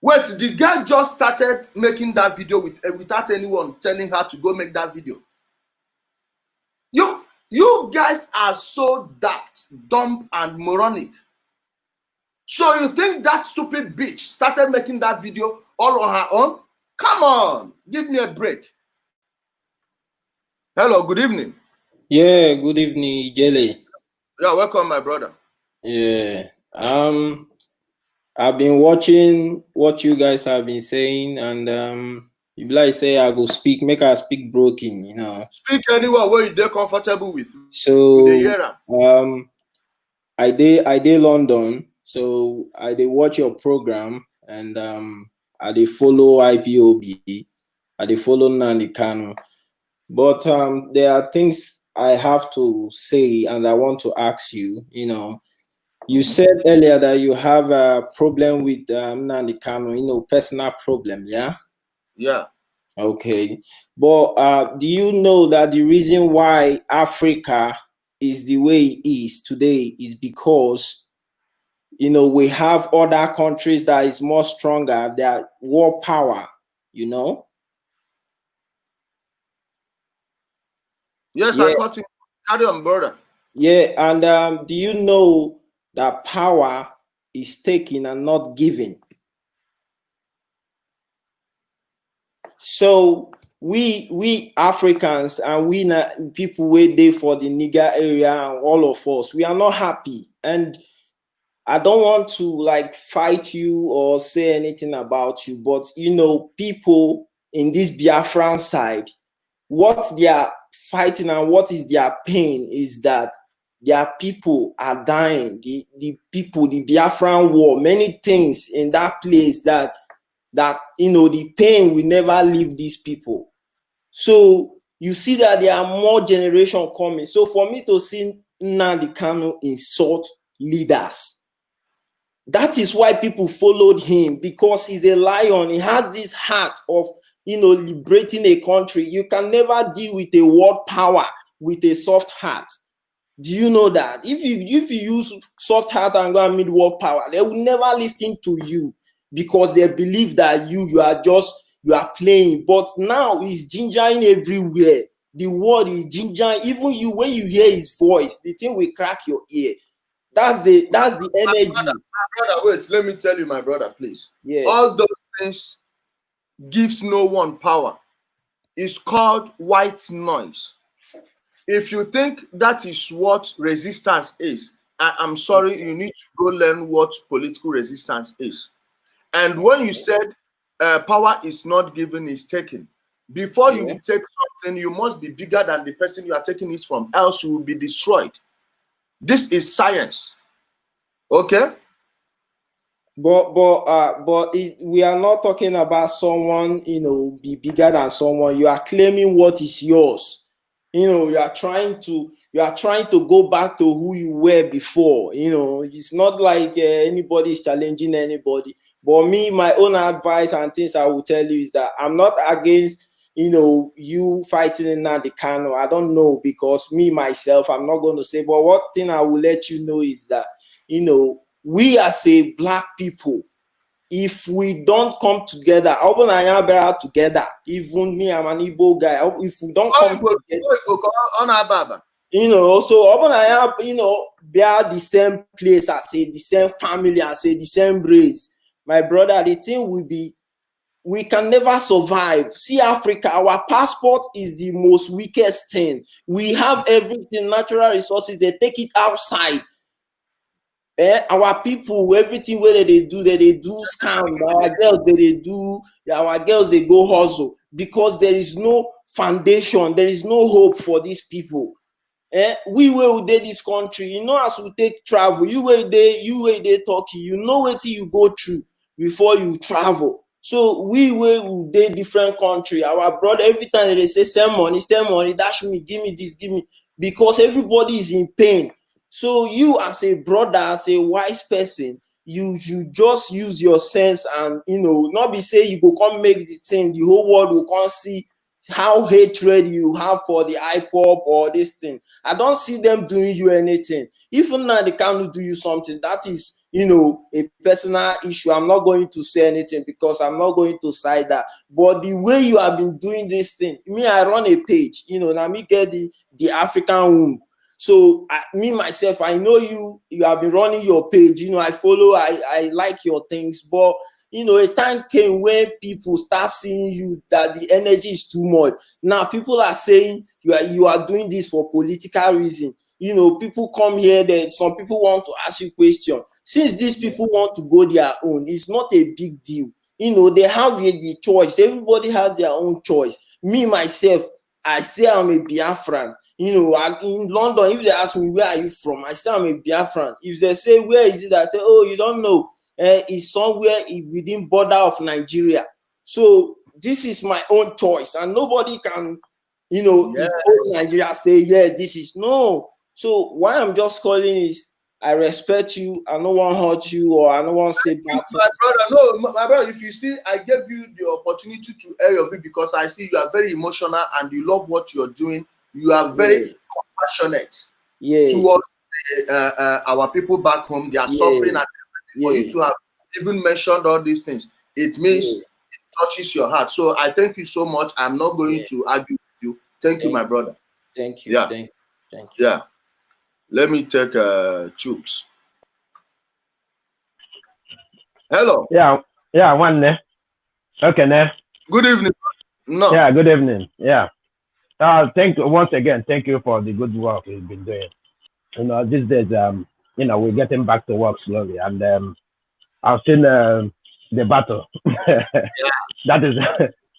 Speaker 1: Wait, the girl just started making that video without anyone telling her to go make that video. You guys are so daft, dumb, and moronic. So you think that stupid bitch started making that video all on her own? Come on, give me a break. Hello, good evening.
Speaker 10: Yeah, good evening, Jelly.
Speaker 1: Yeah, welcome, my brother.
Speaker 10: Yeah. I've been watching what you guys have been saying, and if like say I go speak, make I speak broken, you know.
Speaker 1: Speak anywhere where you're comfortable with.
Speaker 10: So I did London, so I did watch your program, and I did follow IPOB, I did follow Nnamdi Kanu. But there are things I have to say, and I want to ask you, you know. You said earlier that you have a problem with Nnamdi Kanu, you know, personal problem, yeah?
Speaker 1: Yeah.
Speaker 10: Okay. But do you know that the reason why Africa is the way it is today is because, you know, we have other countries that is more stronger, that war power, you know?
Speaker 1: Yes, yeah. I got you. Carry on, brother.
Speaker 10: Yeah, and do you know that power is taken and not given. So we Africans and we people wait there for the Niger area and all of us, we are not happy. And I don't want to like fight you or say anything about you, but you know, people in this Biafran side, what they are fighting and what is their pain is that their people are dying. The people, the Biafran war, many things in that place that you know, the pain will never leave these people. So you see that there are more generation coming. So for me to see Nnamdi Kanu insult leaders, that is why people followed him, because he's a lion. He has this heart of, you know, liberating a country. You can never deal with a world power with a soft heart. Do you know that? If you use soft heart and go and meet world power, they will never listen to you, because they believe that you are playing. But now he's gingering everywhere. The word is gingering. Even you, when you hear his voice, the thing will crack your ear. That's the energy.
Speaker 1: My brother, wait, let me tell you, my brother, please.
Speaker 10: Yeah.
Speaker 1: All those things gives no one power. It's called white noise. If you think that is what resistance is, I'm sorry, you need to go learn what political resistance is. And when you said power is not given, is taken, before you take something, you must be bigger than the person you are taking it from, else you will be destroyed. This is science. Okay?
Speaker 10: But we are not talking about someone, you know, be bigger than someone. You are claiming what is yours. You know, you are trying to go back to who you were before. You know, it's not like anybody is challenging anybody. But me, my own advice and things I will tell you is that I'm not against, you know, you fighting in Nnamdi Kanu. I don't know, because me myself, I'm not going to say. But one thing I will let you know is that, you know, we as a black people, if we don't come together, together, even me, I'm an Igbo guy. If we don't come together, you know, so you know, bear the same place, I say the same family, I say the same race, my brother, the thing will be, we can never survive. See, Africa, our passport is the most weakest thing. We have everything, natural resources, they take it outside. Our people, everything where they do scam. Our girls they go hustle, because there is no foundation, there is no hope for these people. We will dey this country, you know, as we take travel, you will dey Turkey, you know what you go through before you travel. So we will dey different country. Our brother, every time they say send money, dash me, give me this, give me, because everybody is in pain. So you as a brother, as a wise person, you just use your sense and, you know, not be say you go come make the thing, the whole world will come see how hatred you have for the Ipob or this thing. I don't see them doing you anything. Even now they can't do you something, that is, you know, a personal issue. I'm not going to say anything, because I'm not going to side that. But the way you have been doing this thing, me, I run a page, you know, now me get the African womb. So me myself, I know you have been running your page, you know, I follow, I like your things, but you know, a time came when people start seeing you that the energy is too much. Now people are saying you are doing this for political reason. You know, people come here, then some people want to ask you questions. Since these people want to go their own, it's not a big deal. You know, they have the choice. Everybody has their own choice. Me myself, I say I'm a Biafran. You know, in London, if they ask me where are you from, I say I'm a Biafran. If they say where is it, I say, oh, you don't know. It's somewhere within border of Nigeria. So this is my own choice, and nobody can, you know, Nigeria say, yeah, this is no. So why I'm just calling is, I respect you. I don't want to hurt you, or I don't want to say bad things.
Speaker 1: My brother, no, my brother, if you see, I gave you the opportunity to air your view, because I see you are very emotional and you love what you're doing. You are very compassionate towards our people back home. They are suffering, and for you to have even mentioned all these things, it means it touches your heart. So I thank you so much. I'm not going to argue with you. Thank you, my brother.
Speaker 10: Thank you.
Speaker 1: Yeah.
Speaker 10: Thank you.
Speaker 1: Yeah. Let me take Chooks. Hello.
Speaker 11: Yeah, one day. Okay, now.
Speaker 1: Good evening. No.
Speaker 11: Yeah, good evening. Yeah. Once again, thank you for the good work you've been doing. You know, these days, we're getting back to work slowly, and I've seen the battle. That is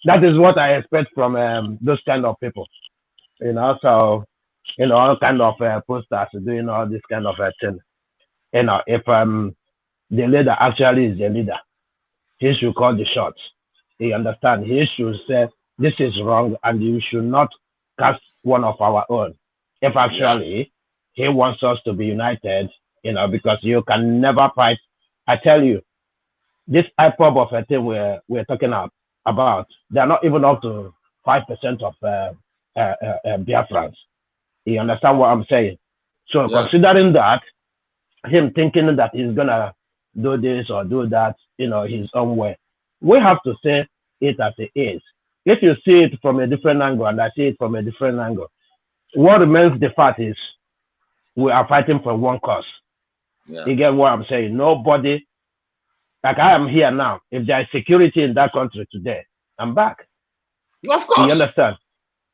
Speaker 11: that is what I expect from those kind of people. You know, so all kind of posters doing all this kind of thing. You know, if the leader actually is the leader, he should call the shots. You understand? He should say this is wrong, and you should not cast one of our own. If actually he wants us to be united, because you can never fight. I tell you, this Ipob of a thing we're talking about, they're not even up to 5% of Biafrans. You understand what I'm saying? So considering that, him thinking that he's gonna do this or do that, his own way, we have to say it as it is. If you see it from a different angle and I see it from a different angle, what remains the fact is we are fighting for one cause. You get what I'm saying? Nobody, like I am here now. If there is security in that country today, I'm back.
Speaker 1: Of course.
Speaker 11: You understand?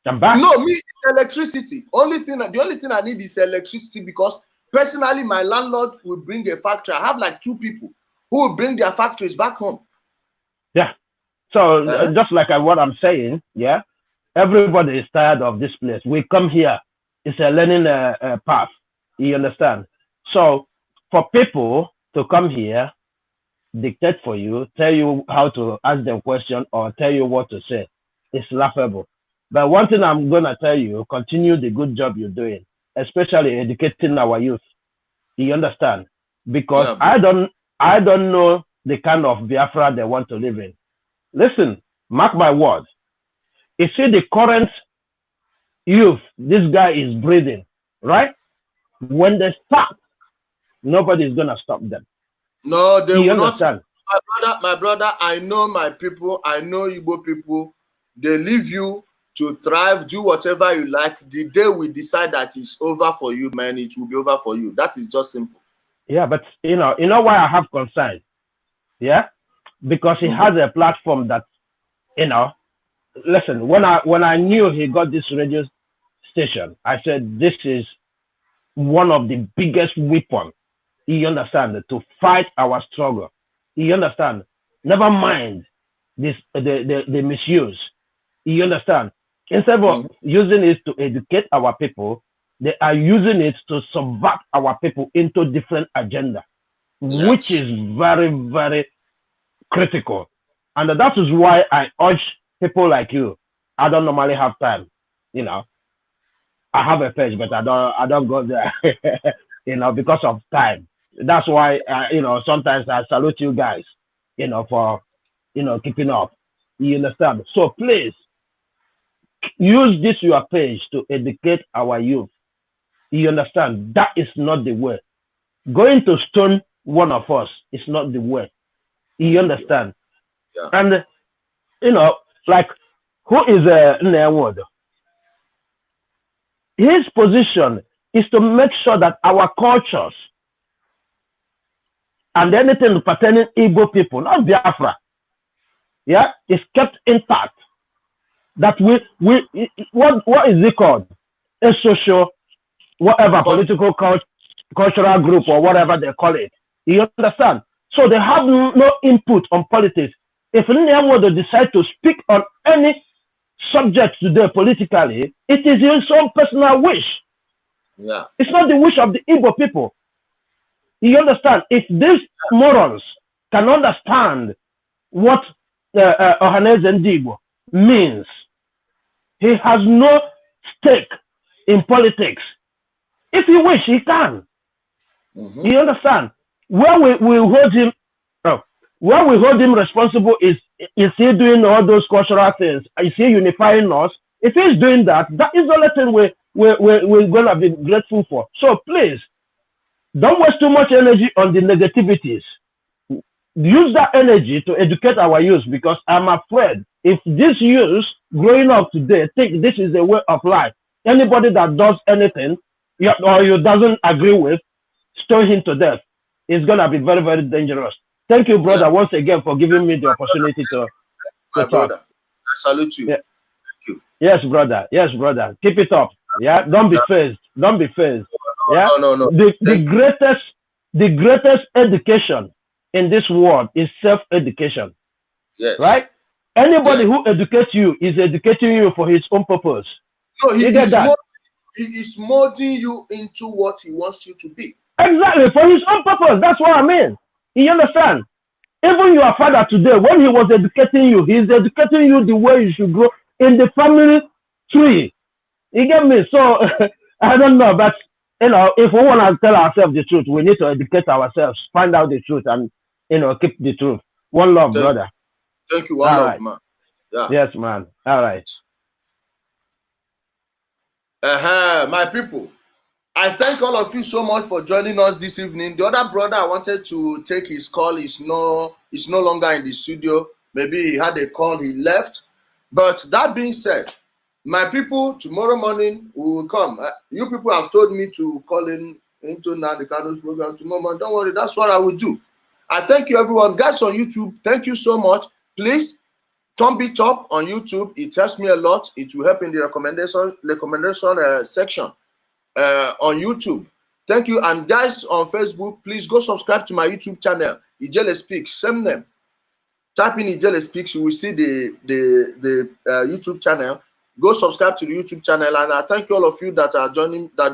Speaker 11: I'm back.
Speaker 1: No, me, it's electricity. The only thing I need is electricity, because personally, my landlord will bring a factory. I have like 2 people who will bring their factories back home.
Speaker 11: Yeah. So just like what I'm saying, everybody is tired of this place. We come here. It's a learning path. You understand? So for people to come here, dictate for you, tell you how to ask them questions or tell you what to say, it's laughable. But one thing I'm going to tell you, continue the good job you're doing, especially educating our youth. You understand? Because I don't know the kind of Biafra they want to live in. Listen, mark my word. You see the current youth this guy is breeding, right? When they start, nobody is going to stop them.
Speaker 1: No, they will
Speaker 11: understand?
Speaker 1: Not. My brother, I know my people. I know Igbo people. They leave you to thrive, do whatever you like. The day we decide that it's over for you, man, it will be over for you. That is just simple.
Speaker 11: Yeah, but you know why I have concern? Yeah, because he has a platform that, listen, when I knew he got this radio station, I said this is one of the biggest weapons, you understand, to fight our struggle. You understand? Never mind this the misuse. You understand? Instead of using it to educate our people, they are using it to subvert our people into different agenda, which is very, very critical. And that is why I urge people like you. I don't normally have time, I have a page, but I don't go there, because of time. That's why, sometimes I salute you guys, for, keeping up. You understand? So please, use this your page to educate our youth. You understand? That is not the way. Going to stone one of us is not the way. You understand?
Speaker 1: Yeah.
Speaker 11: And, like, who is Nnewodo? His position is to make sure that our cultures and anything pertaining Igbo people, not Biafra, is kept intact. That what is it called? A social, whatever, political cultural group or whatever they call it. You understand? So they have no input on politics. If Nnewodo decide to speak on any subject today politically, it is his own personal wish.
Speaker 1: Yeah.
Speaker 11: It's not the wish of the Igbo people. You understand? If these morons can understand what Ndi Igbo means, he has no stake in politics. If he wish, he can. You understand? Where we hold him responsible is he doing all those cultural things? Is he unifying us? If he's doing that, that is the only thing we're gonna be grateful for. So please, don't waste too much energy on the negativities. Use that energy to educate our youth, because I'm afraid if these youth growing up today think this is a way of life, anybody that does anything or you doesn't agree with, stone him to death. It's gonna be very, very dangerous. Thank you, brother, once again for giving me the opportunity to
Speaker 1: My brother, I salute you.
Speaker 11: Yeah.
Speaker 1: Thank you.
Speaker 11: Yes, brother. Yes, brother. Keep it up. Yeah. Don't be phased. Don't be phased. Yeah.
Speaker 1: No.
Speaker 11: The greatest education in this world is self-education.
Speaker 1: Yes.
Speaker 11: Right? Anybody who educates you is educating you for his own purpose.
Speaker 1: No, he is molding you into what he wants you to be.
Speaker 11: Exactly, for his own purpose. That's what I mean. You understand? Even your father today, when he was educating you, he's educating you the way you should grow in the family tree. You get me? So I don't know, but you know, if we want to tell ourselves the truth, we need to educate ourselves, find out the truth, and you know, keep the truth. One love, brother.
Speaker 1: Thank you. One love, man. Yeah.
Speaker 11: Yes, man. All right.
Speaker 1: My people, I thank all of you so much for joining us this evening. The other brother I wanted to take his call is no longer in the studio. Maybe he had a call, he left. But that being said, my people, tomorrow morning we will come. You people have told me to call in into Ndi Igbo's program tomorrow morning. Don't worry, that's what I will do. I thank you, everyone. Guys on YouTube, thank you so much. Please thumb it up on YouTube. It helps me a lot. It will help in the recommendation section on YouTube. Thank you. And guys on Facebook, please go subscribe to my YouTube channel, Ijele Speaks, same name. Type in Ijele Speaks, you will see the YouTube channel. Go subscribe to the YouTube channel, and I thank all of you that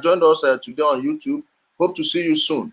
Speaker 1: joined us today on YouTube. Hope to see you soon.